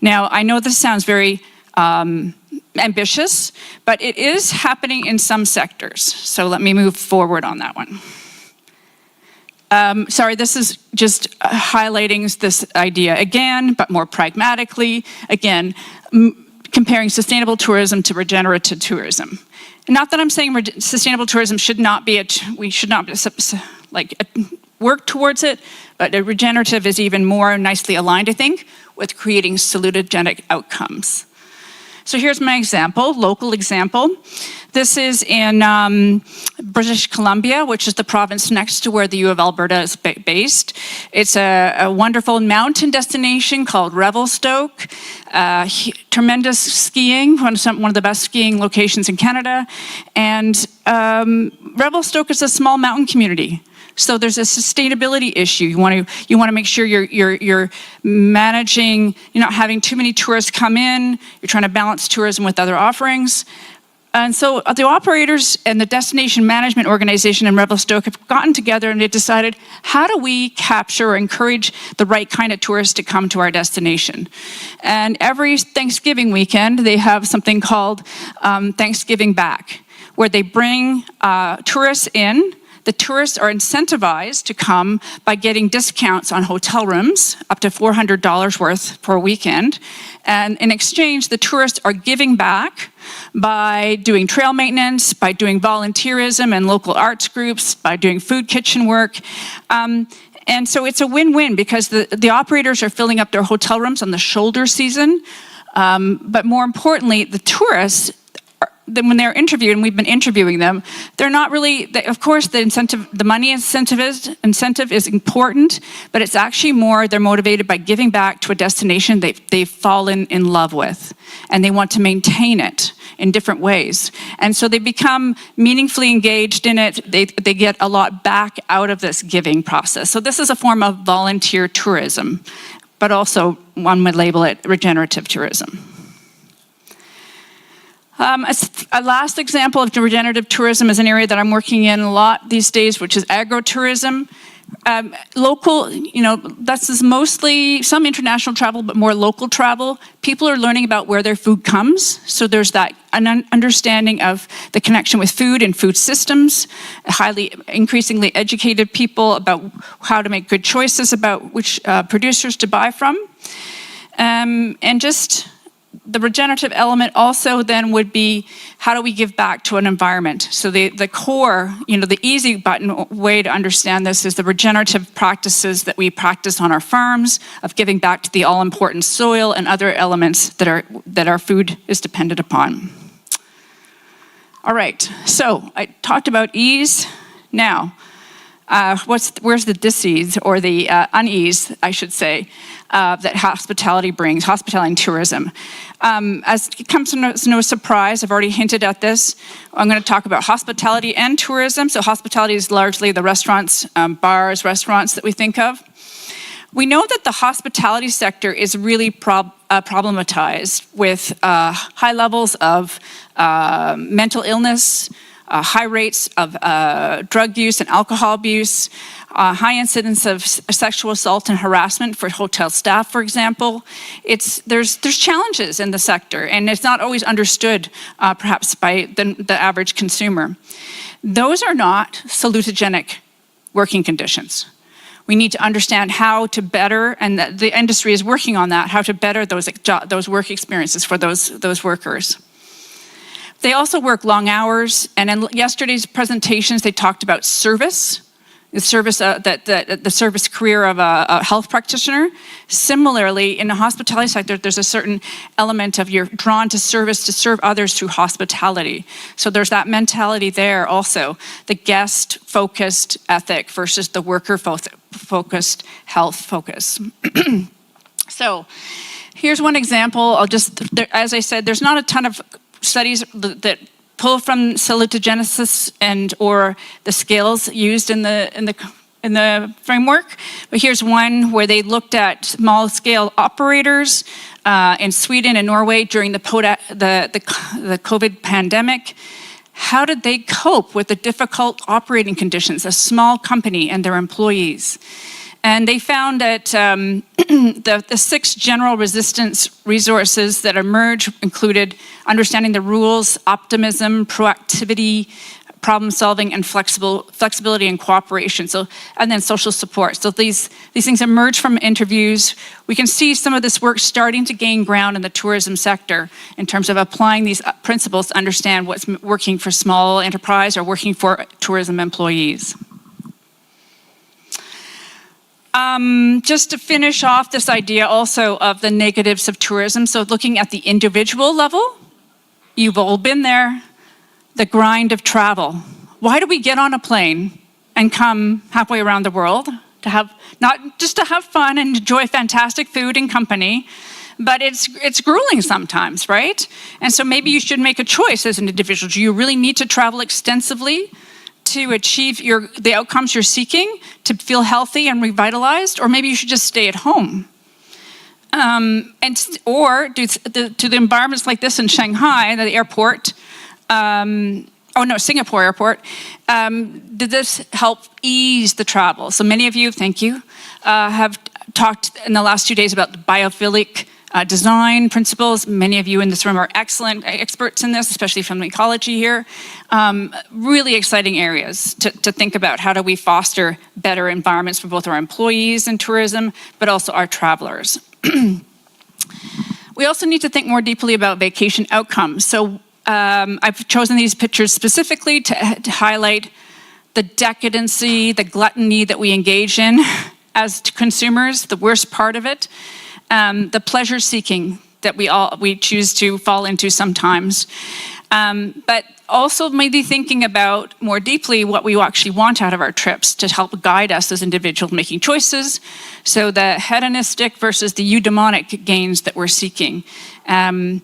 Now, I know this sounds very ambitious, but it is happening in some sectors. So let me move forward on that one. Sorry, this is just highlighting this idea again, but more pragmatically, again, comparing sustainable tourism to regenerative tourism. Not that I'm saying sustainable tourism should not be, we should not work towards it, but the regenerative is even more nicely aligned, I think, with creating salutogenic outcomes. So here's my example, local example. This is in British Columbia, which is the province next to where the U of Alberta is based. It's a wonderful mountain destination called Revelstoke. Tremendous skiing, one of the best skiing locations in Canada. And Revelstoke is a small mountain community. So there's a sustainability issue. You want to make sure you're managing, you're not having too many tourists come in. You're trying to balance tourism with other offerings. And so the operators and the destination management organization in Revelstoke have gotten together and they decided, how do we capture or encourage the right kind of tourists to come to our destination? And every Thanksgiving weekend, they have something called Thanksgiving Back, where they bring tourists in. The tourists are incentivized to come by getting discounts on hotel rooms, up to $400 worth per weekend. And in exchange, the tourists are giving back by doing trail maintenance, by doing volunteerism and local arts groups, by doing food kitchen work. And so it's a win-win because the operators are filling up their hotel rooms on the shoulder season. But more importantly, the tourists, when they're interviewed, and we've been interviewing them, they're not really, of course, the money incentive is important, but it's actually more they're motivated by giving back to a destination they've fallen in love with, and they want to maintain it in different ways. And so they become meaningfully engaged in it. They get a lot back out of this giving process. So this is a form of volunteer tourism, but also one would label it regenerative tourism. A last example of regenerative tourism is an area that I'm working in a lot these days, which is agro-tourism. Local, this is mostly some international travel, but more local travel. People are learning about where their food comes. So there's that an understanding of the connection with food and food systems, increasingly educated people about how to make good choices about which producers to buy from. And just the regenerative element also then would be, how do we give back to an environment? So the core, the easy button way to understand this is the regenerative practices that we practice on our farms, of giving back to the all-important soil and other elements that our food is dependent upon. All right, so I talked about ease. Now, where's the dis-ease, or the unease, I should say, that hospitality brings, hospitality and tourism. As it comes as no surprise, I've already hinted at this. I'm going to talk about hospitality and tourism. So hospitality is largely the restaurants, bars, restaurants that we think of. We know that the hospitality sector is really problematized with high levels of mental illness, high rates of drug use and alcohol abuse, high incidence of sexual assault and harassment for hotel staff, for example. There's challenges in the sector, and it's not always understood, perhaps, by the average consumer. Those are not salutogenic working conditions. We need to understand how to better, and the industry is working on that, how to better those work experiences for those workers. They also work long hours, and in yesterday's presentations, they talked about service, the service career of a health practitioner. Similarly, in the hospitality sector, there's a certain element of you're drawn to service to serve others through hospitality. So there's that mentality there also, the guest-focused ethic versus the worker-focused health focus. So here's one example. As I said, there's not a ton of studies that pull from salutogenesis and or the scales used in the framework, but here's one where they looked at small-scale operators in Sweden and Norway during the COVID pandemic. How did they cope with the difficult operating conditions, a small company and their employees? And they found that the 6 general resistance resources that emerged included understanding the rules, optimism, proactivity, problem solving, and flexibility and cooperation. And then social support. So these things emerge from interviews. We can see some of this work starting to gain ground in the tourism sector in terms of applying these principles to understand what's working for small enterprise or working for tourism employees. Just to finish off this idea also of the negatives of tourism, so looking at the individual level, you've all been there, the grind of travel. Why do we get on a plane and come halfway around the world? Not just to have fun and enjoy fantastic food and company, but it's grueling sometimes, right? And so maybe you should make a choice as an individual. Do you really need to travel extensively to achieve the outcomes you're seeking, to feel healthy and revitalized, or maybe you should just stay at home? Or do the environments like this in Shanghai, the airport, Singapore Airport. Did this help ease the travel? So many of you, thank you, have talked in the last 2 days about the biophilic design principles. Many of you in this room are excellent experts in this, especially from ecology here. Really exciting areas to think about. How do we foster better environments for both our employees in tourism, but also our travelers? We also need to think more deeply about vacation outcomes. So I've chosen these pictures specifically to highlight the decadency, the gluttony that we engage in as consumers, the worst part of it, the pleasure seeking that we choose to fall into sometimes, but also maybe thinking about more deeply what we actually want out of our trips to help guide us as individuals making choices. So the hedonistic versus the eudaimonic gains that we're seeking. I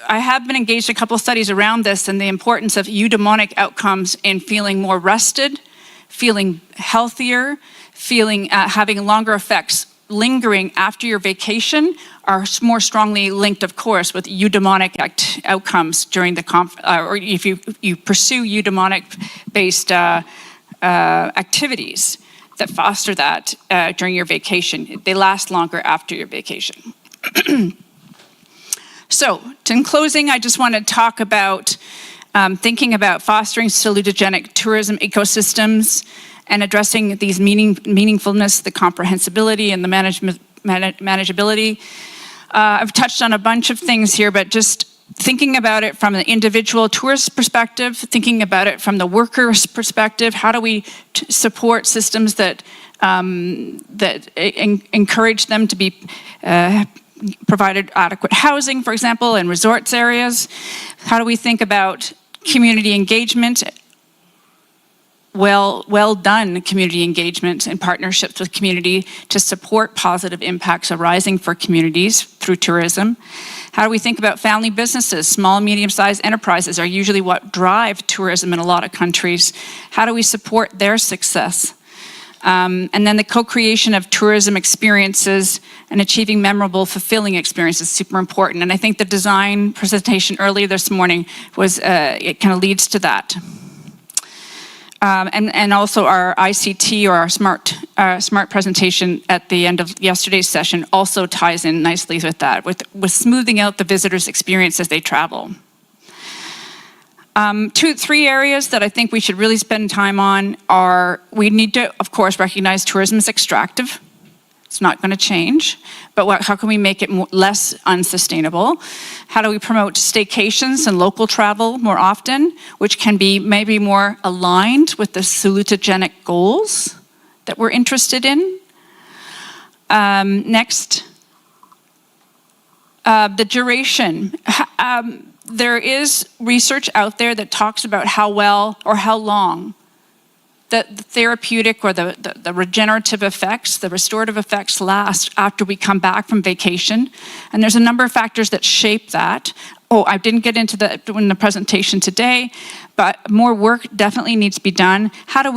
have been engaged in a couple of studies around this and the importance of eudaimonic outcomes in feeling more rested, feeling healthier, having longer effects lingering after your vacation are more strongly linked, of course, with eudaimonic outcomes during the or if you pursue eudaimonic-based activities that foster that during your vacation. They last longer after your vacation. So, in closing, I just want to talk about thinking about fostering salutogenic tourism ecosystems and addressing these meaningfulness, the comprehensibility, and the manageability. I've touched on a bunch of things here, but just thinking about it from the individual tourist perspective, thinking about it from the worker's perspective, how do we support systems that encourage them to be provided adequate housing, for example, in resorts areas? How do we think about community engagement? Well done community engagement and partnerships with community to support positive impacts arising for communities through tourism. How do we think about family businesses? Small, medium-sized enterprises are usually what drive tourism in a lot of countries. How do we support their success? And then the co-creation of tourism experiences and achieving memorable, fulfilling experiences is super important. And I think the design presentation earlier this morning it kind of leads to that. And also our ICT or our smart presentation at the end of yesterday's session also ties in nicely with that, with smoothing out the visitor's experience as they travel. 3 areas that I think we should really spend time on are, we need to, of course, recognize tourism is extractive. It's not going to change, but how can we make it less unsustainable? How do we promote staycations and local travel more often, which can be maybe more aligned with the salutogenic goals that we're interested in? Next, the duration. There is research out there that talks about how well or how long the therapeutic or the regenerative effects, the restorative effects last after we come back from vacation. And there's a number of factors that shape that. I didn't get into that in the presentation today, but more work definitely needs to be done. How do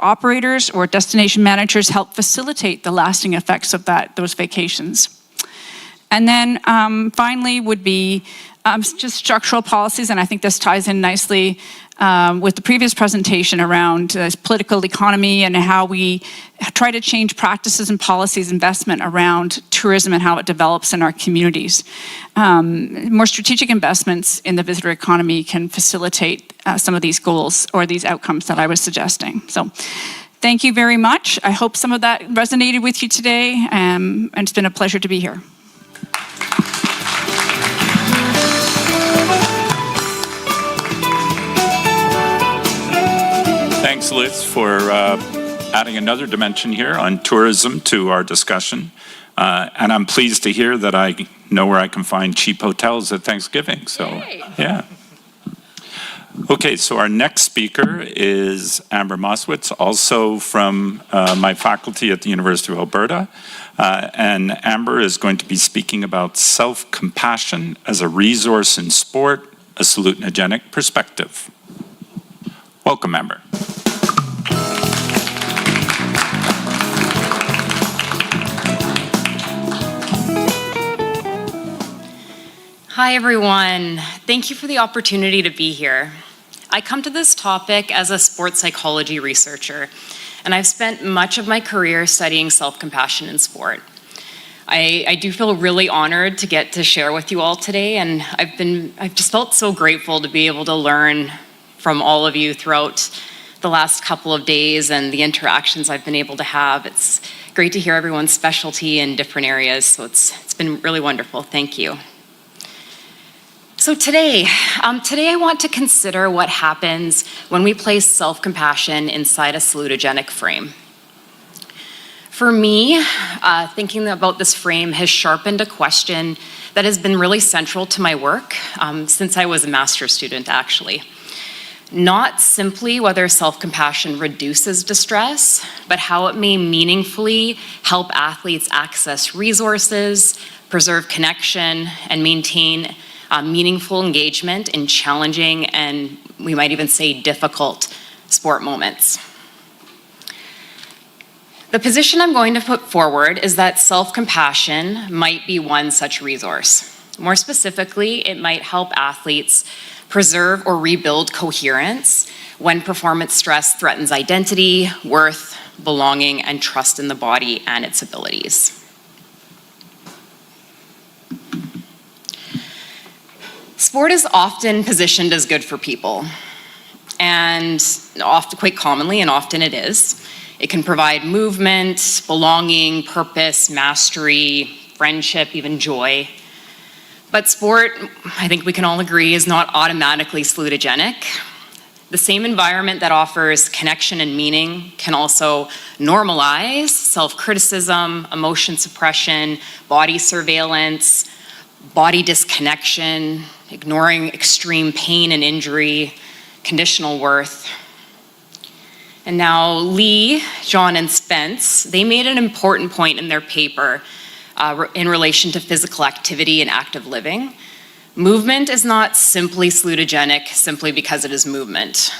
operators or destination managers help facilitate the lasting effects of those vacations? And then finally would be just structural policies, and I think this ties in nicely with the previous presentation around political economy and how we try to change practices and policies, investment around tourism and how it develops in our communities. More strategic investments in the visitor economy can facilitate some of these goals or these outcomes that I was suggesting. So thank you very much. I hope some of that resonated with you today, and it's been a pleasure to be here. Thanks, Liz, for adding another dimension here on tourism to our discussion. And I'm pleased to hear that I know where I can find cheap hotels at Thanksgiving. So, yeah. Okay, so our next speaker is Amber Moswitz, also from my faculty at the University of Alberta. And Amber is going to be speaking about self-compassion as a resource in sport, a salutogenic perspective. Welcome, Amber. Hi, everyone. Thank you for the opportunity to be here. I come to this topic as a sports psychology researcher, and I've spent much of my career studying self-compassion in sport. I do feel really honored to get to share with you all today, and I've just felt so grateful to be able to learn from all of you throughout the last couple of days and the interactions I've been able to have. It's great to hear everyone's specialty in different areas, so it's been really wonderful. Thank you. So today I want to consider what happens when we place self-compassion inside a salutogenic frame. For me, thinking about this frame has sharpened a question that has been really central to my work since I was a master's student, actually. Not simply whether self-compassion reduces distress, but how it may meaningfully help athletes access resources, preserve connection, and maintain meaningful engagement in challenging and we might even say difficult sport moments. The position I'm going to put forward is that self-compassion might be one such resource. More specifically, it might help athletes preserve or rebuild coherence when performance stress threatens identity, worth, belonging, and trust in the body and its abilities. Sport is often positioned as good for people, and often, quite commonly, and often it is. It can provide movement, belonging, purpose, mastery, friendship, even joy. But sport, I think we can all agree, is not automatically salutogenic. The same environment that offers connection and meaning can also normalize self-criticism, emotion suppression, body surveillance, body disconnection, ignoring extreme pain and injury, conditional worth. And now Lee, John, and Spence, they made an important point in their paper in relation to physical activity and active living. Movement is not simply salutogenic simply because it is movement.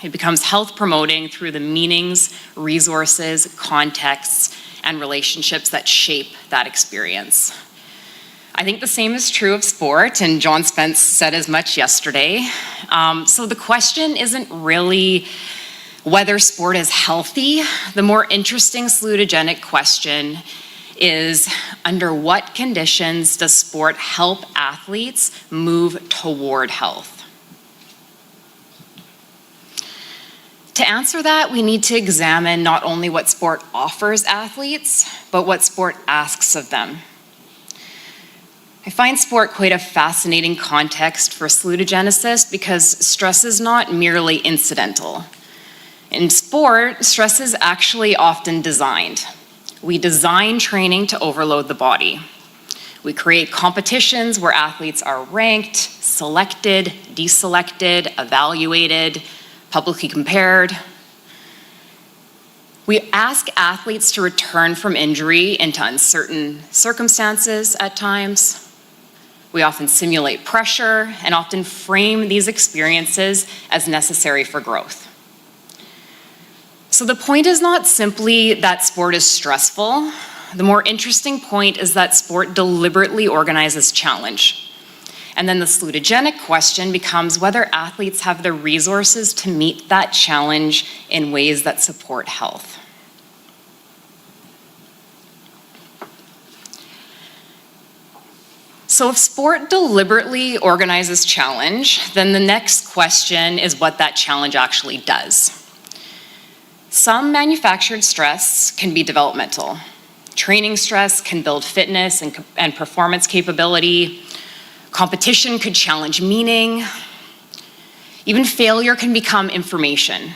It becomes health promoting through the meanings, resources, contexts, and relationships that shape that experience. I think the same is true of sport, and John Spence said as much yesterday. So the question isn't really whether sport is healthy. The more interesting salutogenic question is, under what conditions does sport help athletes move toward health? To answer that, we need to examine not only what sport offers athletes, but what sport asks of them. I find sport quite a fascinating context for salutogenesis because stress is not merely incidental. In sport, stress is actually often designed. We design training to overload the body. We create competitions where athletes are ranked, selected, deselected, evaluated, publicly compared. We ask athletes to return from injury into uncertain circumstances at times. We often simulate pressure and often frame these experiences as necessary for growth. So the point is not simply that sport is stressful. The more interesting point is that sport deliberately organizes challenge. And then the salutogenic question becomes whether athletes have the resources to meet that challenge in ways that support health. So if sport deliberately organizes challenge, then the next question is what that challenge actually does. Some manufactured stress can be developmental. Training stress can build fitness and performance capability. Competition could challenge meaning. Even failure can become information.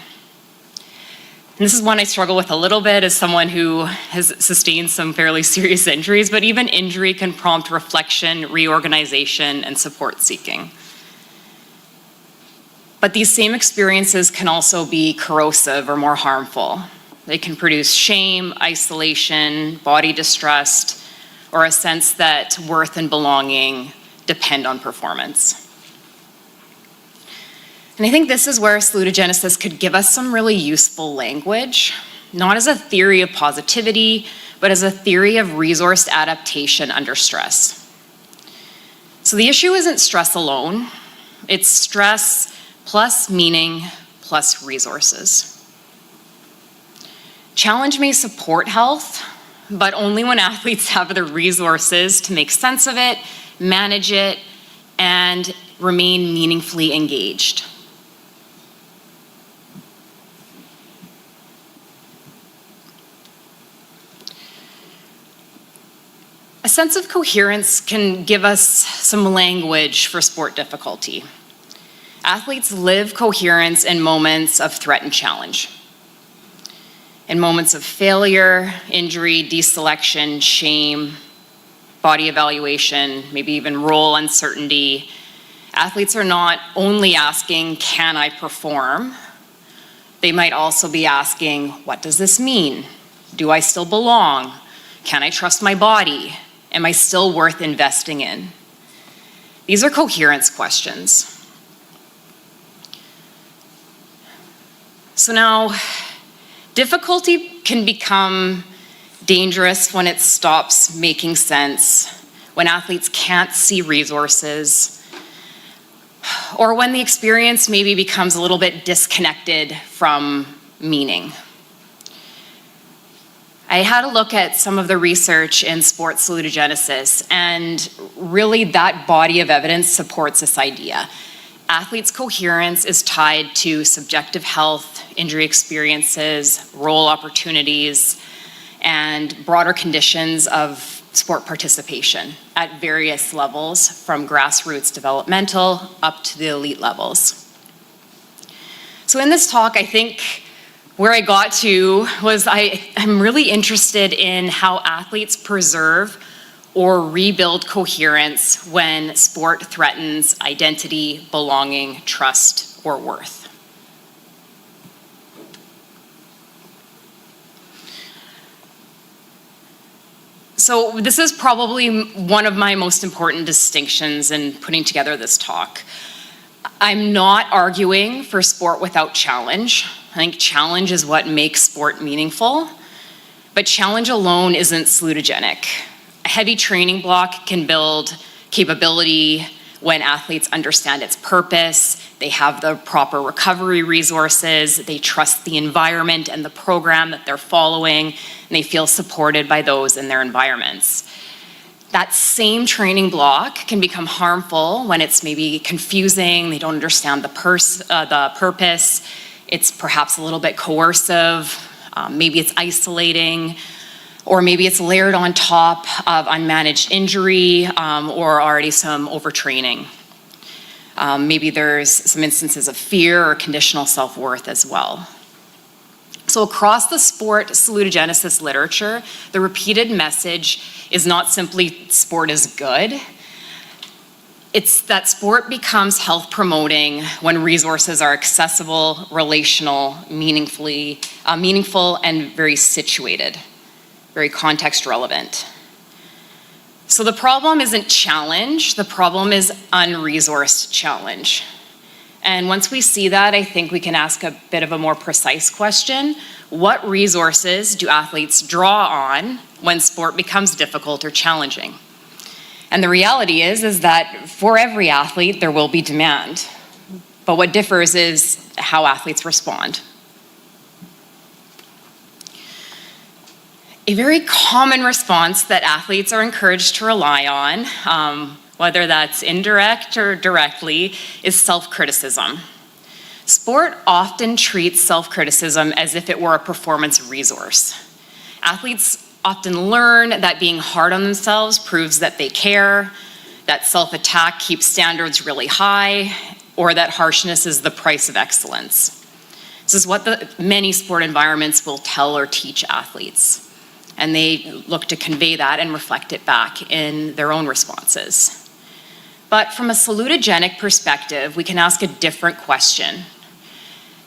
And this is one I struggle with a little bit as someone who has sustained some fairly serious injuries, but even injury can prompt reflection, reorganization, and support seeking. But these same experiences can also be corrosive or more harmful. They can produce shame, isolation, body distrust, or a sense that worth and belonging depend on performance. And I think this is where salutogenesis could give us some really useful language, not as a theory of positivity, but as a theory of resourced adaptation under stress. So the issue isn't stress alone, it's stress plus meaning plus resources. Challenge may support health, but only when athletes have the resources to make sense of it, manage it, and remain meaningfully engaged. A sense of coherence can give us some language for sport difficulty. Athletes live coherence in moments of threat and challenge. In moments of failure, injury, deselection, shame, body evaluation, maybe even role uncertainty, athletes are not only asking, can I perform? They might also be asking, what does this mean? Do I still belong? Can I trust my body? Am I still worth investing in? These are coherence questions. So now, difficulty can become dangerous when it stops making sense, when athletes can't see resources, or when the experience maybe becomes a little bit disconnected from meaning. I had a look at some of the research in sports salutogenesis, and really that body of evidence supports this idea. Athletes' coherence is tied to subjective health, injury experiences, role opportunities, and broader conditions of sport participation at various levels, from grassroots developmental up to the elite levels. So in this talk, I think where I got to was I'm really interested in how athletes preserve or rebuild coherence when sport threatens identity, belonging, trust, or worth. So this is probably one of my most important distinctions in putting together this talk. I'm not arguing for sport without challenge. I think challenge is what makes sport meaningful, but challenge alone isn't salutogenic. A heavy training block can build capability when athletes understand its purpose, they have the proper recovery resources, they trust the environment and the program that they're following, and they feel supported by those in their environments. That same training block can become harmful when it's maybe confusing, they don't understand the purpose, it's perhaps a little bit coercive, maybe it's isolating, or maybe it's layered on top of unmanaged injury or already some overtraining. Maybe there's some instances of fear or conditional self-worth as well. So across the sport salutogenesis literature, the repeated message is not simply sport is good, it's that sport becomes health promoting when resources are accessible, relational, meaningful, and very situated, very context relevant. So the problem isn't challenge, the problem is unresourced challenge. And once we see that, I think we can ask a bit of a more precise question. What resources do athletes draw on when sport becomes difficult or challenging? And the reality is that for every athlete, there will be demand. But what differs is how athletes respond. A very common response that athletes are encouraged to rely on, whether that's indirect or directly, is self-criticism. Sport often treats self-criticism as if it were a performance resource. Athletes often learn that being hard on themselves proves that they care, that self-attack keeps standards really high, or that harshness is the price of excellence. This is what many sport environments will tell or teach athletes. And they look to convey that and reflect it back in their own responses. But from a salutogenic perspective, we can ask a different question.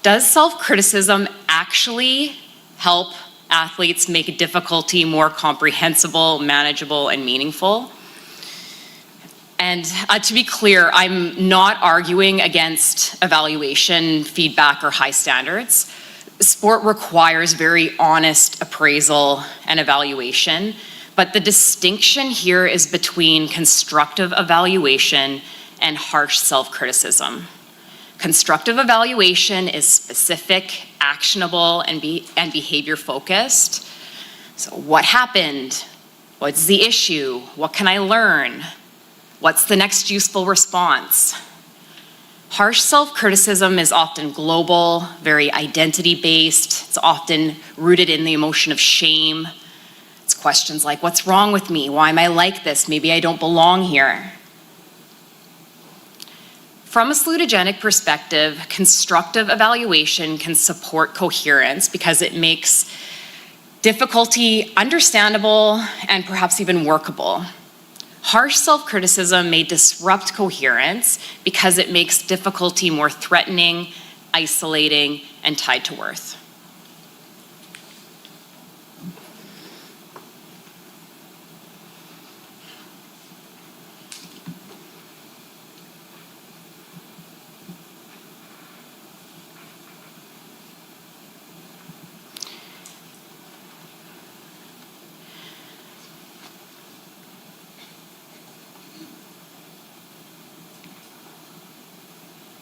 Does self-criticism actually help athletes make difficulty more comprehensible, manageable, and meaningful? And to be clear, I'm not arguing against evaluation, feedback, or high standards. Sport requires very honest appraisal and evaluation, But the distinction here is between constructive evaluation and harsh self-criticism. Constructive evaluation is specific, actionable, and behavior-focused. So what happened? What's the issue? What can I learn? What's the next useful response? Harsh self-criticism is often global, very identity-based. It's often rooted in the emotion of shame. It's questions like, what's wrong with me? Why am I like this? Maybe I don't belong here. From a salutogenic perspective, constructive evaluation can support coherence because it makes difficulty understandable and perhaps even workable. Harsh self-criticism may disrupt coherence because it makes difficulty more threatening, isolating, and tied to worth.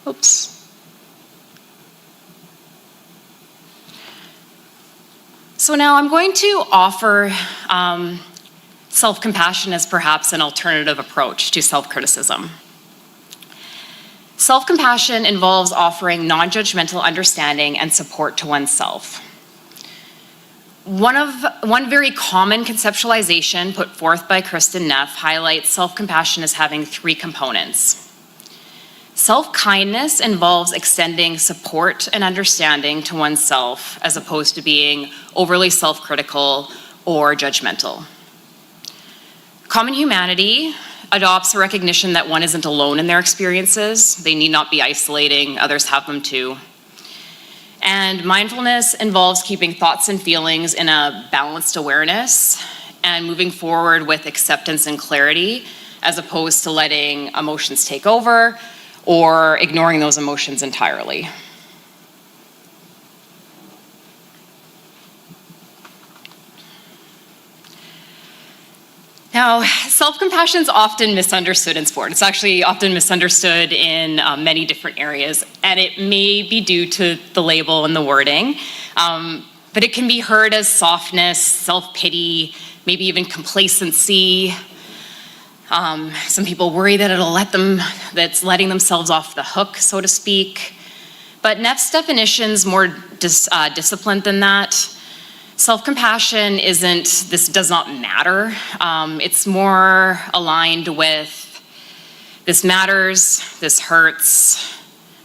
Oops. So now I'm going to offer self-compassion as perhaps an alternative approach to self-criticism. Self-compassion involves offering non-judgmental understanding and support to oneself. One very common conceptualization put forth by Kristin Neff highlights self-compassion as having three components. Self-kindness involves extending support and understanding to oneself as opposed to being overly self-critical or judgmental. Common humanity adopts a recognition that one isn't alone in their experiences. They need not be isolating, others have them too. And mindfulness involves keeping thoughts and feelings in a balanced awareness and moving forward with acceptance and clarity as opposed to letting emotions take over or ignoring those emotions entirely. Now, self-compassion is often misunderstood in sport. It's actually often misunderstood in many different areas, and it may be due to the label and the wording, but it can be heard as softness, self-pity, maybe even complacency. Some people worry that that's letting themselves off the hook, so to speak. But Neff's definition's more disciplined than that. Self-compassion this does not matter. It's more aligned with, this matters, this hurts,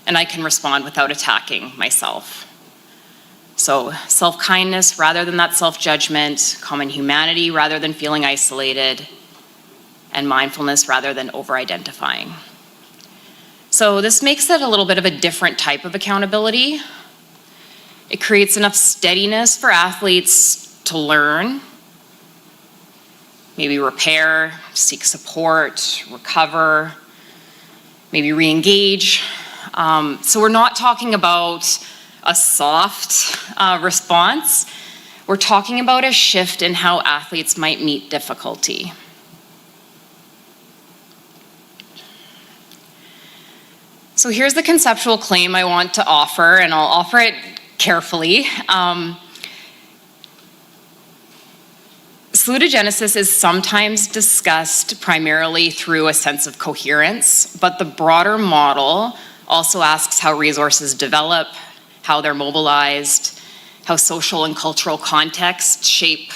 and I can respond without attacking myself. So self-kindness rather than that self-judgment, common humanity rather than feeling isolated, and mindfulness rather than over-identifying. So this makes it a little bit of a different type of accountability. It creates enough steadiness for athletes to learn, maybe repair, seek support, recover, maybe re-engage. So we're not talking about a soft response. We're talking about a shift in how athletes might meet difficulty. So here's the conceptual claim I want to offer, and I'll offer it carefully. Salutogenesis is sometimes discussed primarily through a sense of coherence, but the broader model also asks how resources develop, how they're mobilized, how social and cultural contexts shape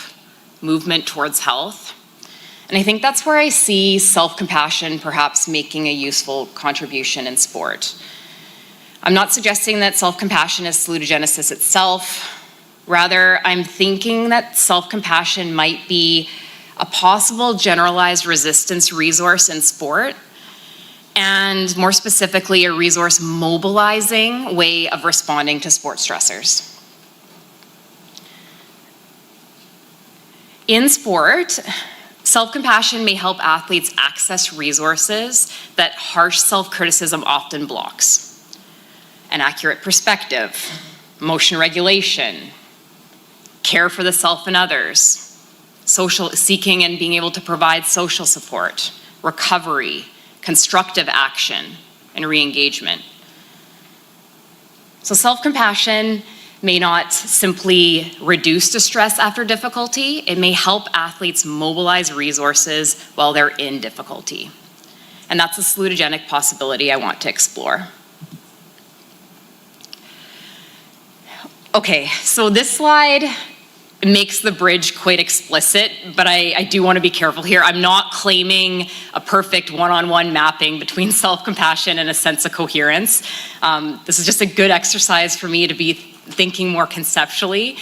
movement towards health. And I think that's where I see self-compassion perhaps making a useful contribution in sport. I'm not suggesting that self-compassion is salutogenesis itself. Rather, I'm thinking that self-compassion might be a possible generalized resistance resource in sport, and more specifically, a resource mobilizing way of responding to sport stressors. In sport, self-compassion may help athletes access resources that harsh self-criticism often blocks. An accurate perspective, emotion regulation, care for the self and others, seeking and being able to provide social support, recovery, constructive action, and re-engagement. So self-compassion may not simply reduce distress after difficulty, it may help athletes mobilize resources while they're in difficulty. And that's a salutogenic possibility I want to explore. Okay, so this slide makes the bridge quite explicit, but I do want to be careful here. I'm not claiming a perfect one-on-one mapping between self-compassion and a sense of coherence. This is just a good exercise for me to be thinking more conceptually.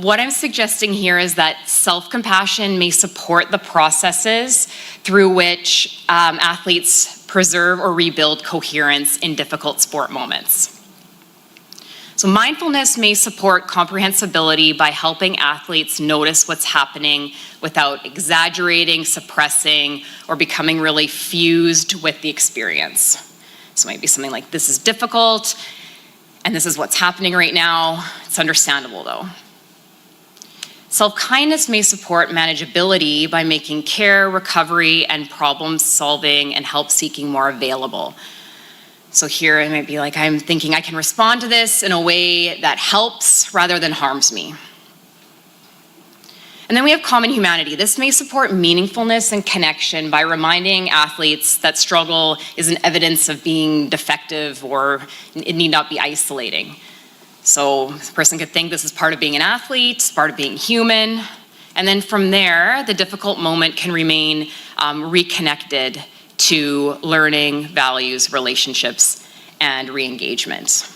What I'm suggesting here is that self-compassion may support the processes through which athletes preserve or rebuild coherence in difficult sport moments. So mindfulness may support comprehensibility by helping athletes notice what's happening without exaggerating, suppressing, or becoming really fused with the experience. So it might be something like, this is difficult, and this is what's happening right now. It's understandable though. Self-kindness may support manageability by making care, recovery, and problem solving and help seeking more available. So here it might be like, I'm thinking I can respond to this in a way that helps rather than harms me. And then we have common humanity. This may support meaningfulness and connection by reminding athletes that struggle isn't evidence of being defective or it need not be isolating. So this person could think this is part of being an athlete, part of being human. And then from there, the difficult moment can remain reconnected to learning, values, relationships, and re-engagement.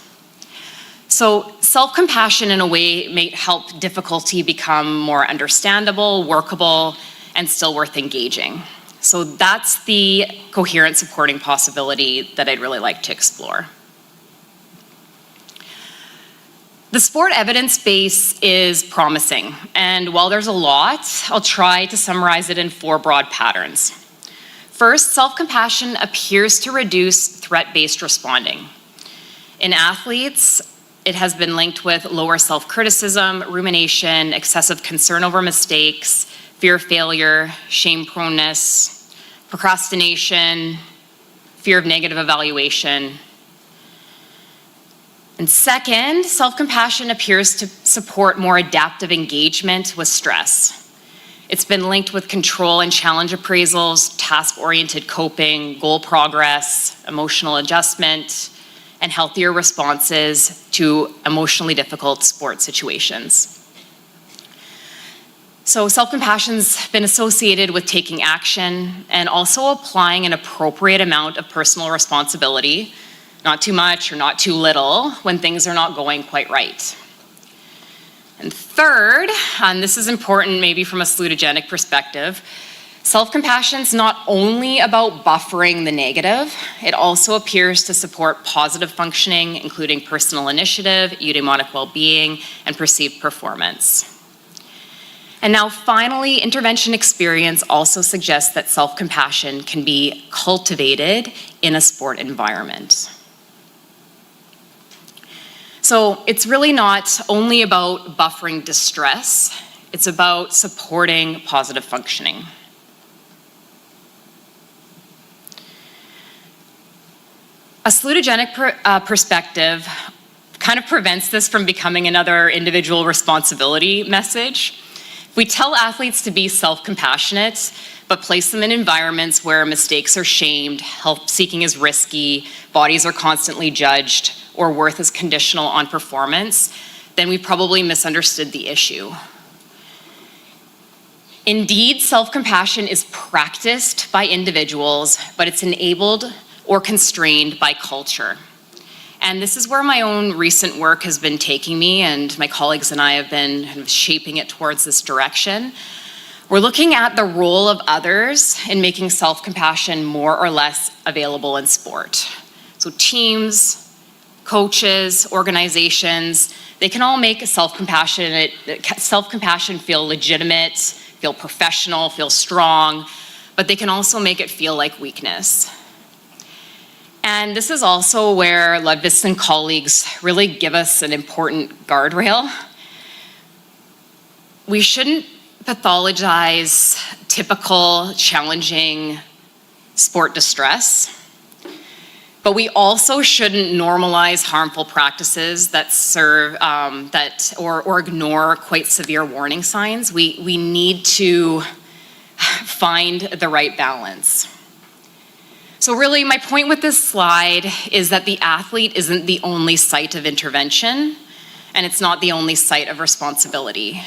So self-compassion in a way may help difficulty become more understandable, workable, and still worth engaging. So that's the coherent supporting possibility that I'd really like to explore. The sport evidence base is promising, and while there's a lot, I'll try to summarize it in 4 broad patterns. First, self-compassion appears to reduce threat-based responding. In athletes, it has been linked with lower self-criticism, rumination, excessive concern over mistakes, fear of failure, shame-proneness, procrastination, fear of negative evaluation. And second, self-compassion appears to support more adaptive engagement with stress. It's been linked with control and challenge appraisals, task-oriented coping, goal progress, emotional adjustment, and healthier responses to emotionally difficult sport situations. So self-compassion's been associated with taking action and also applying an appropriate amount of personal responsibility, not too much or not too little, when things are not going quite right. And third, and this is important maybe from a salutogenic perspective, self-compassion's not only about buffering the negative, it also appears to support positive functioning, including personal initiative, eudaimonic well-being, and perceived performance. And now finally, intervention experience also suggests that self-compassion can be cultivated in a sport environment. So it's really not only about buffering distress, it's about supporting positive functioning. A salutogenic perspective kind of prevents this from becoming another individual responsibility message. If we tell athletes to be self-compassionate, but place them in environments where mistakes are shamed, help seeking is risky, bodies are constantly judged, or worth is conditional on performance, then we probably misunderstood the issue. Indeed, self-compassion is practiced by individuals, but it's enabled or constrained by culture. And this is where my own recent work has been taking me, and my colleagues and I have been kind of shaping it towards this direction. We're looking at the role of others in making self-compassion more or less available in sport. So teams, coaches, organizations, they can all make self-compassion feel legitimate, feel professional, feel strong, but they can also make it feel like weakness. And this is also where Lundqvist and colleagues really give us an important guardrail. We shouldn't pathologize typical challenging sport distress, but we also shouldn't normalize harmful practices that serve or ignore quite severe warning signs. We need to find the right balance. So really, my point with this slide is that the athlete isn't the only site of intervention, and it's not the only site of responsibility.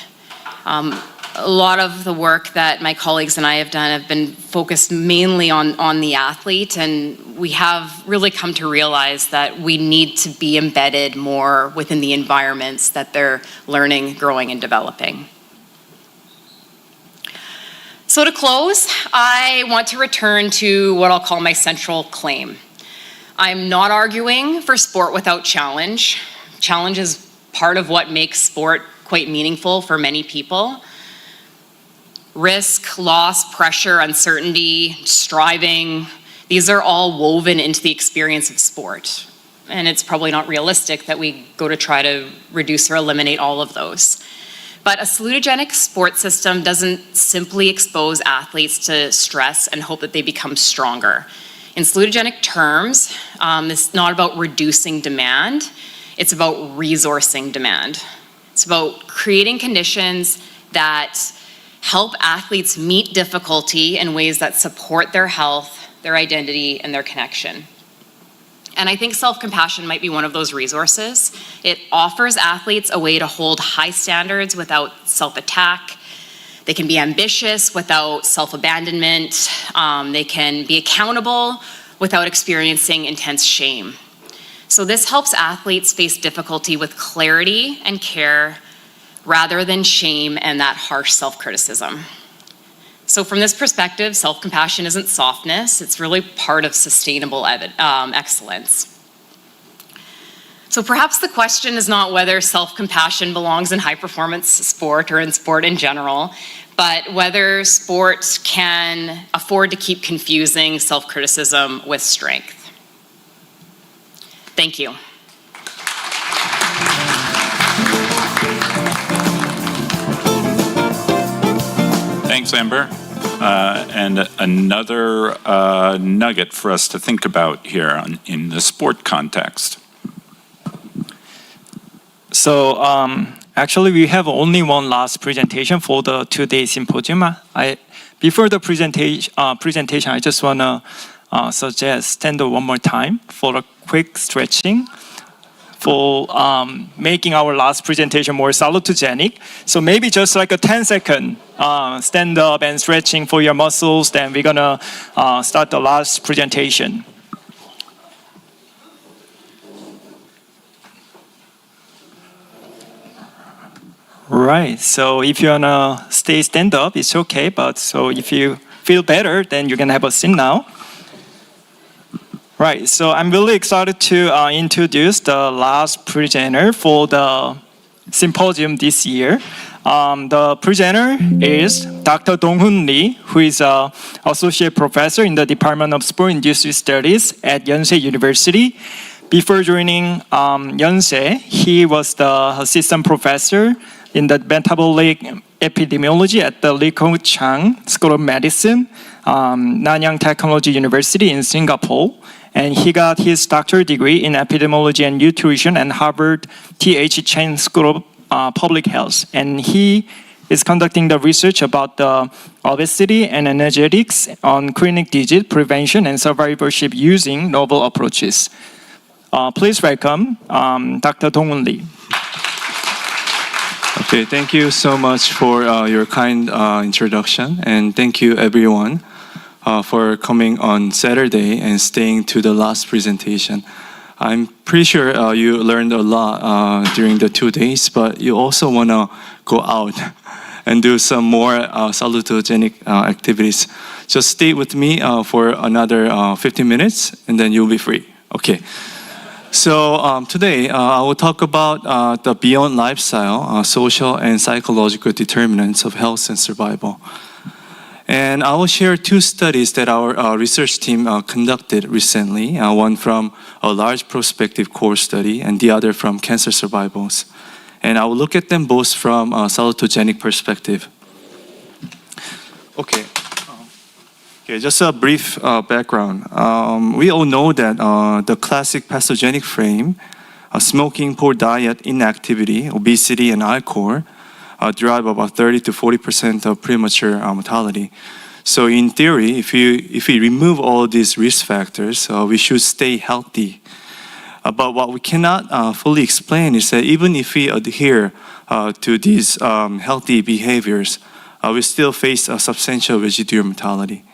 A lot of the work that my colleagues and I have done have been focused mainly on the athlete, and we have really come to realize that we need to be embedded more within the environments that they're learning, growing, and developing. So to close, I want to return to what I'll call my central claim. I'm not arguing for sport without challenge. Challenge is part of what makes sport quite meaningful for many people. Risk, loss, pressure, uncertainty, striving, these are all woven into the experience of sport. And it's probably not realistic that we go to try to reduce or eliminate all of those. But a salutogenic sports system doesn't simply expose athletes to stress and hope that they become stronger. In salutogenic terms, it's not about reducing demand, it's about resourcing demand. It's about creating conditions that help athletes meet difficulty in ways that support their health, their identity, and their connection. And I think self-compassion might be one of those resources. It offers athletes a way to hold high standards without self-attack. They can be ambitious without self-abandonment. They can be accountable without experiencing intense shame. So this helps athletes face difficulty with clarity and care rather than shame and that harsh self-criticism. So from this perspective, self-compassion isn't softness, it's really part of sustainable excellence. So perhaps the question is not whether self-compassion belongs in high-performance sport or in sport in general, but whether sport can afford to keep confusing self-criticism with strength. Thank you. Thanks, Amber. And another nugget for us to think about here in the sport context. So actually, we have only one last presentation for the two-day symposium. Before the presentation, I just want to suggest stand up one more time for a quick stretching for making our last presentation more salutogenic. So maybe just like a 10-second stand up and stretching for your muscles, then we're gonna start the last presentation. Right, so if you wanna stay stand up, it's okay, but so if you feel better, then you can have a seat now. Right, so I'm really excited to introduce the last presenter for the symposium this year. The presenter is Dr. Dong-Hoon Lee, who is an associate professor in the Department of Sport Industry Studies at Yonsei University. Before joining Yonsei, he was the assistant professor in the metabolic epidemiology at the Lee Kong Chang School of Medicine, Nanyang Technology University in Singapore. And he got his doctorate degree in epidemiology and nutrition at Harvard T.H. Chan School of Public Health. And he is conducting the research about the obesity and energetics on chronic disease prevention and survivorship using novel approaches. Please welcome Dr. Dong-Hoon Lee. Okay, thank you so much for your kind introduction, and thank you everyone for coming on Saturday and staying to the last presentation. I'm pretty sure you learned a lot during the 2 days, but you also want to go out and do some more salutogenic activities. Just stay with me for another 15 minutes, and then you'll be free. Okay. So today I will talk about the beyond lifestyle, social and psychological determinants of health and survival. And I will share 2 studies that our research team conducted recently, one from a large prospective core study and the other from cancer survivals. And I will look at them both from a salutogenic perspective. Okay. Okay, just a brief background. We all know that the classic pathogenic frame, smoking, poor diet, inactivity, obesity, and alcohol drive about 30 to 40% of premature mortality. So in theory, if we remove all these risk factors, we should stay healthy. But what we cannot fully explain is that even if we adhere to these healthy behaviors, we still face a substantial residual mortality.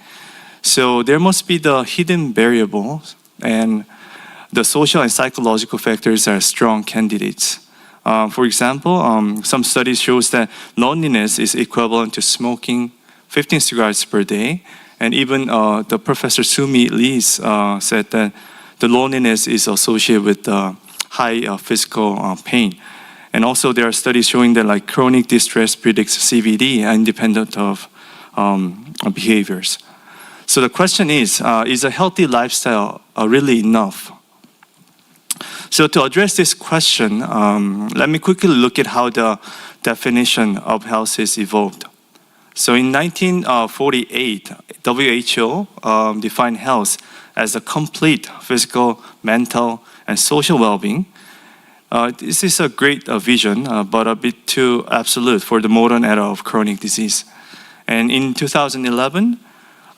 So there must be the hidden variables, and the social and psychological factors are strong candidates. For example, some studies shows that loneliness is equivalent to smoking 15 cigarettes per day, and even the Professor Sumi Lee said that the loneliness is associated with high physical pain. And also there are studies showing that like chronic distress predicts CVD independent of behaviors. So the question is a healthy lifestyle really enough? So to address this question, let me quickly look at how the definition of health has evolved. So in 1948, WHO defined health as a complete physical, mental, and social well-being. This is a great vision, but a bit too absolute for the modern era of chronic disease. And in 2011,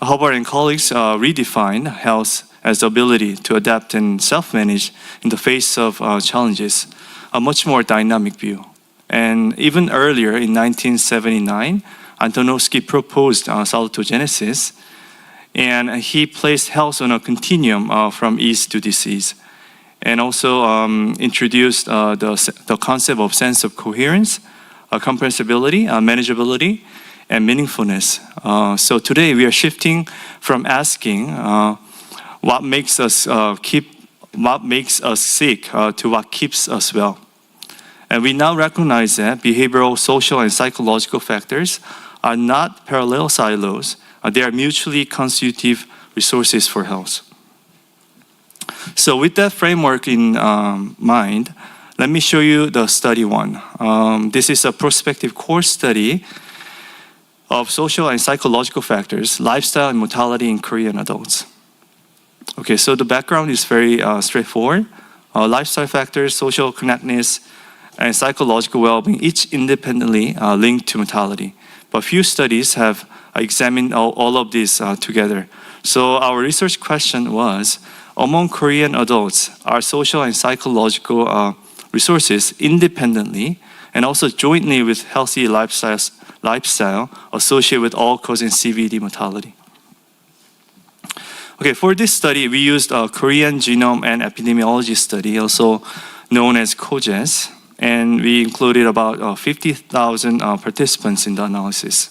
Hubbard and colleagues redefined health as the ability to adapt and self-manage in the face of challenges, a much more dynamic view. And even earlier in 1979, Antonovsky proposed salutogenesis, and he placed health on a continuum from ease to disease, and also introduced the concept of sense of coherence, comprehensibility, manageability, and meaningfulness. So today we are shifting from asking what makes us sick to what keeps us well. And we now recognize that behavioral, social, and psychological factors are not parallel silos. They are mutually constitutive resources for health. So with that framework in mind, let me show you the study one. This is a prospective course study of social and psychological factors, lifestyle and mortality in Korean adults. Okay, so the background is very straightforward. Lifestyle factors, social connectedness, and psychological well-being, each independently linked to mortality. But few studies have examined all of these together. So our research question was, among Korean adults, are social and psychological resources independently and also jointly with healthy lifestyle associated with all-cause and CVD mortality? Okay, for this study, we used a Korean genome and epidemiology study, also known as KOGES, and we included about 50,000 participants in the analysis.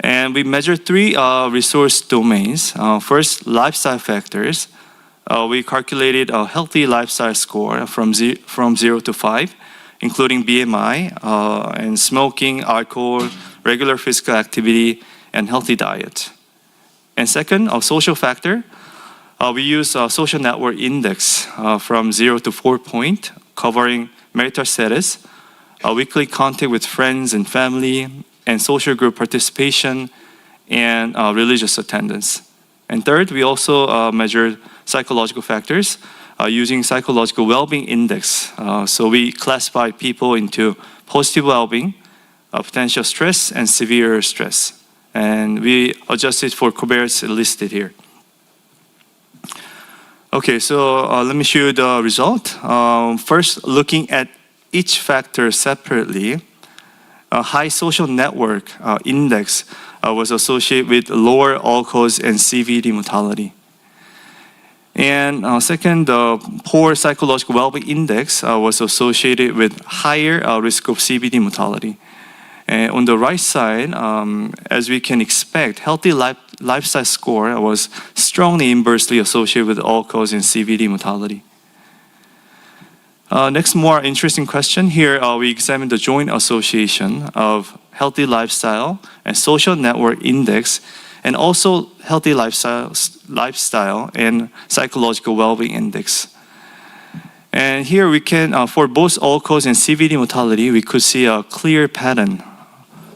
And we measured three resource domains. First, lifestyle factors. We calculated a healthy lifestyle score from 0 to 5, including BMI and smoking, alcohol, regular physical activity, and healthy diet. And second, a social factor. We use a social network index from 0 to 4 point, covering marital status, weekly contact with friends and family, and social group participation, and religious attendance. And third, we also measured psychological factors using psychological well-being index. So we classify people into positive well-being, potential stress, and severe stress. And we adjusted for covariates listed here. Okay, so let me show you the result. First, looking at each factor separately, a high social network index was associated with lower all-cause and CVD mortality. And second, the poor psychological well-being index was associated with higher risk of CVD mortality. And on the right side, as we can expect, healthy lifestyle score was strongly inversely associated with all-cause and CVD mortality. Next, more interesting question. Here, we examined the joint association of healthy lifestyle and social network index, and also healthy lifestyle and psychological well-being index. And here we can, for both all-cause and CVD mortality, we could see a clear pattern.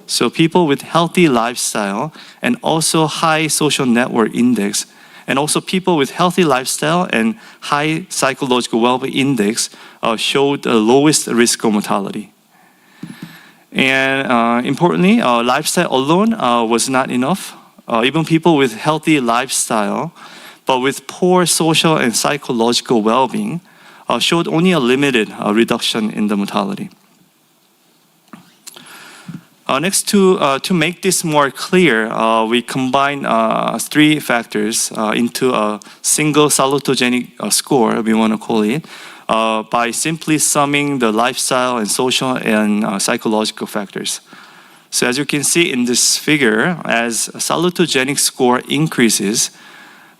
So people with healthy lifestyle and also high social network index, and also people with healthy lifestyle and high psychological well-being index showed the lowest risk of mortality. And importantly, lifestyle alone was not enough. Even people with healthy lifestyle, but with poor social and psychological well-being, showed only a limited reduction in the mortality. Next, to make this more clear, we combine three factors into a single salutogenic score, we want to call it, by simply summing the lifestyle and social and psychological factors. So as you can see in this figure, as a salutogenic score increases,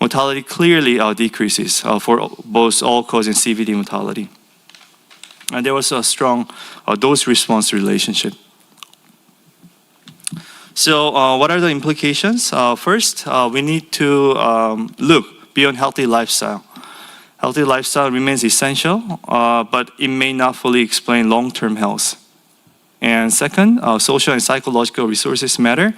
mortality clearly decreases for both all-cause and CVD mortality. And there was a strong dose-response relationship. So what are the implications? First, we need to look beyond healthy lifestyle. Healthy lifestyle remains essential, but it may not fully explain long-term health. And second, social and psychological resources matter.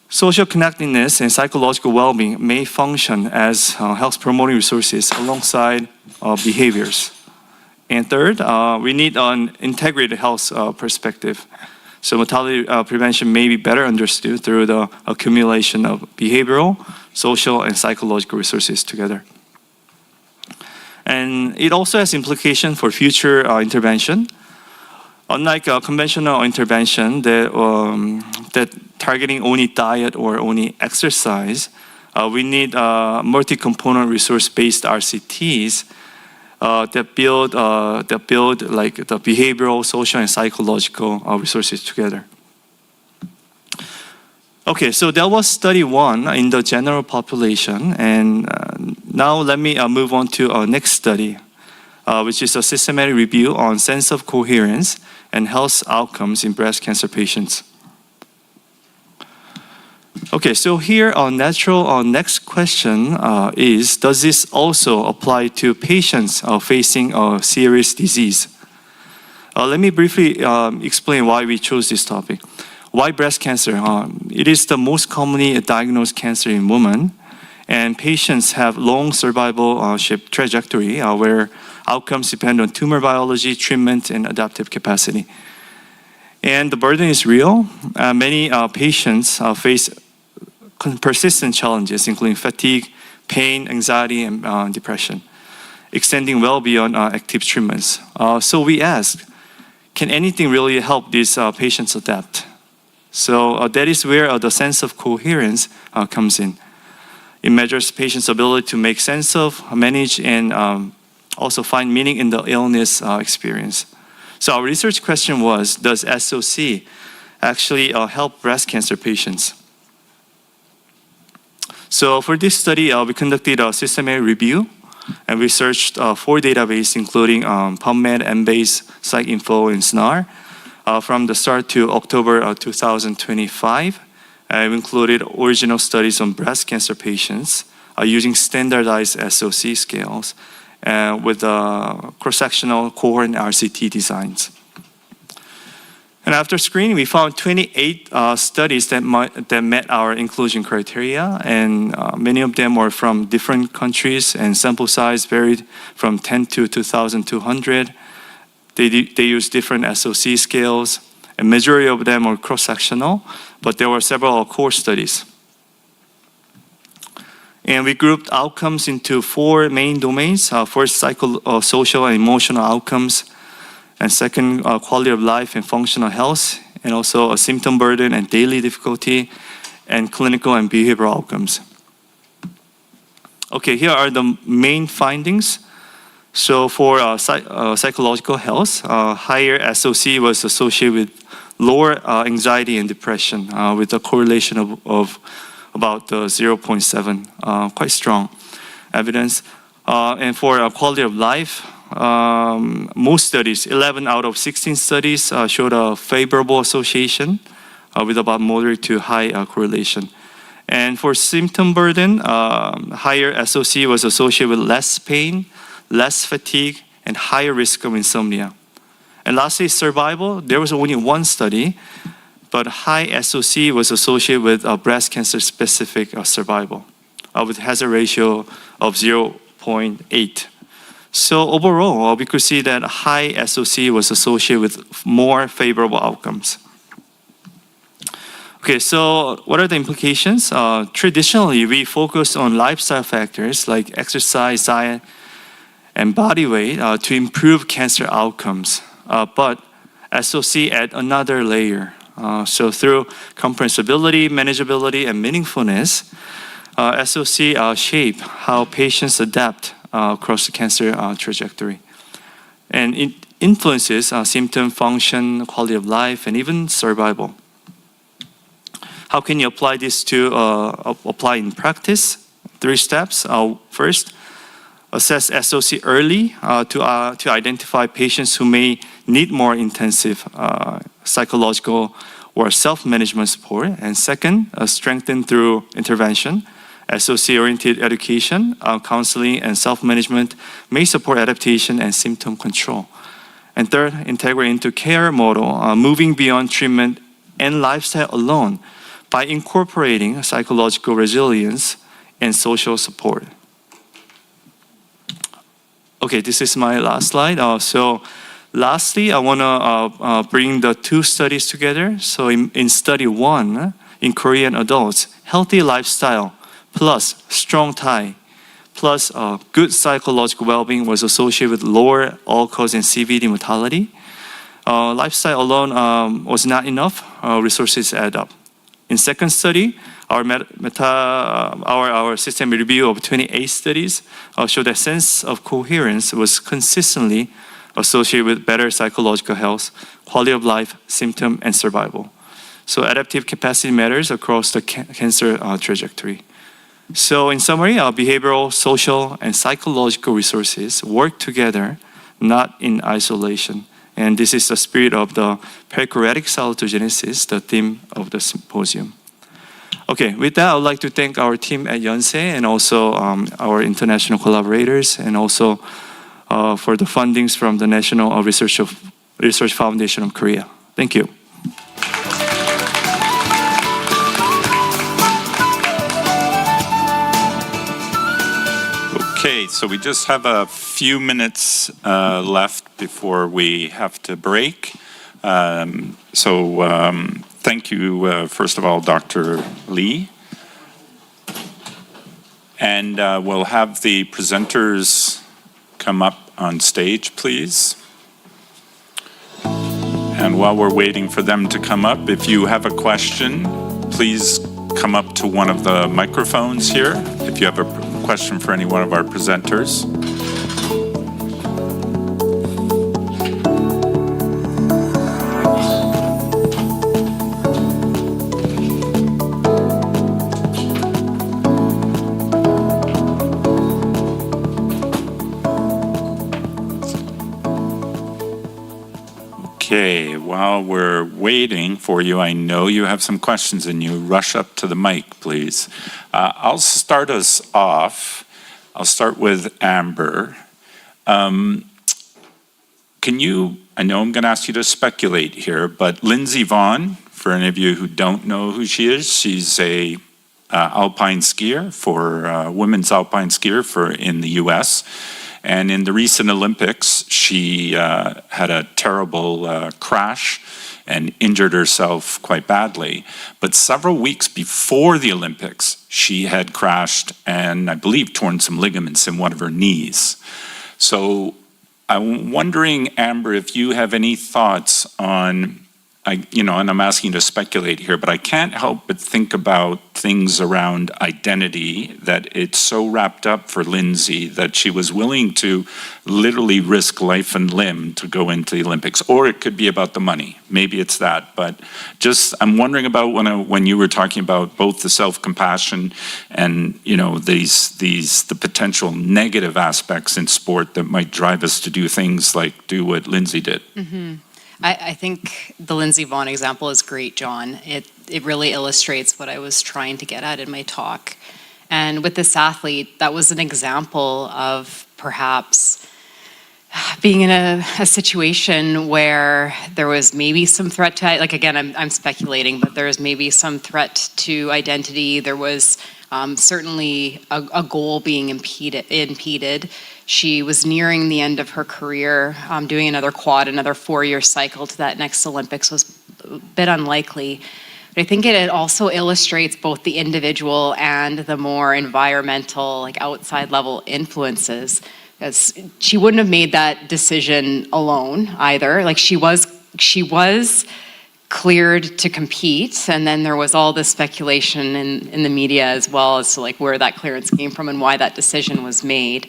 Social connectedness and psychological well-being may function as health-promoting resources alongside behaviors. And third, we need an integrated health perspective. So mortality prevention may be better understood through the accumulation of behavioral, social, and psychological resources together. And it also has implications for future intervention. Unlike conventional intervention that targeting only diet or only exercise, we need multi-component resource-based RCTs that build like the behavioral, social, and psychological resources together. Okay, so that was study one in the general population, and now let me move on to our next study, which is a systematic review on sense of coherence and health outcomes in breast cancer patients. Okay, so here our natural next question is, does this also apply to patients facing a serious disease? Let me briefly explain why we chose this topic. Why breast cancer? It is the most commonly diagnosed cancer in women, and patients have long survival trajectory where outcomes depend on tumor biology, treatment, and adaptive capacity. And the burden is real. Many patients face persistent challenges, including fatigue, pain, anxiety, and depression, extending well beyond active treatments. So we asked, can anything really help these patients adapt? So that is where the sense of coherence comes in. It measures patients' ability to make sense of, manage, and also find meaning in the illness experience. So our research question was, does SOC actually help breast cancer patients? So for this study, we conducted a systematic review and we searched 4 databases, including PubMed, Embase, PsycInfo, and SNAR, from the start to October 2025. We included original studies on breast cancer patients using standardized SOC scales with cross-sectional cohort and RCT designs. And after screening, we found 28 studies that met our inclusion criteria, and many of them were from different countries, and sample size varied from 10 to 2,200. They used different SOC scales, and majority of them were cross-sectional, but there were several core studies. And we grouped outcomes into 4 main domains. First, social and emotional outcomes, and second, quality of life and functional health, and also a symptom burden and daily difficulty, and clinical and behavioral outcomes. Okay, here are the main findings. So for psychological health, higher SOC was associated with lower anxiety and depression with a correlation of about 0.7, quite strong evidence. And for quality of life, most studies, 11 out of 16 studies showed a favorable association with about moderate to high correlation. And for symptom burden, higher SOC was associated with less pain, less fatigue, and higher risk of insomnia. And lastly, survival, there was only 1 study, but high SOC was associated with breast cancer specific survival with hazard ratio of 0.8. So overall, we could see that high SOC was associated with more favorable outcomes. Okay, so what are the implications? Traditionally, we focus on lifestyle factors like exercise, diet, and body weight to improve cancer outcomes. But SOC add another layer. So through comprehensibility, manageability, and meaningfulness, SOC shape how patients adapt across the cancer trajectory. And it influences symptom function, quality of life, and even survival. How can you apply this to apply in practice? 3 steps. First, assess SOC early to identify patients who may need more intensive psychological or self-management support. And second, strengthen through intervention. SOC-oriented education, counseling, and self-management may support adaptation and symptom control. And third, integrate into care model, moving beyond treatment and lifestyle alone by incorporating psychological resilience and social support. Okay, this is my last slide. So lastly, I want to bring the 2 studies together. So in study 1, in Korean adults, healthy lifestyle plus strong tie plus good psychological well-being was associated with lower all-cause and CVD mortality. Lifestyle alone was not enough. Resources add up. In second study, our system review of 28 studies showed that sense of coherence was consistently associated with better psychological health, quality of life, symptom, and survival. So adaptive capacity matters across the cancer trajectory. So in summary, behavioral, social, and psychological resources work together, not in isolation. And this is the spirit of the perichoretic salutogenesis, the theme of the symposium. Okay, with that, I would like to thank our team at Yonsei and also our international collaborators and also for the fundings from the National Research Foundation of Korea. Thank you. Okay, so we just have a few minutes left before we have to break. Thank you, first of all, Dr. Lee. And we'll have the presenters come up on stage, please. And while we're waiting for them to come up, if you have a question, please come up to one of the microphones here if you have a question for any one of our presenters. Okay, while we're waiting for you, I know you have some questions and you rush up to the mic, please. I'll start us off. I'll start with Amber. I know I'm going to ask you to speculate here, but Lindsey Vonn, for any of you who don't know who she is, she's a alpine skier for women's alpine skier in the U.S. And in the recent Olympics, she had a terrible crash and injured herself quite badly. But several weeks before the Olympics, she had crashed and I believe torn some ligaments in one of her knees. So I'm wondering, Amber, if you have any thoughts on, and I'm asking you to speculate here, but I can't help but think about things around identity, that it's so wrapped up for Lindsey that she was willing to literally risk life and limb to go into the Olympics. Or it could be about the money. Maybe it's that. But I'm wondering about when you were talking about both the self-compassion and, the potential negative aspects in sport that might drive us to do things like do what Lindsey did. Mm-hmm. I think the Lindsey Vonn example is great, John. It really illustrates what I was trying to get at in my talk. And with this athlete, that was an example of perhaps being in a situation where there was maybe some threat to, like, again, I'm speculating, but there was maybe some threat to identity. There was certainly a goal being impeded. She was nearing the end of her career. Doing another 4-year cycle to that next Olympics was a bit unlikely. But I think it also illustrates both the individual and the more environmental, like outside level influences. Because she wouldn't have made that decision alone either. Like she was cleared to compete, and then there was all this speculation in the media as well as to like where that clearance came from and why that decision was made.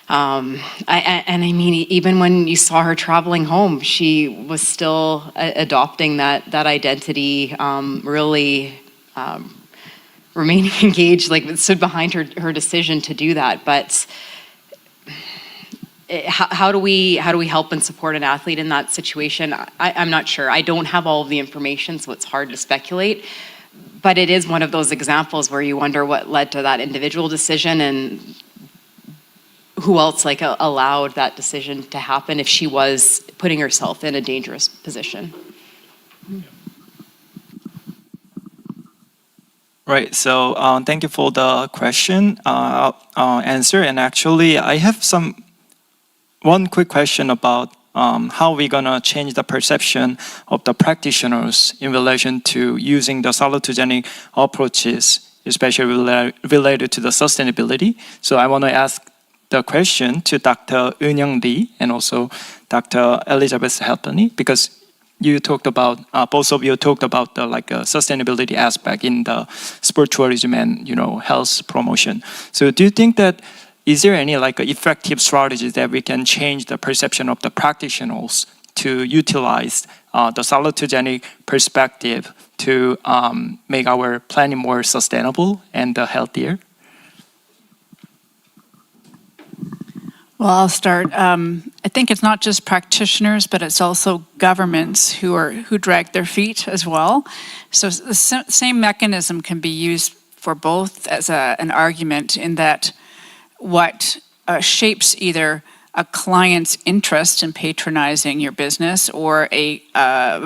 I mean, even when you saw her traveling home, she was still adopting that identity, really remaining engaged, like stood behind her decision to do that. But how do we help and support an athlete in that situation? I'm not sure. I don't have all of the information, so it's hard to speculate. But it is one of those examples where you wonder what led to that individual decision and who else like allowed that decision to happen if she was putting herself in a dangerous position. Right. So thank you for the question answer. And actually, I have one quick question about how we're gonna change the perception of the practitioners in relation to using the salutogenic approaches, especially related to the sustainability. So I want to ask the question to Dr. Eun-young Lee and also Dr. Elizabeth Halfpenny, because you talked about both of you talked about the sustainability aspect in the sport tourism and health promotion. So do you think that is there any effective strategies that we can change the perception of the practitioners to utilize the salutogenic perspective to make our planning more sustainable and healthier? Well, I'll start. I think it's not just practitioners, but it's also governments who drag their feet as well. So the same mechanism can be used for both as an argument in that what shapes either a client's interest in patronizing your business or a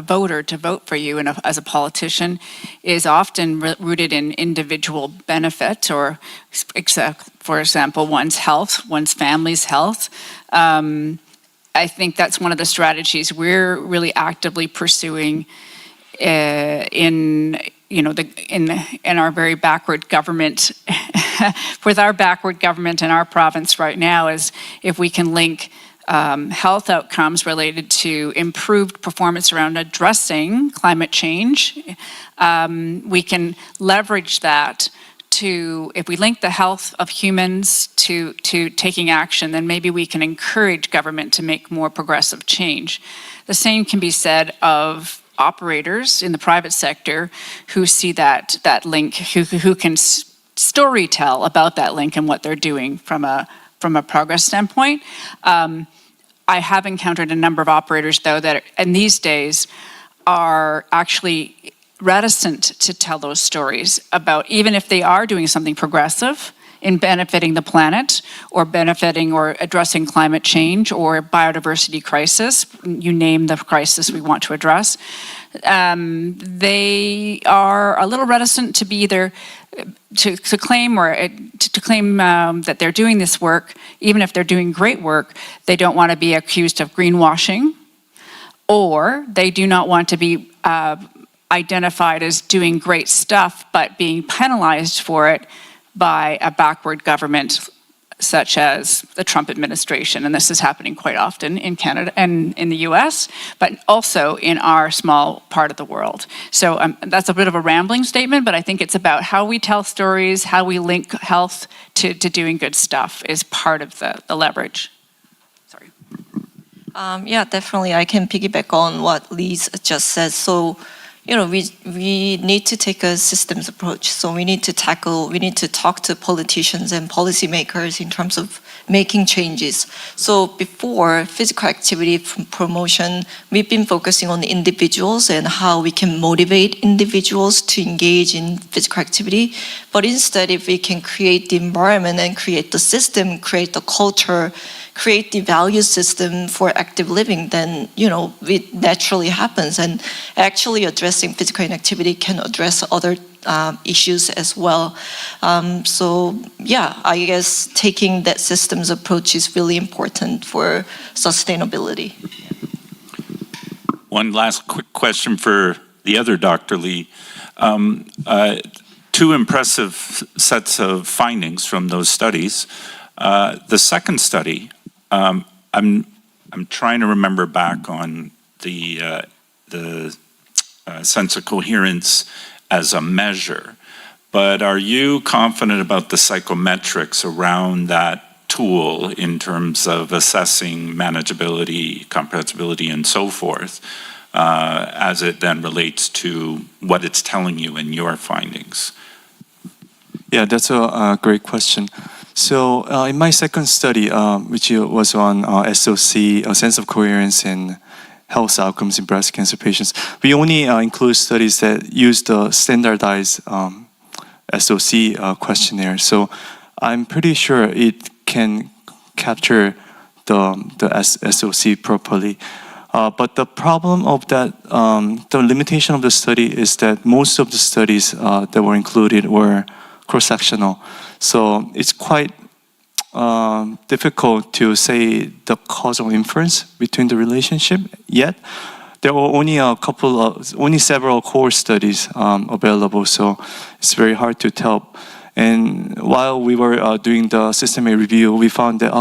voter to vote for you as a politician is often rooted in individual benefit or, for example, one's health, one's family's health. I think that's one of the strategies we're really actively pursuing in our very backward government, with our backward government in our province right now, is if we can link health outcomes related to improved performance around addressing climate change, we can leverage that to, if we link the health of humans to taking action, then maybe we can encourage government to make more progressive change. The same can be said of operators in the private sector who see that link, who can story tell about that link and what they're doing from a progress standpoint. I have encountered a number of operators, though, that in these days are actually reticent to tell those stories about, even if they are doing something progressive in benefiting the planet or benefiting or addressing climate change or biodiversity crisis, you name the crisis we want to address, they are a little reticent to be either to claim that they're doing this work. Even if they're doing great work, they don't want to be accused of greenwashing, or they do not want to be identified as doing great stuff but being penalized for it by a backward government such as the Trump administration. And this is happening quite often in Canada and in the US, but also in our small part of the world. So that's a bit of a rambling statement, but I think it's about how we tell stories, how we link health to doing good stuff is part of the leverage. Sorry. Yeah, definitely. I can piggyback on what Liz just said. So, we need to take a systems approach. So we need to talk to politicians and policymakers in terms of making changes. So before physical activity promotion, we've been focusing on the individuals and how we can motivate individuals to engage in physical activity. But instead, if we can create the environment and create the system, create the culture, create the value system for active living, then, it naturally happens. And actually addressing physical inactivity can address other issues as well. So yeah, I guess taking that systems approach is really important for sustainability. One last quick question for the other Dr. Lee. Two impressive sets of findings from those studies. The second study, I'm trying to remember back on the sense of coherence as a measure, but are you confident about the psychometrics around that tool in terms of assessing manageability, comprehensibility, and so forth, as it then relates to what it's telling you in your findings? Yeah, that's a great question. So in my second study, which was on SOC, a sense of coherence in health outcomes in breast cancer patients, we only include studies that use the standardized SOC questionnaire. So I'm pretty sure it can capture the SOC properly. But the problem of that, the limitation of the study is that most of the studies that were included were cross-sectional. So it's quite difficult to say the causal inference between the relationship yet. There were only several core studies available, so it's very hard to tell. And while we were doing the systematic review, we found that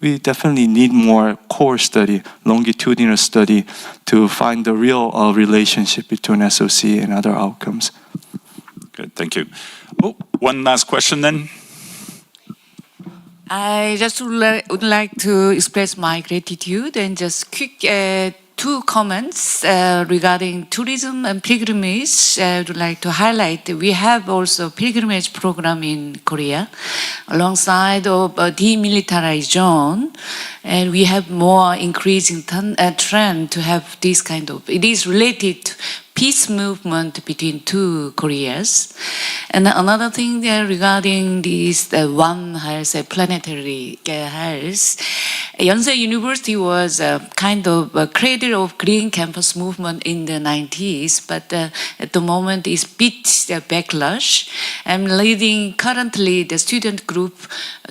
we definitely need more core study, longitudinal study, to find the real relationship between SOC and other outcomes. Good, thank you. Oh, one last question then. I just would like to express my gratitude and just quick two comments regarding tourism and pilgrimage. I would like to highlight we have also pilgrimage program in Korea alongside of a demilitarized zone, and we have more increasing trend to have this kind of, it is related to peace movement between two Koreas. And another thing there regarding this One Health, planetary health, Yonsei University was a kind of a cradle of green campus movement in the 90s, but at the moment it's bit backlash. I'm leading currently the student group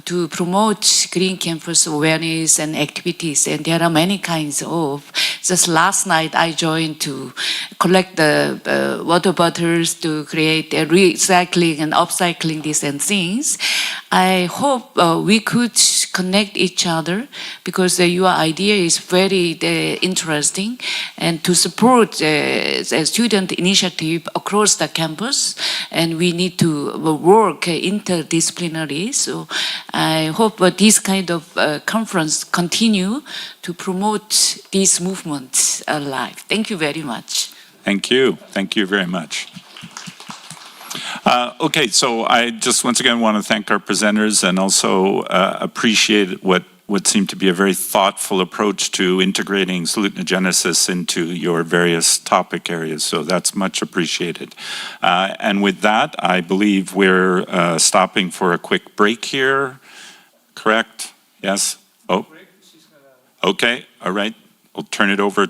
to promote green campus awareness and activities, and there are many kinds of. Just last night I joined to collect the water bottles to create recycling and upcycling these and things. I hope we could connect each other because your idea is very interesting, and to support a student initiative across the campus, and we need to work interdisciplinary. So I hope this kind of conference continue to promote these movements alive. Thank you very much. Thank you. Thank you very much. Okay, so I just once again want to thank our presenters and also appreciate what seemed to be a very thoughtful approach to integrating hallucinogenesis into your various topic areas. So that's much appreciated. And with that, I believe we're stopping for a quick break here. Correct? Yes? Oh. Okay, all right. We'll turn it over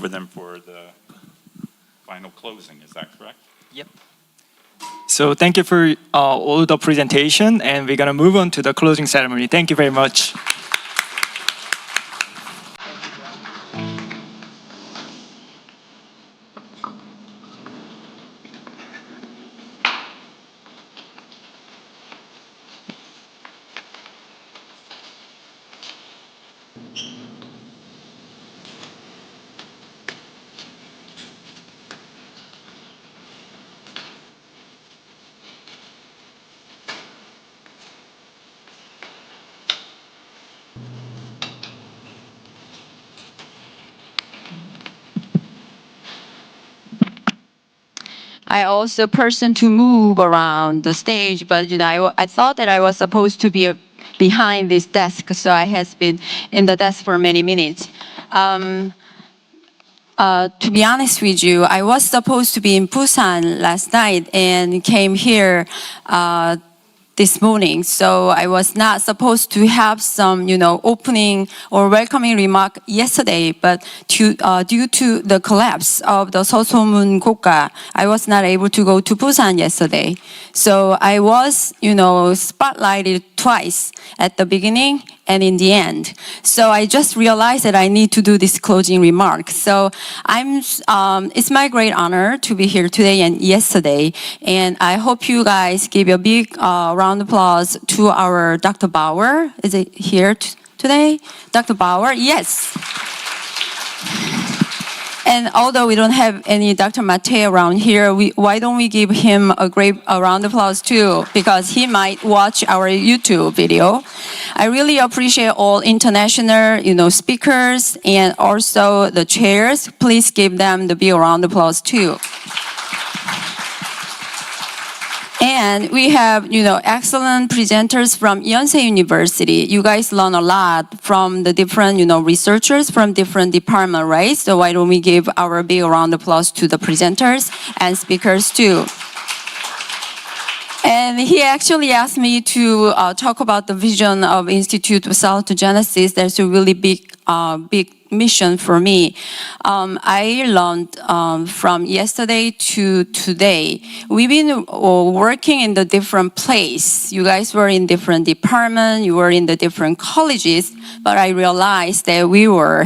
then for the final closing. Is that correct? Yep. So thank you for all the presentation, and we're gonna move on to the closing ceremony. Thank you very much. I also a person to move around the stage, but I thought that I was supposed to be behind this desk, so I has been in the desk for many minutes. To be honest with you, I was supposed to be in Busan last night and came here this morning, so I was not supposed to have some, opening or welcoming remark yesterday, but due to the collapse of the Seosomun Goka, I was not able to go to Busan yesterday. So I was, spotlighted twice at the beginning and in the end. So I just realized that I need to do this closing remark. So it's my great honor to be here today and yesterday, and I hope you guys give a big round of applause to our Dr. Bauer. Is it here today? Dr. Bauer, yes. And although we don't have any Dr. Mate around here, why don't we give him a round of applause too? Because he might watch our YouTube video. I really appreciate all international, speakers and also the chairs. Please give them the big round of applause too. And we have, excellent presenters from Yonsei University. You guys learn a lot from the different, researchers from different departments, right? So why don't we give our big round of applause to the presenters and speakers too. And he actually asked me to talk about the vision of Institute of Salutogenesis. That's a really big mission for me. I learned from yesterday to today. We've been working in the different place. You guys were in different departments, you were in the different colleges, but I realized that we were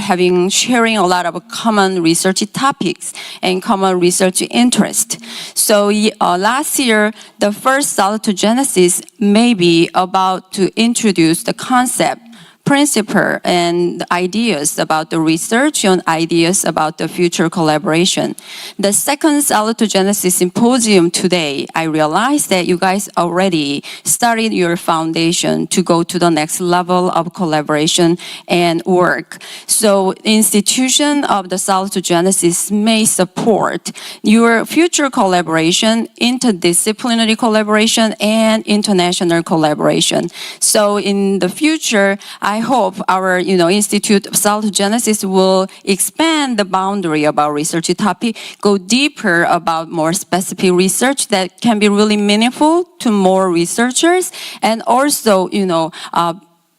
sharing a lot of common research topics and common research interest. So last year, the first salutogenesis may be about to introduce the concept, principle, and ideas about the research and ideas about the future collaboration. The second salutogenesis symposium today, I realized that you guys already started your foundation to go to the next level of collaboration and work. So institution of the salutogenesis may support your future collaboration, interdisciplinary collaboration, and international collaboration. So in the future, I hope our, Institute of Salutogenesis will expand the boundary of our research topic, go deeper about more specific research that can be really meaningful to more researchers, and also,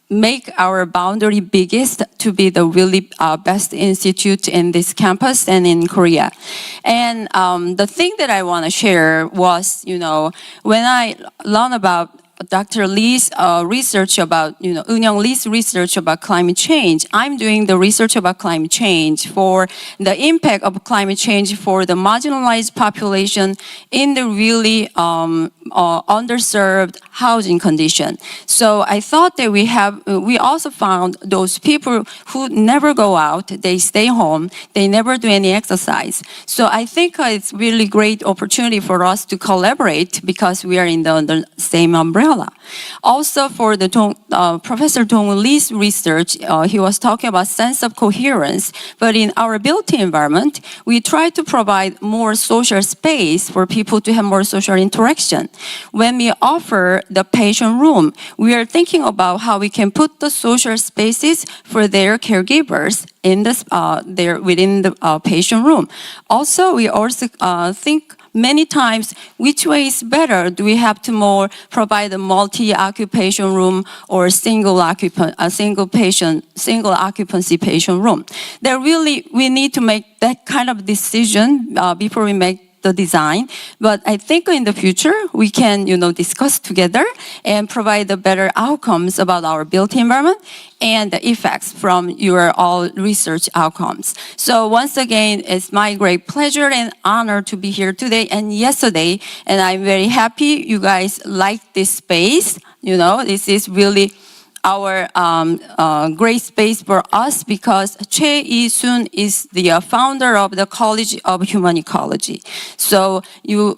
make our boundary biggest to be the really best institute in this campus and in Korea. And the thing that I want to share was, when I learned about Dr. Lee's research about, Eun-Young Lee's research about climate change. I'm doing the research about climate change for the impact of climate change for the marginalized population in the really underserved housing condition. So I thought that we also found those people who never go out, they stay home, they never do any exercise. So I think it's really great opportunity for us to collaborate because we are in the same umbrella. Also, for the Professor Dong Lee's research, he was talking about sense of coherence. But in our built environment, we try to provide more social space for people to have more social interaction. When we offer the patient room, we are thinking about how we can put the social spaces for their caregivers in within the patient room. Also, we also think many times, which way is better? Do we have to provide a multi-occupation room or single occupancy patient room? We need to make that kind of decision before we make the design. But I think in the future, we can, discuss together and provide the better outcomes about our built environment and the effects from your all research outcomes. So once again, it's my great pleasure and honor to be here today and yesterday. And I'm very happy you guys like this space. This is really our great space for us because Choi Yi-sun is the founder of the College of Human Ecology. So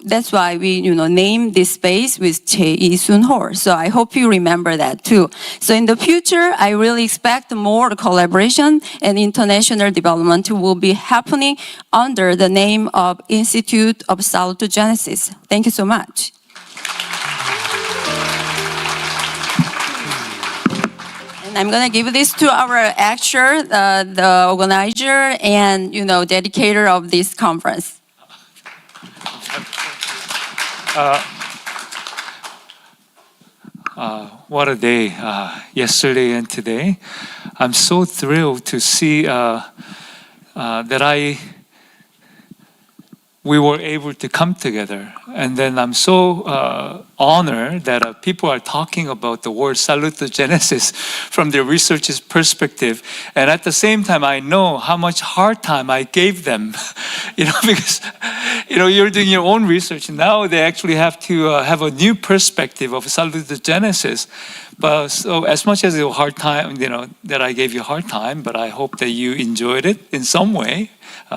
that's why we named this space with Choi Yi-sun Hall. So I hope you remember that too. So in the future, I really expect more collaboration and international development will be happening under the name of Institute of Salutogenesis. Thank you so much. I'm going to give this to our actor, the organizer, and dedicator of this conference. what a day, yesterday and today. I'm so thrilled to see that we were able to come together. And then I'm so honored that people are talking about the word salutogenesis from their researcher's perspective. And at the same time, I know how much hard time I gave them, because, you're doing your own research. Now they actually have to have a new perspective of salutogenesis. But so as much as a hard time, that I gave you a hard time, but I hope that you enjoyed it in some way.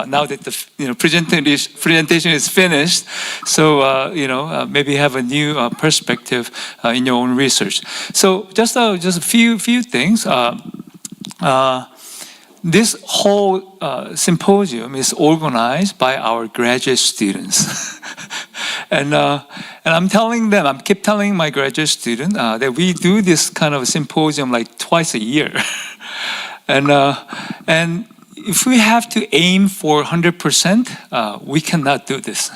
Now that the presentation is finished, so maybe have a new perspective in your own research. So just a few things. This whole symposium is organized by our graduate students. And I'm keep telling my graduate student that we do this kind of symposium like twice a year. And if we have to aim for 100%, we cannot do this.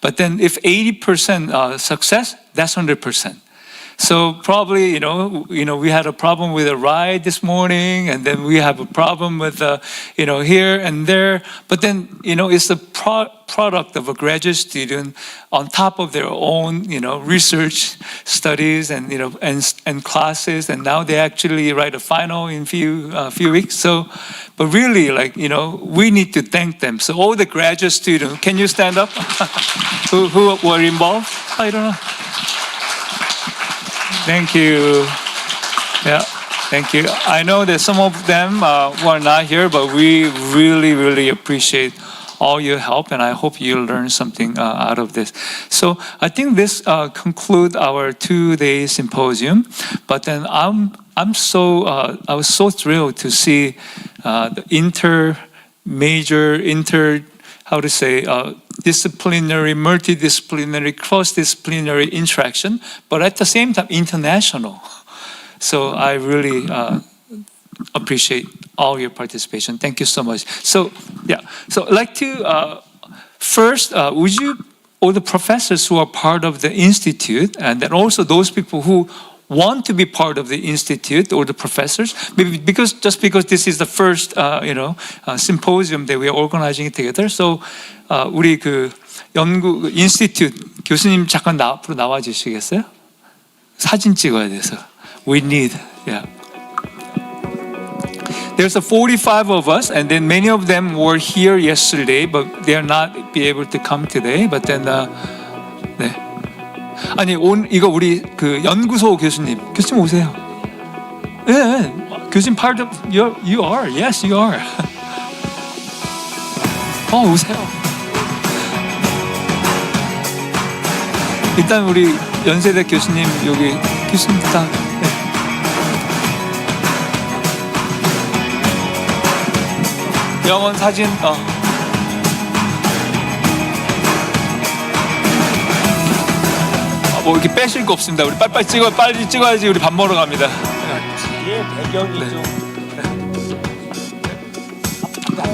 But then if 80% success, that's 100%. So probably, we had a problem with a ride this morning, and then we have a problem with, here and there. But then, it's the product of a graduate student on top of their own, research studies and, and classes. And now they actually write a final in few weeks. So, but really, we need to thank them. So all the graduate students, can you stand up? who were involved? I don't know. Thank you. Yeah, thank you. I know that some of them were not here, but we really, really appreciate all your help, and I hope you learn something out of this. So I think this concludes our 2-day symposium. But then I was so thrilled to see the disciplinary, multidisciplinary, cross-disciplinary interaction, but at the same time, international. So I really appreciate all your participation. Thank you so much. So I'd like to, first, would you, all the professors who are part of the Institute, and then also those people who want to be part of the Institute or the professors, maybe because this is the first symposium that we are organizing together. So 우리 그 연구 인스티튜트 교수님 잠깐 앞으로 나와 주시겠어요? 사진 찍어야 돼서. We need, yeah. There's 45 of us, and then many of them were here yesterday, but they are not be able to come today. But then, 네. 아니 이거 우리 그 연구소 교수님 오세요. 네, 교수님 part of you are, yes you are. 오세요. 일단 우리 연세대 교수님 여기 교수님 다. 네. 영원 사진. 뭐 이렇게 빼실 거 없습니다. 우리 빨리 찍어야지 우리 밥 먹으러 갑니다. 뒤에 배경이 좀.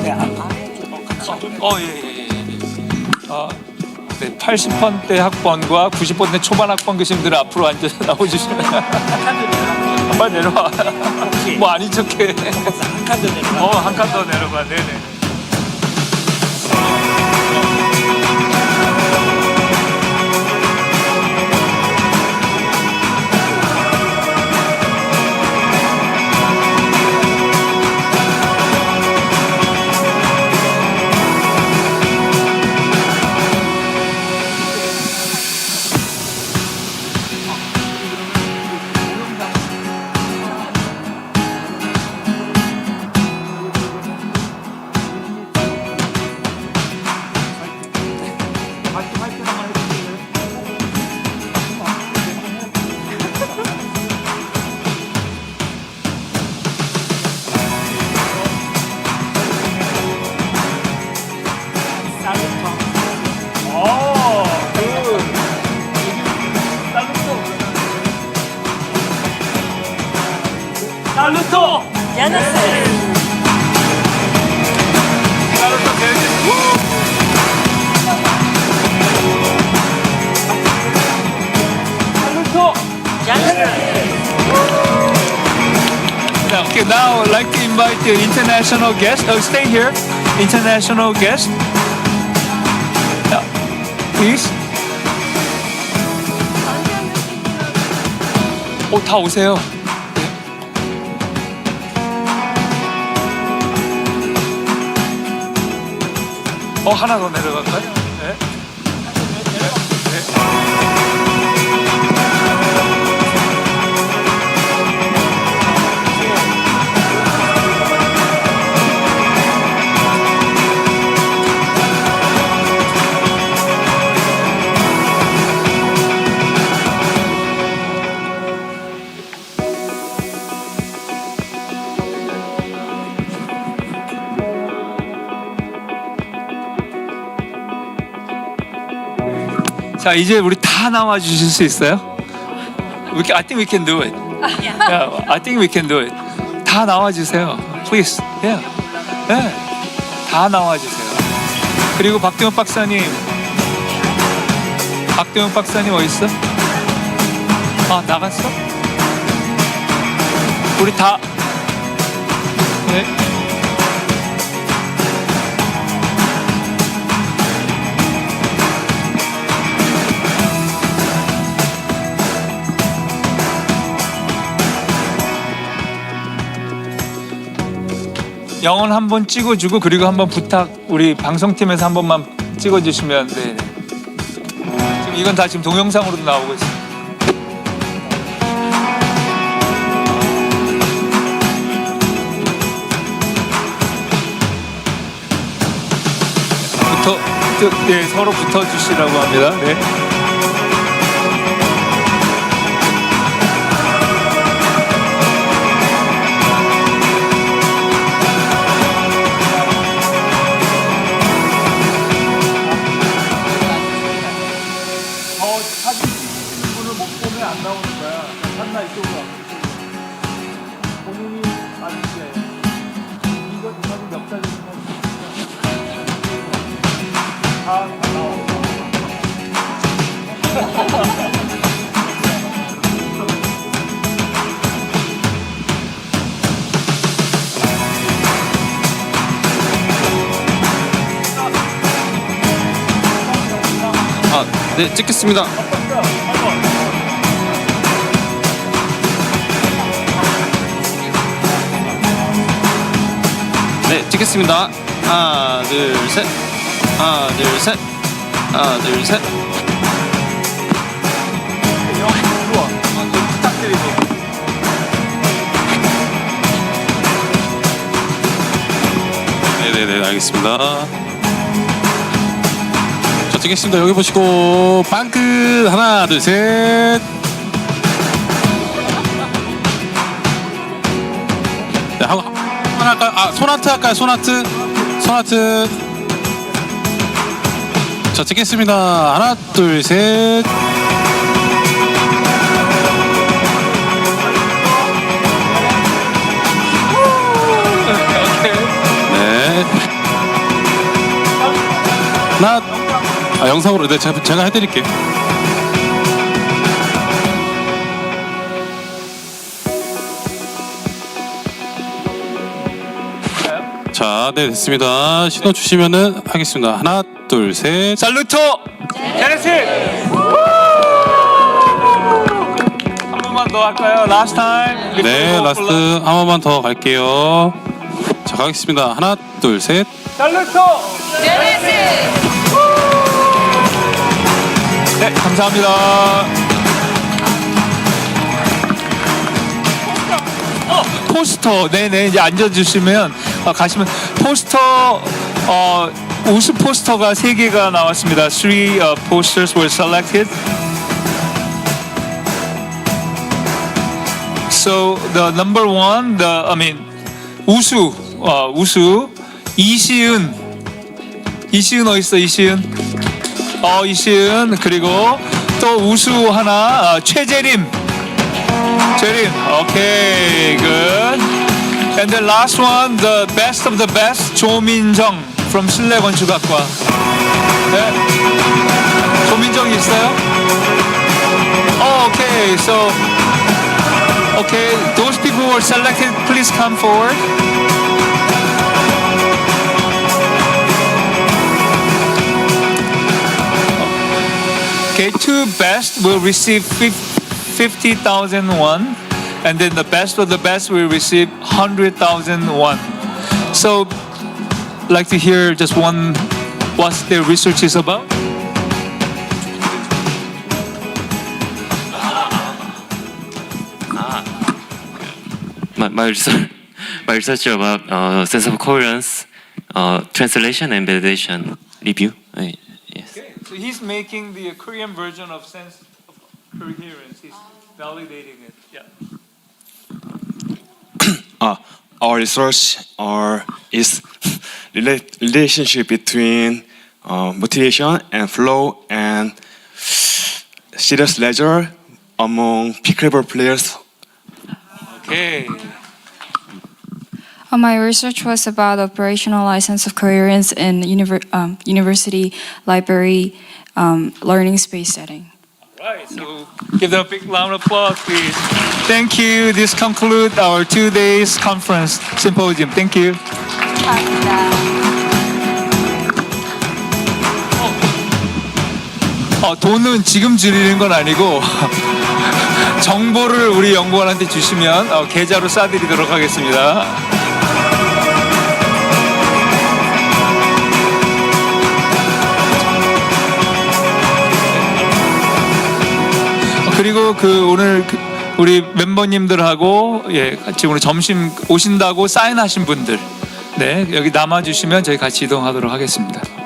예. 네, 80번대 학번과 90번대 초반 학번 교수님들 앞으로 앉아서 나오주시면. 빨리 내려와. 뭐 아닌 척해. 한 칸 더 내려와. 한 칸 더 내려와. 네네. Saluto! Genesis! Saluto Genesis! Saluto! Genesis! Okay, now I'd like to invite the international guest. Stay here. International guest. Please. 다 오세요. 하나 더 내려갈까요? 네. 자, 이제 우리 다 나와 주실 수 있어요? I think we can do it. Yeah, I think we can do it. 다 나와 주세요. Please. Yeah. 네. 다 나와 주세요. 그리고 박대훈 박사님. 박대훈 박사님 어디 있어? 나갔어? 우리 다 네. 영혼 한번 찍어주고 그리고 한번 부탁 우리 방송팀에서 한 번만 찍어주시면 네. 지금 이건 다 지금 동영상으로도 나오고 있어요. 네, 서로 붙어주시라고 합니다. 네. 사진 찍으시는 분을 못 보면 안 나오는 거야. 한나 이쪽으로 와. 본인이 맞으세요. 이거 사진 역사적인 건 다 나오고. 네, 찍겠습니다. 네, 찍겠습니다. 하나, 둘, 셋. 하나, 둘, 셋. 하나, 둘, 셋. 네네네, 알겠습니다. 자, 찍겠습니다. 여기 보시고 빵끝 하나, 둘, 셋. 네, 하고 하나 할까요? 손하트 할까요? 손하트. 자, 찍겠습니다. 하나, 둘, 셋. 네. 하나. 영상으로 네, 제가 해드릴게요. 자, 네, 됐습니다. 신호 주시면은 하겠습니다. 하나, 둘, 셋. 살루토! 제네시! 한 번만 더 할까요? Last time. 네, 라스트 한 번만 더 갈게요. 자, 가겠습니다. 하나, 둘, 셋. 살루토! 제네시! 네, 감사합니다. 포스터, 네네, 이제 앉아주시면 가시면 포스터 우수 포스터가 3개가 나왔습니다. 3 posters were selected. So the number one, 우수 이시은 어디 있어? 이시은 그리고 또 우수 하나 최재림, 오케이, good. And the last one, the best of the best, 조민정 from 실내건축학과. 네, 조민정 있어요? 오케이, so Okay, those people who are selected, please come forward. Okay, two best will receive 50,000 won, and then the best of the best will receive 100,000 won. So, I'd like to hear just one, what their research is about. My research about sense of coherence, translation and validation review. Yes. Okay, so he's making the Korean version of sense of coherence. He's validating it. Yeah. Our research is relationship between motivation and flow and serious leisure among peak level players. Okay. My research was about operational license of coherence in university library learning space setting. Right, so give them a big round of applause, please. Thank you. This concludes our 2 days conference symposium. Thank you. 돈은 지금 드리는 건 아니고 정보를 우리 연구원한테 주시면 계좌로 쏴드리도록 하겠습니다. 그리고 오늘 우리 멤버님들하고 같이 오늘 점심 오신다고 사인하신 분들 여기 남아주시면 저희 같이 이동하도록 하겠습니다.